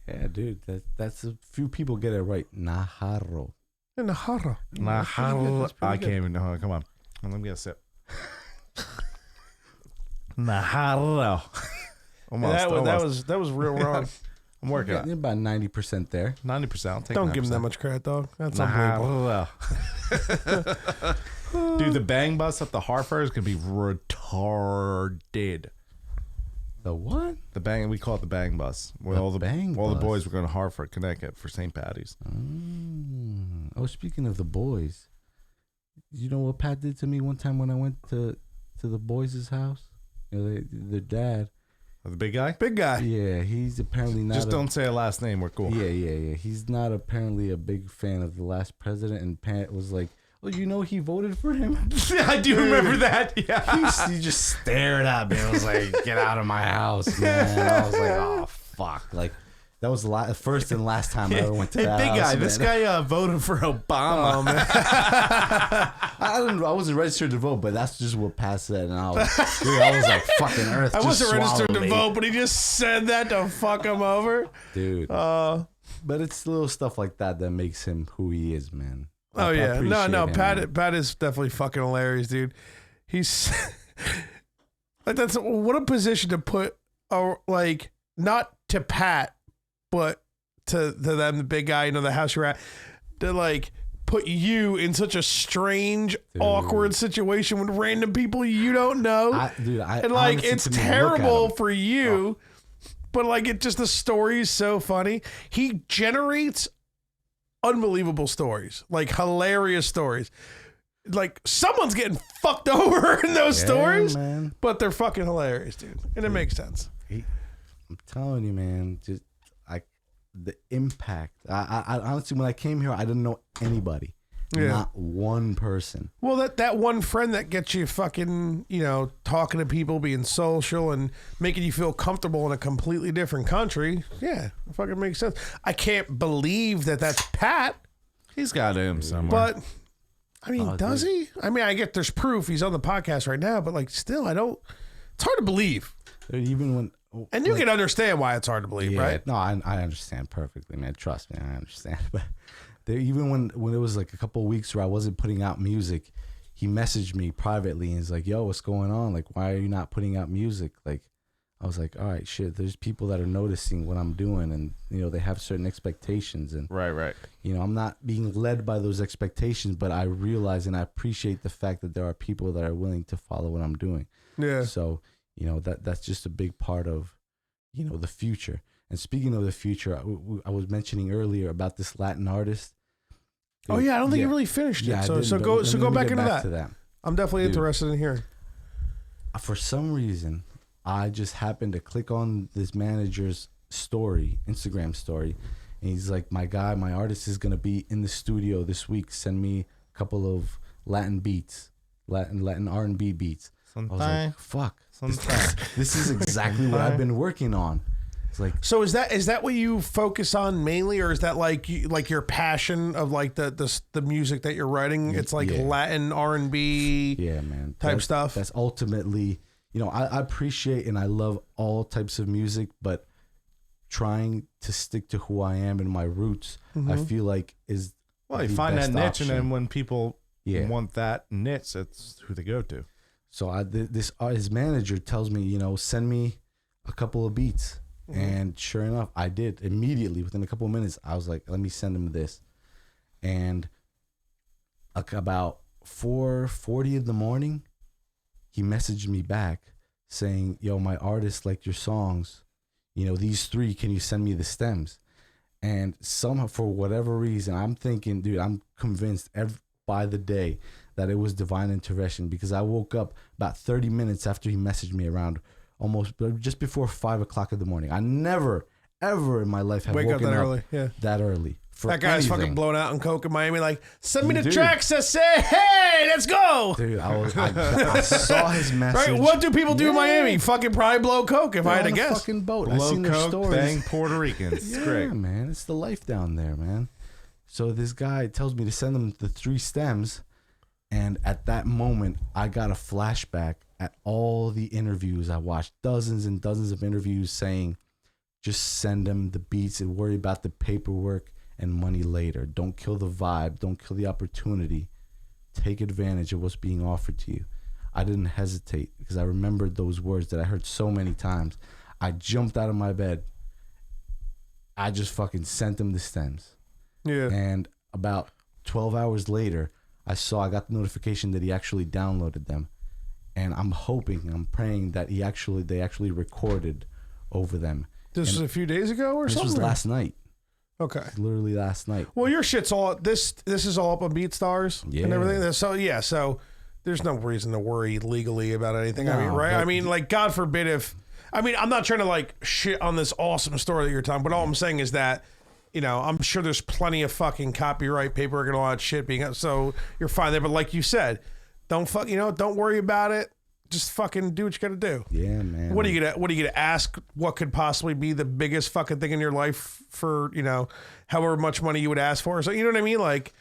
Yeah, dude. That's a few people get it right. Naharo. Yeah, Naharo. Nah, That's pretty good. That's pretty I good. can't even know. Come on. Let me get a sip. Najarro. That was real wrong. I'm working on You're about 90% there. 90%. I'll take Don't 90%. give him that much credit, dog. That's unbelievable. Najarro. Dude, the bang bus up the Hartford is going to be retarded. The what? The bang, we call it the bang bus. Where The all the bang all the bus. boys were going to Hartford, Connecticut for St. Patty's. Oh, speaking of the boys, you know what Pat did to me one time when I went to the boys' house? You know, their dad. The big guy? Big guy. Yeah, he's apparently not. Just don't say a last name. We're cool. Yeah. He's not apparently a big fan of the last president, and Pat was like, "Oh, you know, he voted for him." I do remember that. Yeah. He just stared at me. I was like, "Get out of my house, man!" I was like, "Oh fuck!" Like that was the first and last time I ever went to Hey, that big house, guy. man. This guy voted for Obama. Oh, man. I wasn't registered to vote, but that's just what Pat said, and I was like, "Fucking Earth." I wasn't registered to me. vote, but he just said that to fuck him over. Dude. But it's little stuff like that that makes him who he is, man. Oh yeah, appreciate no, him, Pat. man. Pat is definitely fucking hilarious, dude. He's like that's what a position to put, like not to Pat, but to them, the big guy, you know, the house you're at, to like put you in such a strange, awkward situation with random people you don't know, and like honestly it's couldn't even look at terrible him. for you, but like it just the story is so funny. He generates unbelievable stories, like hilarious stories. Like someone's getting fucked over in those stories, man. but they're fucking hilarious, dude, and it makes sense. I'm telling you, man. Just the impact. I honestly, when I came here, I didn't know anybody. Yeah. Not one person. Well, that one friend that gets you fucking, you know, talking to people, being social, and making you feel comfortable in a completely different country. Yeah, it fucking makes sense. I can't believe that that's Pat, He's got him somewhere. but I mean, does he? I mean, I get there's proof he's on the podcast right now, but like, still, I don't. It's hard to believe, Even when. and you can understand why it's hard to believe, right? No, I understand perfectly, man. Trust me, I understand. But even when it was like a couple of weeks where I wasn't putting out music, he messaged me privately and he's like, "Yo, what's going on? Like, why are you not putting out music?" Like, I was like, "All right, shit. There's people that are noticing what I'm doing, and you know they have certain expectations, and Right. you know I'm not being led by those expectations, but I realize and I appreciate the fact that there are people that are willing to follow what I'm doing. Yeah. So you know that's just a big part of, you know, the future. And speaking of the future, I was mentioning earlier about this Latin artist. Oh yeah, I don't think you really finished it. I So didn't, go but let me back get into back that. to that. I'm definitely Dude. interested in hearing. For some reason, I just happened to click on this manager's story, Instagram story, and he's like, my artist is gonna be in the studio this week. Send me a couple of Latin beats, Latin R&B beats. I was like, fuck. This is exactly what I've been working on. It's like, So is that what you focus on mainly, or is that like your passion of like the music that you're writing? It's like Yeah. Latin R&B yeah, man, type stuff. That's ultimately, you know, I appreciate and I love all types of music, but trying to stick to who I am and my roots, I feel like is Well, you the find that best niche, option. and then when people Yeah. want that niche, that's who they go to. So his manager tells me, you know, send me a couple of beats. And sure enough, I did immediately. Within a couple of minutes, I was like, let me send him this. And about 4:40 in the morning, he messaged me back saying, yo, my artist liked your songs. You know, these 3, can you send me the stems? And somehow, for whatever reason, I'm thinking, dude, I'm convinced by the day that it was divine intervention, because I woke up about 30 minutes after he messaged me around almost just before 5 o'clock in the morning. I never, ever in my life have Wake up woken that up early. Yeah. that early. For That guy's anything. fucking blown out in coke in Miami. Like, send me the Dude. tracks that say, "Hey, let's go." Dude, I saw his message. Right? What do people do in Yeah. Miami? Fucking probably blow coke, if I had They're to on a guess. fucking boat. I Blow seen their coke, stories. bang Puerto Ricans. It's Yeah, great. man, it's the life down there, man. So this guy tells me to send him the 3 stems, and at that moment, I got a flashback at all the interviews I watched, dozens and dozens of interviews saying, just send him the beats and worry about the paperwork and money later. Don't kill the vibe. Don't kill the opportunity. Take advantage of what's being offered to you. I didn't hesitate because I remembered those words that I heard so many times. I jumped out of my bed. I just fucking sent him the stems. Yeah. And about 12 hours later, I got the notification that he actually downloaded them. And I'm praying that they actually recorded over them. This was a few days ago or something? This was last night. Okay. Literally last night. Well, your shit's all this is all up on BeatStars and everything. So there's no reason to worry legally about anything. No, I mean, right? I mean, like, God forbid if I'm not trying to like shit on this awesome story that you're talking, but all I'm saying is that, you know, I'm sure there's plenty of fucking copyright paperwork and all that shit being so you're fine there. But like you said, don't worry about it. Just fucking do what you got to do. Yeah, man. What are you gonna ask? What could possibly be the biggest fucking thing in your life for, you know, however much money you would ask for? So you know what I mean? Like,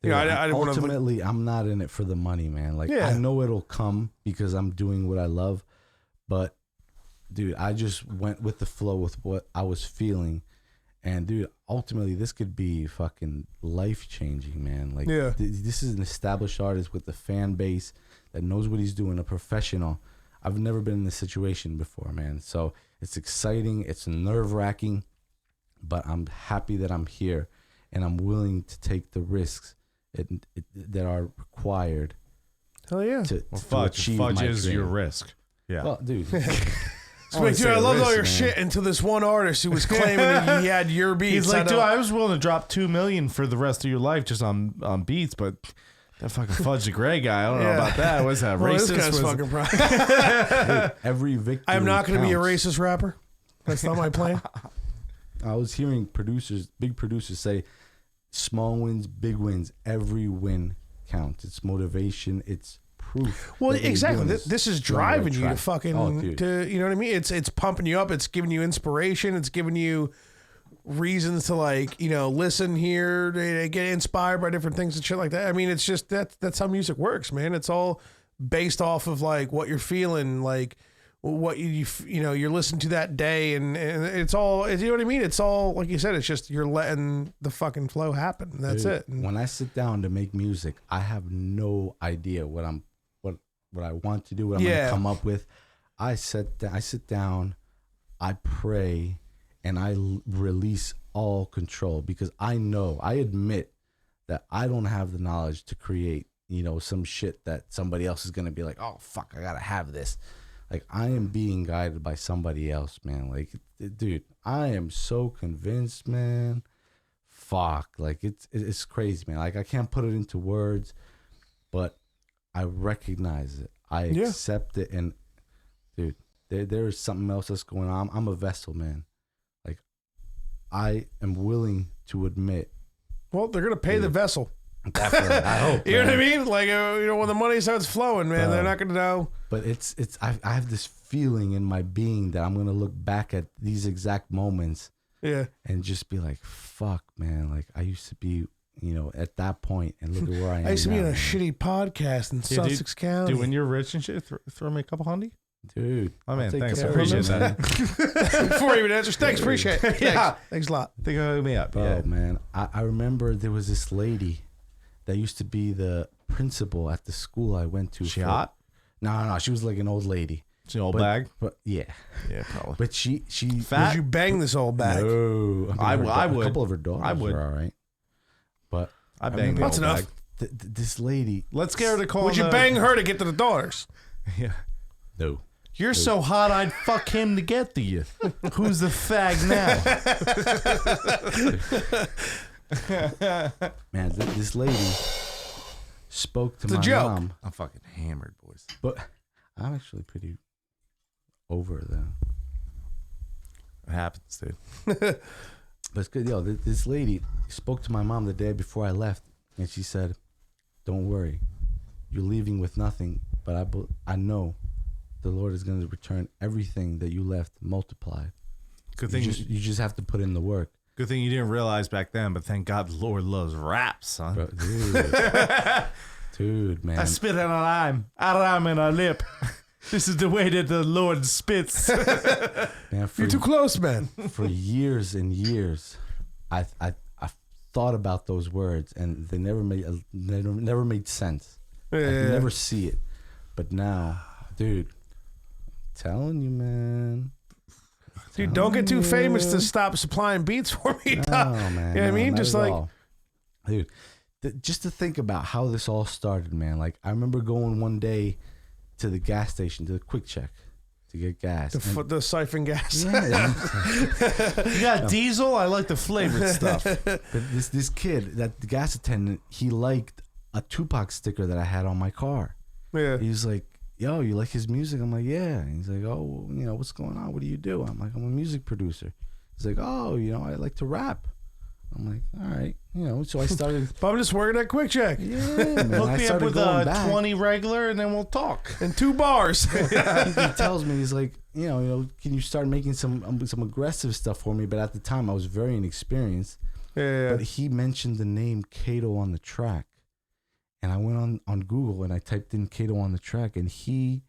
you know, I ultimately, I'm not in it for the money, man. Like, I know it'll come because I'm doing what I love, but dude, I just went with the flow with what I was feeling, and dude, ultimately, this could be fucking life changing, man. Like, this is an established artist with a fan base that knows what he's doing, a professional. I've never been in this situation before, man. So it's exciting. It's nerve-wracking, but I'm happy that I'm here, and I'm willing to take the risks that are required. Hell yeah. To achieve my is dream. your risk. Yeah. Well, dude. Dude, I loved all your shit until this one artist who was claiming he had your beats. He's like, dude, I was willing to drop $2 million for the rest of your life just on beats, but that fucking Fudge the Gray guy, I don't know about that. Was that racist? This guy's fucking problem. Every victory I'm not going to be a counts. racist rapper. That's not my plan. I was hearing big producers say, small wins, big wins, every win counts. It's motivation. It's proof. Well, that exactly. you're doing This is you're on the driving right you to track. fucking, to, you know what I mean? It's pumping you up. It's giving you inspiration. It's giving you reasons to, like, you know, listen here, to get inspired by different things and shit like that. I mean, it's just that's how music works, man. It's all based off of like what you're feeling, like what you know you're listening to that day, and it's all, you know what I mean? It's all, like you said, it's just you're letting the fucking flow happen. That's Dude, it. And when I sit down to make music, I have no idea what I want to do, what I'm going to come up with. I sit down, I pray, and I release all control, because I admit that I don't have the knowledge to create, you know, some shit that somebody else is going to be like, oh, fuck, I got to have this. Like, I am being guided by somebody else, man. Like, dude, I am so convinced, man. Fuck. Like, it's crazy, man. Like, I can't put it into words, but I recognize it. I accept it. And, dude, there is something else that's going on. I'm a vessel, man. Like, I am willing to admit. well, they're gonna pay the vessel. Definitely. I hope. You know what I mean? Like, you know, when the money starts flowing, man, they're not gonna know. But I have this feeling in my being that I'm gonna look back at these exact moments, and just be like, "Fuck, man! Like, I used to be, you know, at that point, and look at where I am." I used to be now, in a man. shitty podcast in Sussex County. Dude, when you're rich and shit, throw me a couple hundy. Dude. Oh man, I'll take thanks. I care of appreciate them, man. that. Before you even answer, thanks, appreciate it. Yeah. Thanks a lot. Think of me up. Oh Yeah. man, I remember there was this lady that used to be the principal at the school I went to. She hot? No, she was like an old lady. She an old bag? But yeah. Yeah, probably. But she Fat? Would you bang this old bag? No, I would. A couple of her daughters I would. were all right. But I banged the That's old enough. bag. this lady. Let's get her to call. Would you bang her to get to the daughters? Yeah. No. You're so hot, I'd fuck him to get to you. Who's the fag now? Man, this lady spoke to It's a my joke. mom. I'm fucking hammered, boys. But I'm actually pretty over the. It happens, dude. But it's good. Yo, this lady spoke to my mom the day before I left, and she said, "Don't worry, you're leaving with nothing, but I know the Lord is going to return everything that you left multiplied. Good thing you just have to put in the work." Good thing you didn't realize back then, but thank God the Lord loves rap, son. Bro, dude, man. I spit on a lime, in a lip. This is the way that the Lord spits. Man, You're too close, man. For years and years, I thought about those words, and they never made sense. I could never see it. But now, dude, I'm telling you, man. Dude, don't get too famous to stop supplying beats for me. No, man. You know what I mean? Not Just at like, all. Dude, just to think about how this all started, man. Like, I remember going one day to the gas station, to the Quick Check, to get gas. the siphon gas. Yeah. You got diesel? I like the flavored stuff. But this kid, that the gas attendant, he liked a Tupac sticker that I had on my car. Yeah. He was like, yo, you like his music? I'm like, yeah. And he's like, oh, what's going on? What do you do? I'm like, I'm a music producer. He's like, oh, I like to rap. I'm like, all right. So I started. But I'm just working at Quick Check. Yeah, man. Hook I me up started with going a back. 20 regular and then we'll talk. And 2 bars. He tells me, he's like, can you start making some aggressive stuff for me? But at the time, I was very inexperienced. Yeah. But he mentioned the name Kato on the track. And I went on Google and I typed in Kato on the track, and he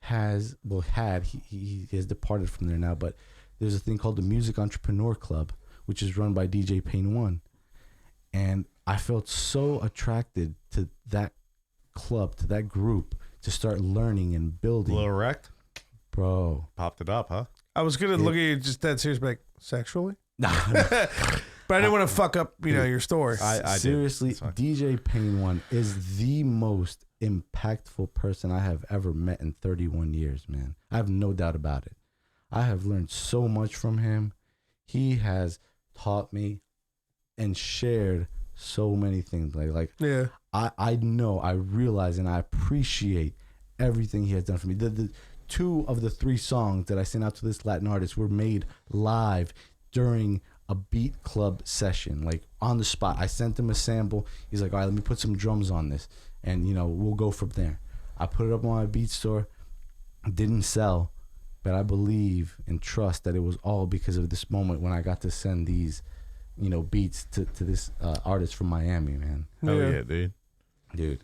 has departed from there now, but there's a thing called the Music Entrepreneur Club, which is run by DJ Pain One. And I felt so attracted to that club, to that group, to start learning and building. Little erect? Bro. Popped it up, huh? I was going to look at you just dead serious, like, sexually? No. But I didn't want to fuck up, your story. I Seriously, DJ Pain One is the most impactful person I have ever met in 31 years, man. I have no doubt about it. I have learned so much from him. He has taught me and shared so many things. Like yeah. I know, I realize, and I appreciate everything he has done for me. The 2 of the 3 songs that I sent out to this Latin artist were made live during a beat club session, like on the spot. I sent him a sample. He's like, all right, let me put some drums on this, and we'll go from there. I put it up on my beat store. Didn't sell, but I believe and trust that it was all because of this moment when I got to send these beats to this artist from Miami, man. Oh yeah, dude.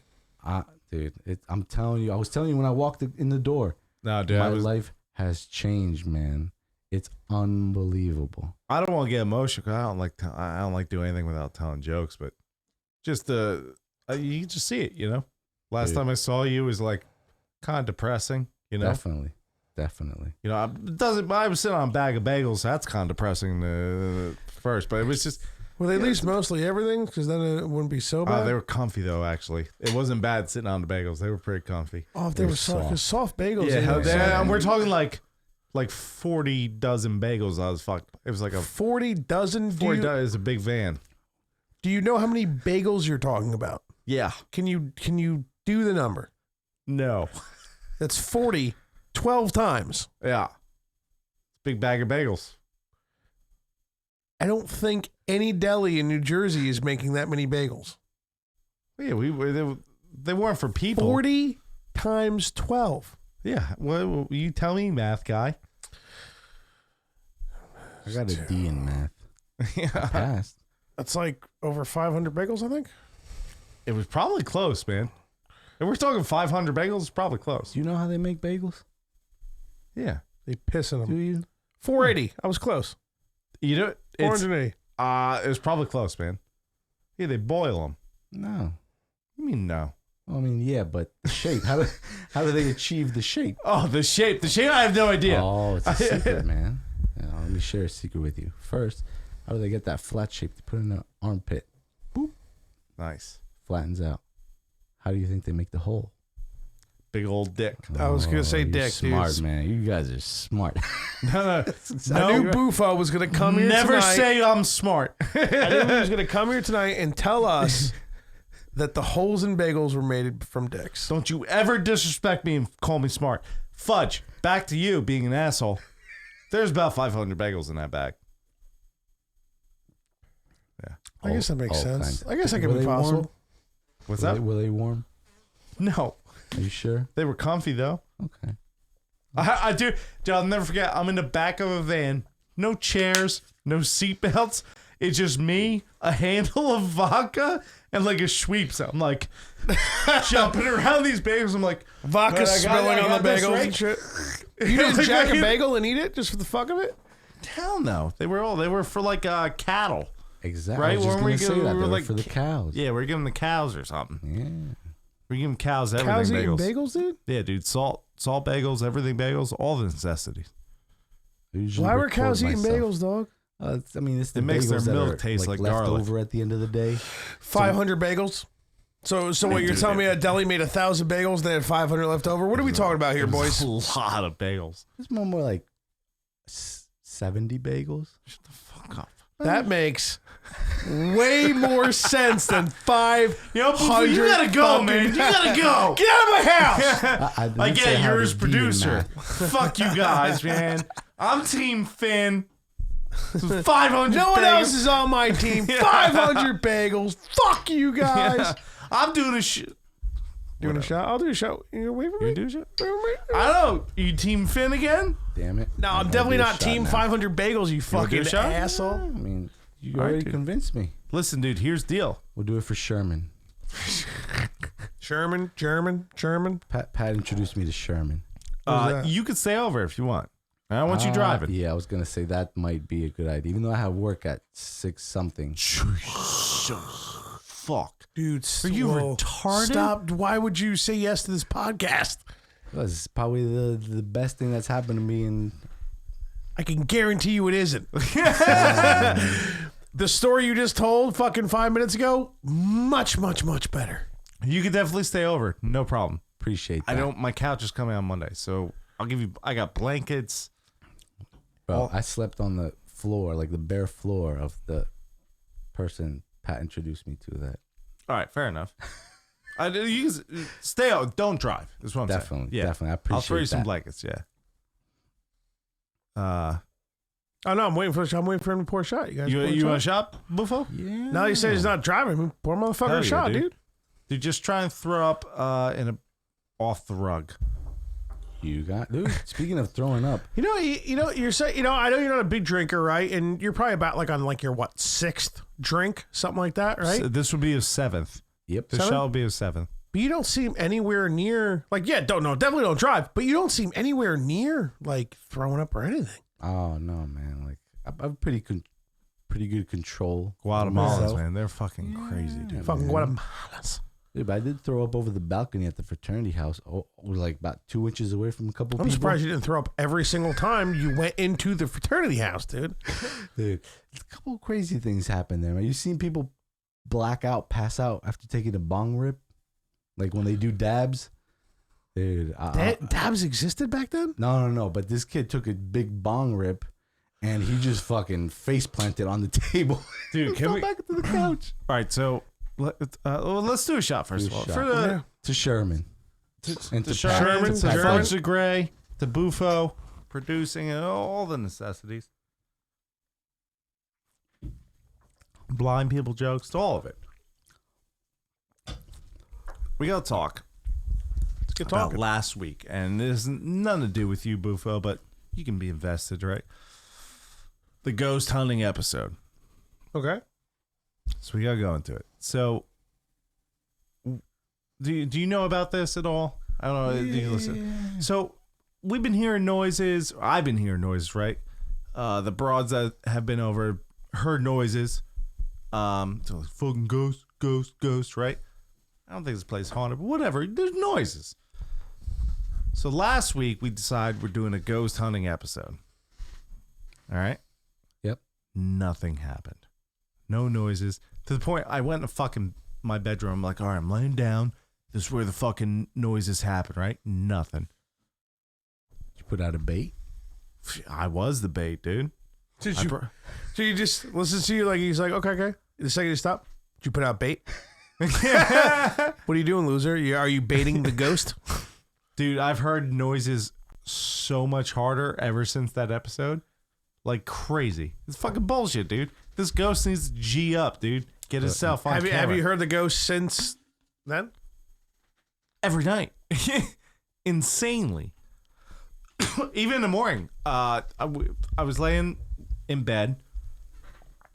I'm telling you, I was telling you when I walked in the door. No, dude, my life has changed, man. It's unbelievable. I don't want to get emotional because I don't like doing anything without telling jokes, but just you can just see it, Last time I saw you was like kind of depressing, Definitely. I was sitting on a bag of bagels. That's kind of depressing first, but it was just. Were they at least mostly everything? Because then it wouldn't be so bad. They were comfy though. Actually, it wasn't bad sitting on the bagels. They were pretty comfy. Oh, if they were soft bagels. Yeah, we're talking like 40 dozen bagels. I was fucked. It was like a 40 dozen. 40 dozen is a big van. Do you know how many bagels you're talking about? Yeah. Can you do the number? No. That's 40, 12 times. Yeah. Big bag of bagels. I don't think any deli in New Jersey is making that many bagels. Yeah, they weren't for people. 40 times 12. Yeah. Well, you tell me, math guy. I got a D in math. Yeah. I passed. That's like over 500 bagels, I think. It was probably close, man. If we're talking 500 bagels, it's probably close. Do you know how they make bagels? Yeah. They piss in them. Do you? 480. I was close. You know, 480. It was probably close, man. Yeah, they boil them. No. You mean no? Well, I mean, yeah, but the shape. How do they achieve the shape? Oh, the shape. The shape, I have no idea. Oh, it's a secret, man. Let me share a secret with you. First, how do they get that flat shape? They put it in the armpit. Boop. Nice. Flattens out. How do you think they make the hole? Big old dick. I was going to say you're dick, smart, dude. man. You guys are smart. No. I knew Bufo was going to come here Never tonight. say I'm smart. I knew he was going to come here tonight and tell us that the holes in bagels were made from dicks. Don't you ever disrespect me and call me smart. Fudge, back to you being an asshole. There's about 500 bagels in that bag. Yeah. I guess that makes sense. kinds. I guess that could Were be they possible. warm? What's Were that? they- were they warm? No. Are you sure? They were comfy, though. Okay. I do. Dude, I'll never forget. I'm in the back of a van. No chairs, no seat belts. It's just me, a handle of vodka, and like a sweeps. I'm like jumping around these bagels. I'm like, Vodka "But spilling I on got the this, bagels right?" and shit. You didn't jack a bagel and eat it just for the fuck of it? Hell no. They were for like cattle. Exactly. Right? I was just Weren't we gonna say gonna- that. we were They were like for the cows. Yeah, we're giving the cows or something. We give them cows everything Cows eating bagels. bagels, dude? Yeah, dude. Salt bagels, everything bagels, all the necessities. Why were cows eating bagels, dog? It's the It makes their bagels that milk are, taste like left garlic. over at the end of the day. 500 bagels? So what you're telling me a deli made 1,000 bagels, they had 500 left over? What are we talking about here, boys? A lot of bagels. It's more like 70 bagels. Shut the fuck up. That makes way more sense than 500. You gotta go, man. You gotta go. Get out of my house! I didn't I say get how yours, to be in producer. that. Fuck you guys, man. I'm Team Finn. 500 No one bagels. else is on my team. 500 bagels. Fuck you guys. Yeah. I'm doing a shit. Doing a shot? I'll do a shot. You wait for me? You do shit? I don't know. You Team Finn again? Damn it. No, I'm I'll definitely do a not shot team now. 500 bagels, you wanna do fucking a shot? asshole. I mean, you All right, already dude. convinced me. Listen, dude, here's the deal. We'll do it for Sherman. German. Pat introduced me to Sherman. that? You could stay over if you want. I don't want you driving. Yeah, I was going to say that might be a good idea. Even though I have work at 6 something. Fuck. Dude, Are you whoa. retarded? Stop. Why would you say yes to this podcast? It's probably the best thing that's happened to me in I can guarantee you it isn't. The story you just told fucking 5 minutes ago, much better. You could definitely stay over. No problem. appreciate that. I don't. My couch is coming on Monday, so I'll give you. I got blankets. Bro, I slept on the floor, like the bare floor of the person Pat introduced me to. That All right, fair enough. You can stay out. Don't drive. That's what I'm definitely, saying. Yeah, definitely. I appreciate I'll throw you some that. blankets. Yeah. Oh no, I'm waiting for him to pour a shot. You guys, pour a You shot? want a shot, Bufo? Yeah. Now you say he's not driving. Pour a motherfucker Hell a yeah, shot, dude. Dude, just try and throw up off the rug. You got, dude. Speaking of throwing up, You're saying, I know you're not a big drinker, right? And you're probably about like on like your what, 6th drink, something like that, right? So this would be his 7th. yep. This shall be his 7th. But you don't seem anywhere near, like, definitely don't drive. But you don't seem anywhere near like throwing up or anything. Oh no, man! Like I've pretty good control. of Guatemalans, myself. man, they're fucking crazy, dude. Fucking man. Guatemalans. Dude, but I did throw up over the balcony at the fraternity house. Oh, like about 2 inches away from a couple I'm people. surprised you didn't throw up every single time you went into the fraternity house, dude. Dude, a couple of crazy things happened there. Man. You seen people black out, pass out after taking a bong rip, like when they do dabs. Dude, Dabs existed back then? no. But this kid took a big bong rip, and he just fucking face planted on the table. Dude, can Fell we? back to the couch? All right, so let's do a shot first of all. Do a For shot. the To Sherman. And to to Sherman, Pat. to Pat. Fudge the Gray, to Bufo, producing and all the necessities. Blind people jokes, to all of it. We gotta talk. Let's get About talking. last week, and this has nothing to do with you, Bufo, but you can be invested, right? The ghost hunting episode. Okay. So we gotta go into it. So, do you know about this at all? I don't know. Do you listen? So we've been hearing noises. I've been hearing noises, right? The broads that have been over heard noises. So like, fucking ghost, right? I don't think this place is haunted, but whatever. There's noises. So last week we decided we're doing a ghost hunting episode. All right. Yep. Nothing happened. No noises. To the point I went to fucking my bedroom. I'm like, all right, I'm laying down. This is where the fucking noises happen, right? Nothing. You put out a bait? I was the bait, dude. So you just listen to you like he's like, okay. The second you stop, did you put out bait? What are you doing, loser? Are you baiting the ghost? Dude, I've heard noises so much harder ever since that episode. Like crazy. It's fucking bullshit, dude. This ghost needs to G up, dude. Get himself on camera. Have you heard the ghost since then? Every night. Insanely. Even in the morning. I was laying in bed,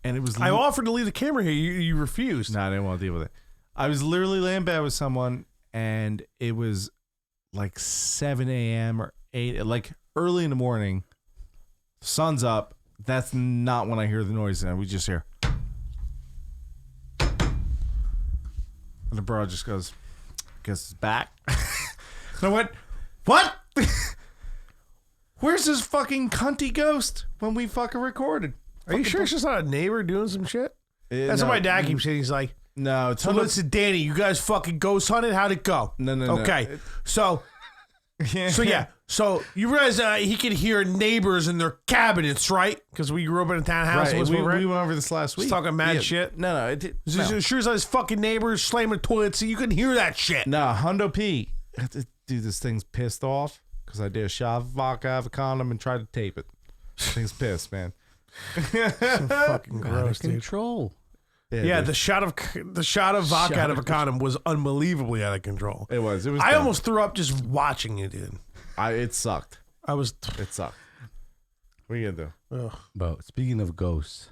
and it was... I offered to leave the camera here. You refused. No, I didn't want to deal with it. I was literally laying in bed with someone, and it was like 7 a.m. or 8, like early in the morning. Sun's up. That's not when I hear the noise. And we just hear. And the bro just goes, Guess it's back. I went, what? Where's this fucking cunty ghost when we fucking recorded? Are you sure it's just not a neighbor doing some shit? That's what my dad keeps saying. He's like, no, it's so listen, Danny, you guys fucking ghost hunted? How'd it go? No. Okay. So you realize he could hear neighbors in their cabinets, right? Because we grew up in a townhouse. Right. We right? went over this last week. He's talking mad shit. No. Sure as his fucking neighbors slamming the toilet, so you can hear that shit. No, Hundo P. Dude, this thing's pissed off because I did a shot of vodka out of a condom and tried to tape it. This thing's pissed, man. So fucking gross, dude. Control. Yeah, the shot of vodka out of a condom was unbelievably out of control. It was. I dumb. almost threw up just watching it, dude. It sucked. It sucked. What are you gonna do? Ugh. But speaking of ghosts,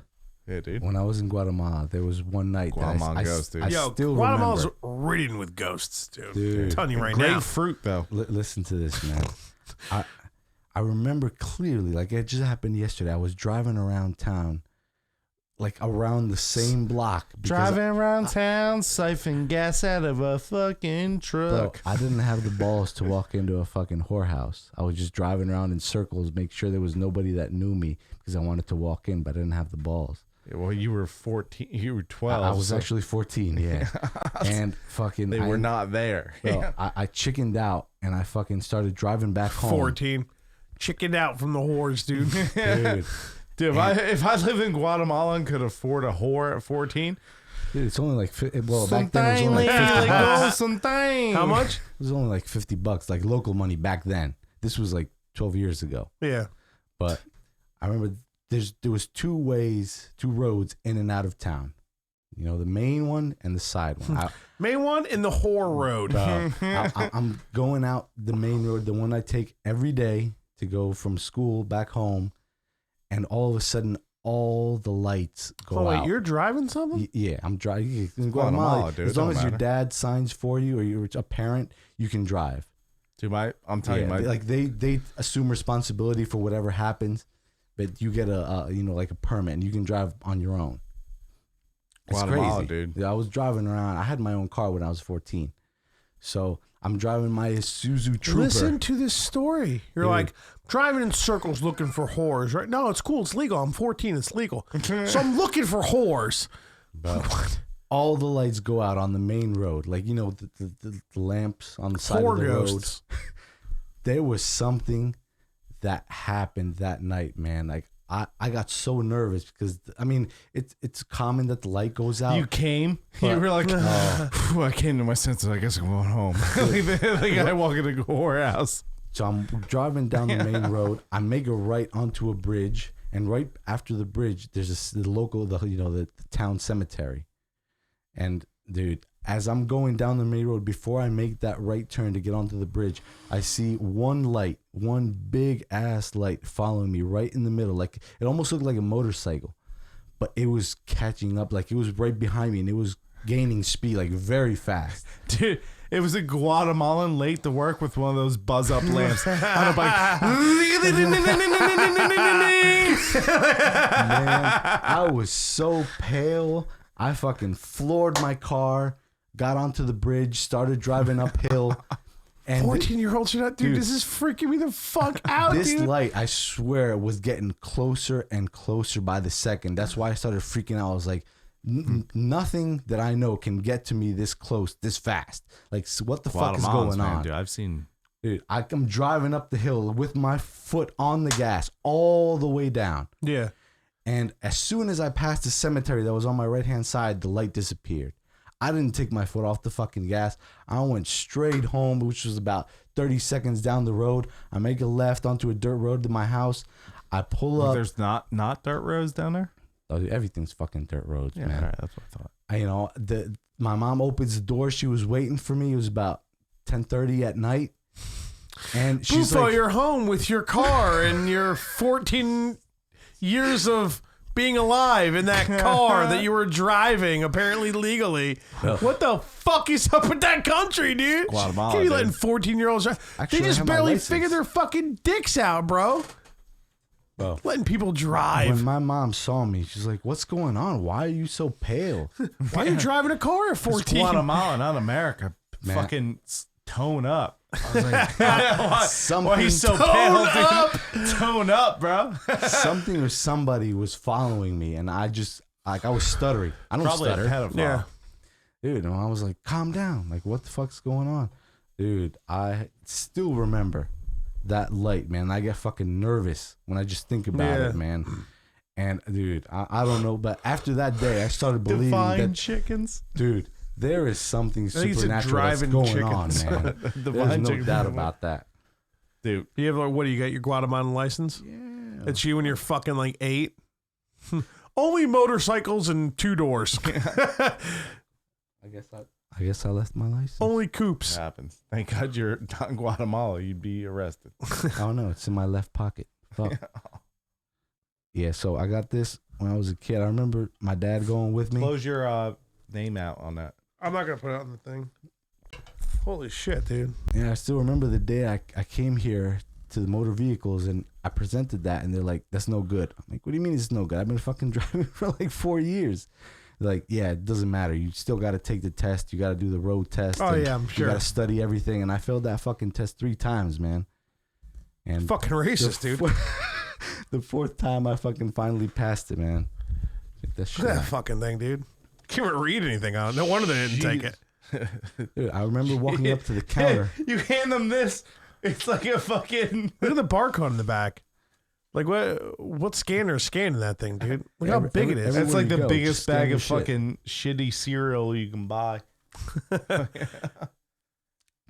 Yeah, dude. when I was in Guatemala, there was one night Guatemalan that I ghost, dude. I Yo, still Guatemala's remember. ridden with ghosts, dude. Dude. I'm telling you right Great now. fruit, though. Listen to this, man. I remember clearly, like it just happened yesterday. I was driving around town, like around the same block. Driving around town, siphon gas out of a fucking Bro, truck. I didn't have the balls to walk into a fucking whorehouse. I was just driving around in circles, make sure there was nobody that knew me because I wanted to walk in, but I didn't have the balls. Yeah, well, you were 14. You were 12. I was so actually 14, yeah. And fucking, They were not there. Bro, I chickened out and I fucking started driving back home. 14. Chickened out from the whores, dude. Dude, Dude, if I lived in Guatemala and could afford a whore at 14, dude, it's only like, back then it was only like $50. How much? It was only like $50, like local money back then. This was like 12 years ago. Yeah. But I remember there was two roads in and out of town. You know, the main one and the side one. Main one in the whore road. Bro, I'm going out the main road, the one I take every day to go from school back home, and all of a sudden, all the lights go Oh, wait, out. you're driving something? Yeah, I'm driving. In Guatemala, dude, as long don't as your matter. dad signs for you or you're a parent, you can drive. dude, I'm telling you, Like they assume responsibility for whatever happens, but you get a permit and you can drive on your own. It's Guatemala, crazy, dude. Yeah, I was driving around. I had my own car when I was 14, so I'm driving my Isuzu Trooper. Listen to this story. You're Dude. like, driving in circles looking for whores, right? No, it's cool. It's legal. I'm 14. It's legal. So I'm looking for whores. All the lights go out on the main road, like the lamps on the side Whore of the ghosts. road. There was something that happened that night, man. Like I got so nervous because I mean it's common that the light goes out. You came. But- You were like, "Phew, I came to my senses. I guess I'm going home." Like I walk into a whorehouse. So I'm driving down the main road. I make a right onto a bridge, and right after the bridge, there's the town cemetery. And dude, as I'm going down the main road, before I make that right turn to get onto the bridge, I see one big ass light following me right in the middle. Like it almost looked like a motorcycle, but it was catching up. Like it was right behind me, and it was gaining speed, like very fast. Dude, it was a Guatemalan late to work with one of those buzz up lamps on a bike. Man, I was so pale. I fucking floored my car, got onto the bridge, started driving uphill. And 14-year-old should not, dude, this is freaking me the fuck out, this dude. light, I swear, was getting closer and closer by the second. That's why I started freaking out. I was like, nothing that I know can get to me this close, this fast. Like, so what the fuck is going on? Dude, I've seen. Dude, I'm driving up the hill with my foot on the gas all the way down. Yeah. And as soon as I passed the cemetery that was on my right-hand side, the light disappeared. I didn't take my foot off the fucking gas. I went straight home, which was about 30 seconds down the road. I make a left onto a dirt road to my house. I pull up. There's not dirt roads down there? Oh, dude, everything's fucking dirt roads, Yeah, man. all right, that's what I thought. My mom opens the door. She was waiting for me. It was about 10:30 at night. And she's Bufo, like, you're home with your car and your 14 years of being alive in that car that you were driving, apparently legally. Well, what the fuck is up with that country, dude? Guatemala, Can't be dude. letting 14-year-olds drive. Actually, They I just have my barely license. figure their fucking dicks out, bro. Well, Letting people drive. when my mom saw me, she's like, "What's going on? Why are you so pale?" Why are you driving a car at It's 14? Guatemala, not America. Man. Fucking tone up. I was like, something, why he's so pale, dude? Tone up, bro. something or somebody was following me, and I just like I was stuttering. I don't Probably stutter. a pedophile. Yeah. Dude, and I was like, calm down. Like, what the fuck's going on? Dude, I still remember that light, man. I get fucking nervous when I just think about it, man. And, dude, I don't know, but after that day, I started believing that, chickens. dude, there is something think he said supernatural that's driving going on, chickens. man. There's Divine no chickens. doubt about that. Dude. You have like, what do you got? Your Guatemalan license? Yeah. It's you when you're fucking like 8. Only motorcycles and 2 doors. I guess I left my license. Only coupes. Happens. Thank God you're not in Guatemala. You'd be arrested. I don't know. It's in my left pocket. Fuck. Yeah, so I got this when I was a kid. I remember my dad going with me. Close your name out on that. I'm not going to put it on the thing. Holy shit, dude. Yeah, I still remember the day I came here to the motor vehicles and I presented that and they're like, that's no good. I'm like, what do you mean it's no good? I've been fucking driving for like 4 years. They're like, yeah, it doesn't matter. You still got to take the test. You got to do the road test. Oh, and yeah, I'm sure. You got to study everything. And I failed that fucking test 3 times, man. And Fucking racist, dude. The 4th time I fucking finally passed it, man. Check that shit Look at out. that fucking thing, dude. Can't even read anything on it. No wonder they didn't take it. Dude, I remember walking up to the counter. You hand them this. It's like a fucking. Look at the barcode in the back. Like what scanner is scanning that thing, dude? Look how big it is. every- It's like the you go, biggest just scan bag your of shit. fucking shitty cereal you can buy.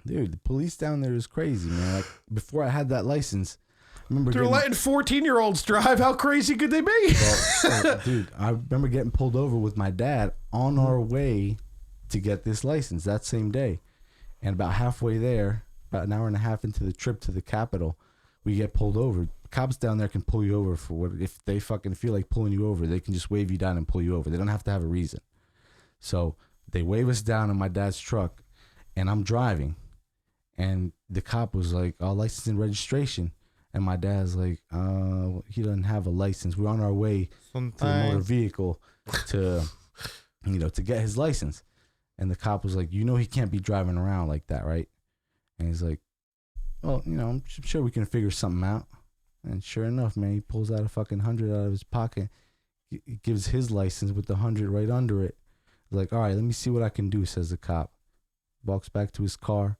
Dude, the police down there is crazy, man. Like before I had that license, I remember They're letting 14-year-olds drive. How crazy could they be? dude, I remember getting pulled over with my dad on our way to get this license that same day. And about halfway there, about an hour and a half into the trip to the Capitol, we get pulled over. Cops down there can pull you over for what if they fucking feel like pulling you over, they can just wave you down and pull you over. They don't have to have a reason. So they wave us down in my dad's truck and I'm driving. And the cop was like, "Oh, license and registration." And my dad's like, he doesn't have a license. We're on our way to the motor vehicle to get his license. And the cop was like, he can't be driving around like that, right? And he's like, well, I'm sure we can figure something out. And sure enough, man, he pulls out a fucking 100 out of his pocket, gives his license with the 100 right under it. He's like, all right, let me see what I can do, says the cop. Walks back to his car,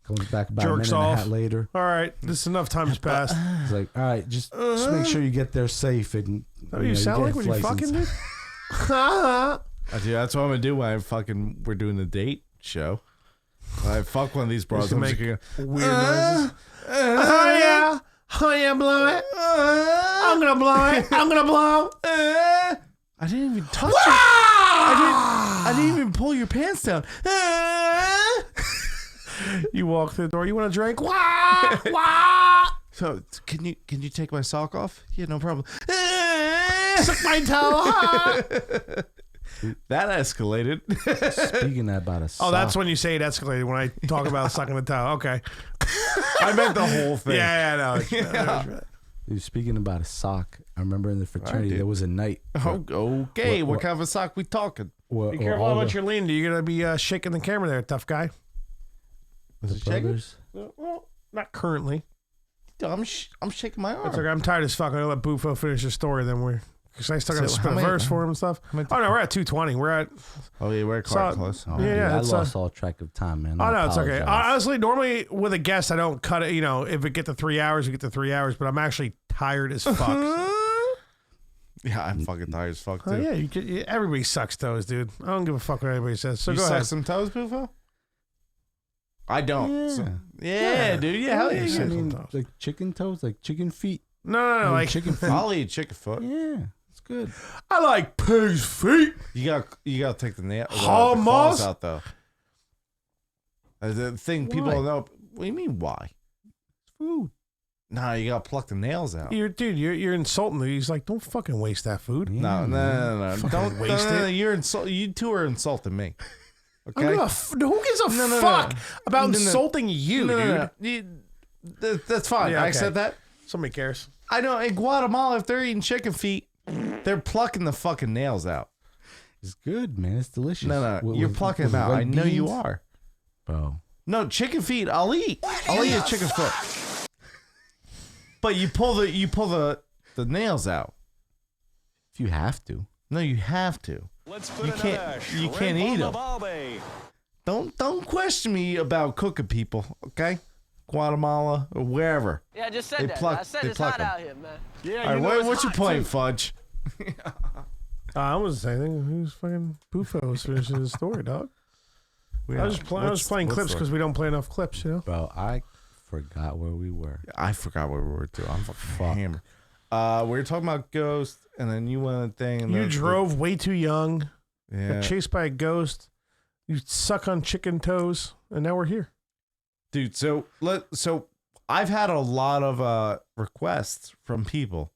comes back about Jerks a minute and a off. half later. All right, this is enough time has passed. He's like, all right, just make sure you get there safe. And You sound like get when you his fucking license. did. Dude, that's what I'm gonna do when we're doing the date show. When I fuck one of these bros. I'm just gonna Weird noises. Oh yeah, blow it. I'm gonna blow it. I'm gonna blow. I didn't even touch it. I didn't even pull your pants down. You walk through the door. You want a drink? Wah, wah. So can you take my sock off? Yeah, no problem. Suck my toe. That escalated. Speaking about a sock. Oh, that's when you say it escalated. When I talk about sucking the toe. Okay. I meant the whole thing. Yeah, no. Dude, speaking about a sock, I remember in the fraternity dude. there was a night. Oh, okay. What What- kind of a sock we talking? Where, Be where careful all how much the, you're leaning. You're gonna be shaking the camera there, tough guy. the it shaking? brothers. Well, not currently. I'm shaking my arm. It's okay. I'm tired as fuck. I'm gonna let Bufo finish his story. Then because I still got to So spit how a many- verse for him and stuff. many- Oh no, we're at 220. We're at. Oh yeah, we're quite close. Oh, Yeah, dude, yeah, I it's, lost all track of time, man. Oh no, it's okay. apologize. Honestly, normally with a guest, I don't cut it. If it get to 3 hours, we get to 3 hours. But I'm actually tired as fuck. so. Yeah, I'm fucking tired as fuck too. Oh yeah, everybody sucks toes, dude. I don't give a fuck what anybody says. So you go suck ahead. some toes, Bufo? I don't. Yeah. So- yeah, dude. Yeah, hell yeah. I you suck mean, some toes. like chicken toes, like chicken feet. No, like chicken feet. I'll eat chicken foot. Yeah, it's good. I like pig's feet. You got to take the nail the Hummus? claws out though. The thing people Why? don't know. What do you mean why? It's food. Nah, you got to pluck the nails out. You're insulting me. He's like, don't fucking waste that food. Yeah, No. man. Don't Fucking waste no, it. You're You two are insulting me. Okay. Who gives a No, no, fuck no. about No, no. insulting you, No, dude? no, no. That's fine. Yeah, I okay. accept that. Somebody cares. I know in Guatemala, if they're eating chicken feet, they're plucking the fucking nails out. It's good, man. It's delicious. No, With- you're with- plucking with them out. white I know you beans. are. Bro. No, chicken feet. I'll eat. I'll eat a chicken foot. But you pull the nails out. If you have to. No, you have to. You can't eat them. Don't question me about cooking people, okay? Guatemala or wherever. Yeah, I just said They that. pluck- I said they it's pluck hot 'em. out here, man. Yeah, All right, what's your point, Fudge? I wasn't saying anything. Who's fucking Bufo was finishing his story, dog? I was playing clips because we don't play enough clips, you know? Bro, I forgot where we were. I forgot where we were too. I'm fucking hammered. We were talking about ghosts, and then you went a thing. And You drove way too young, yeah, got chased by a ghost, you suck on chicken toes, and now we're here. dude. So I've had a lot of requests from people.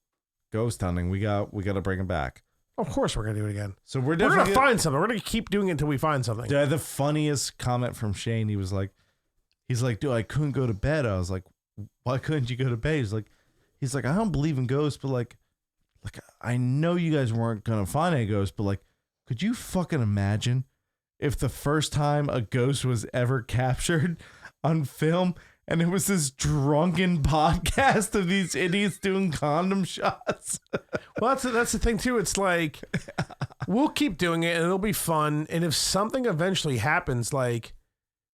Ghost hunting. We got to bring it back. Of course we're going to do it again. So we're We're definitely going to find something. We're going to keep doing it until we find something. The funniest comment from Shane. He's like, dude, I couldn't go to bed. I was like, why couldn't you go to bed? He's like, I don't believe in ghosts, but like I know you guys weren't gonna find any ghosts, but like, could you fucking imagine if the first time a ghost was ever captured on film and it was this drunken podcast of these idiots doing condom shots? Well, that's the thing too. It's like we'll keep doing it and it'll be fun. And if something eventually happens, like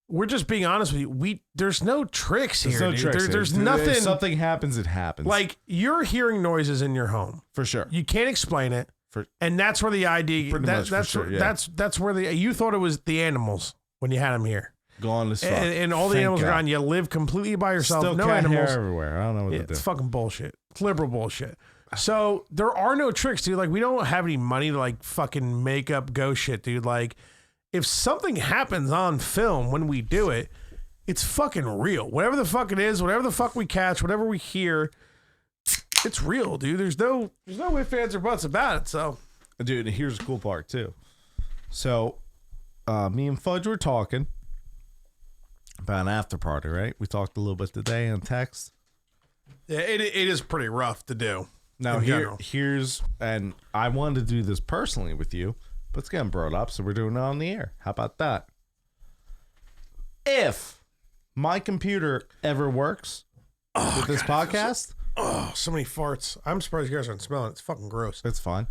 we're just being honest with you, there's no tricks here. There's no dude. tricks. There's If nothing. something happens, it happens. Like you're hearing noises in your home for sure. You can't explain it, and that's where the idea. Pretty much for sure, yeah. That's where you thought it was the animals when you had them here. Gone as fuck. And all the Thank animals God. are gone. You live completely by yourself. Still no cat animals hair everywhere. I don't know what to do. It's fucking bullshit. It's liberal bullshit. So there are no tricks, dude. Like we don't have any money to like fucking make up ghost shit, dude. Like if something happens on film when we do it, it's fucking real. Whatever the fuck it is, whatever the fuck we catch, whatever we hear, it's real, dude. There's no ifs, ands, or buts about it. So, dude, here's the cool part too. So, me and Fudge were talking about an after party, right? We talked a little bit today on text. yeah, it is pretty rough to do. Now in general. here's, and I wanted to do this personally with you, but it's getting brought up, so we're doing it on the air. How about that? If my computer ever works with this podcast, so many farts. I'm surprised you guys aren't smelling it. It's fucking gross. that's fine.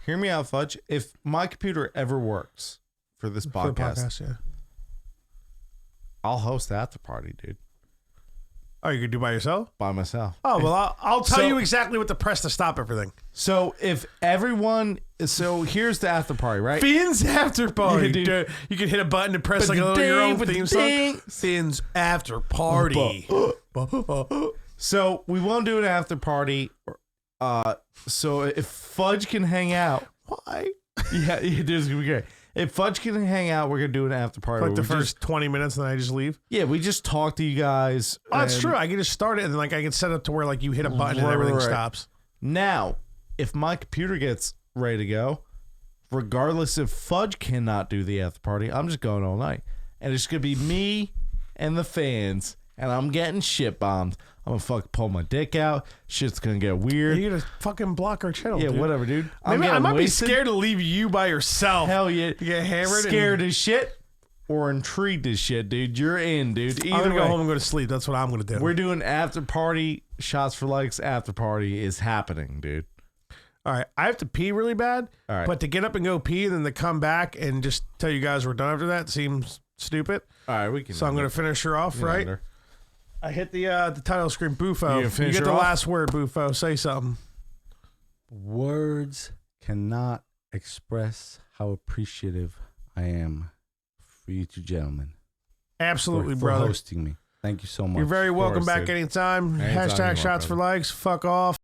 Hear me out, Fudge. If my computer ever works for this For the podcast, yeah. I'll host the after party, dude, Oh, you could do by yourself? by myself. Oh, well, I'll tell So- you exactly what to press to stop everything. So if everyone, so here's the after party, right? Fiends after party. Yeah, dude. You can hit a button to press like a little your own theme song. Fiends after party. So we won't do an after party. So if Fudge can hang out, Why? yeah, this is gonna be great. If Fudge can hang out, we're gonna do an after party. Like the where we first 20 minutes and then I just leave? we just talk to you guys. Oh, that's and true. I can just start it and like I can set it up to where like you hit a button and Right, everything right. stops. Now, if my computer gets ready to go, regardless if Fudge cannot do the after party, I'm just going all night, and it's gonna be me and the fans, and I'm getting shit bombed. I'm gonna fucking pull my dick out. Shit's gonna get weird. You're gonna fucking block our channel, Yeah, dude. whatever, dude. Maybe I getting might wasted. be scared to leave you by yourself. Hell yeah. You get hammered. Scared as shit or intrigued as shit, dude. You're in, dude. I'm Either gonna way, go home and go to sleep. That's what I'm gonna do. we're doing after party. Shots for likes after party is happening, dude. All right, I have to pee really bad. All right. But to get up and go pee and then to come back and just tell you guys we're done after that seems stupid. All right, we can. So I'm gonna finish her off, right? I hit the title screen, Bufo. You You finish get her the off? last word, Bufo. Say something. Words cannot express how appreciative I am for you two gentlemen. Absolutely, for brother. hosting me. Thank you so much. You're very welcome course, back dude. anytime. Anytime you Hashtag want, shots for brother. likes. Fuck off.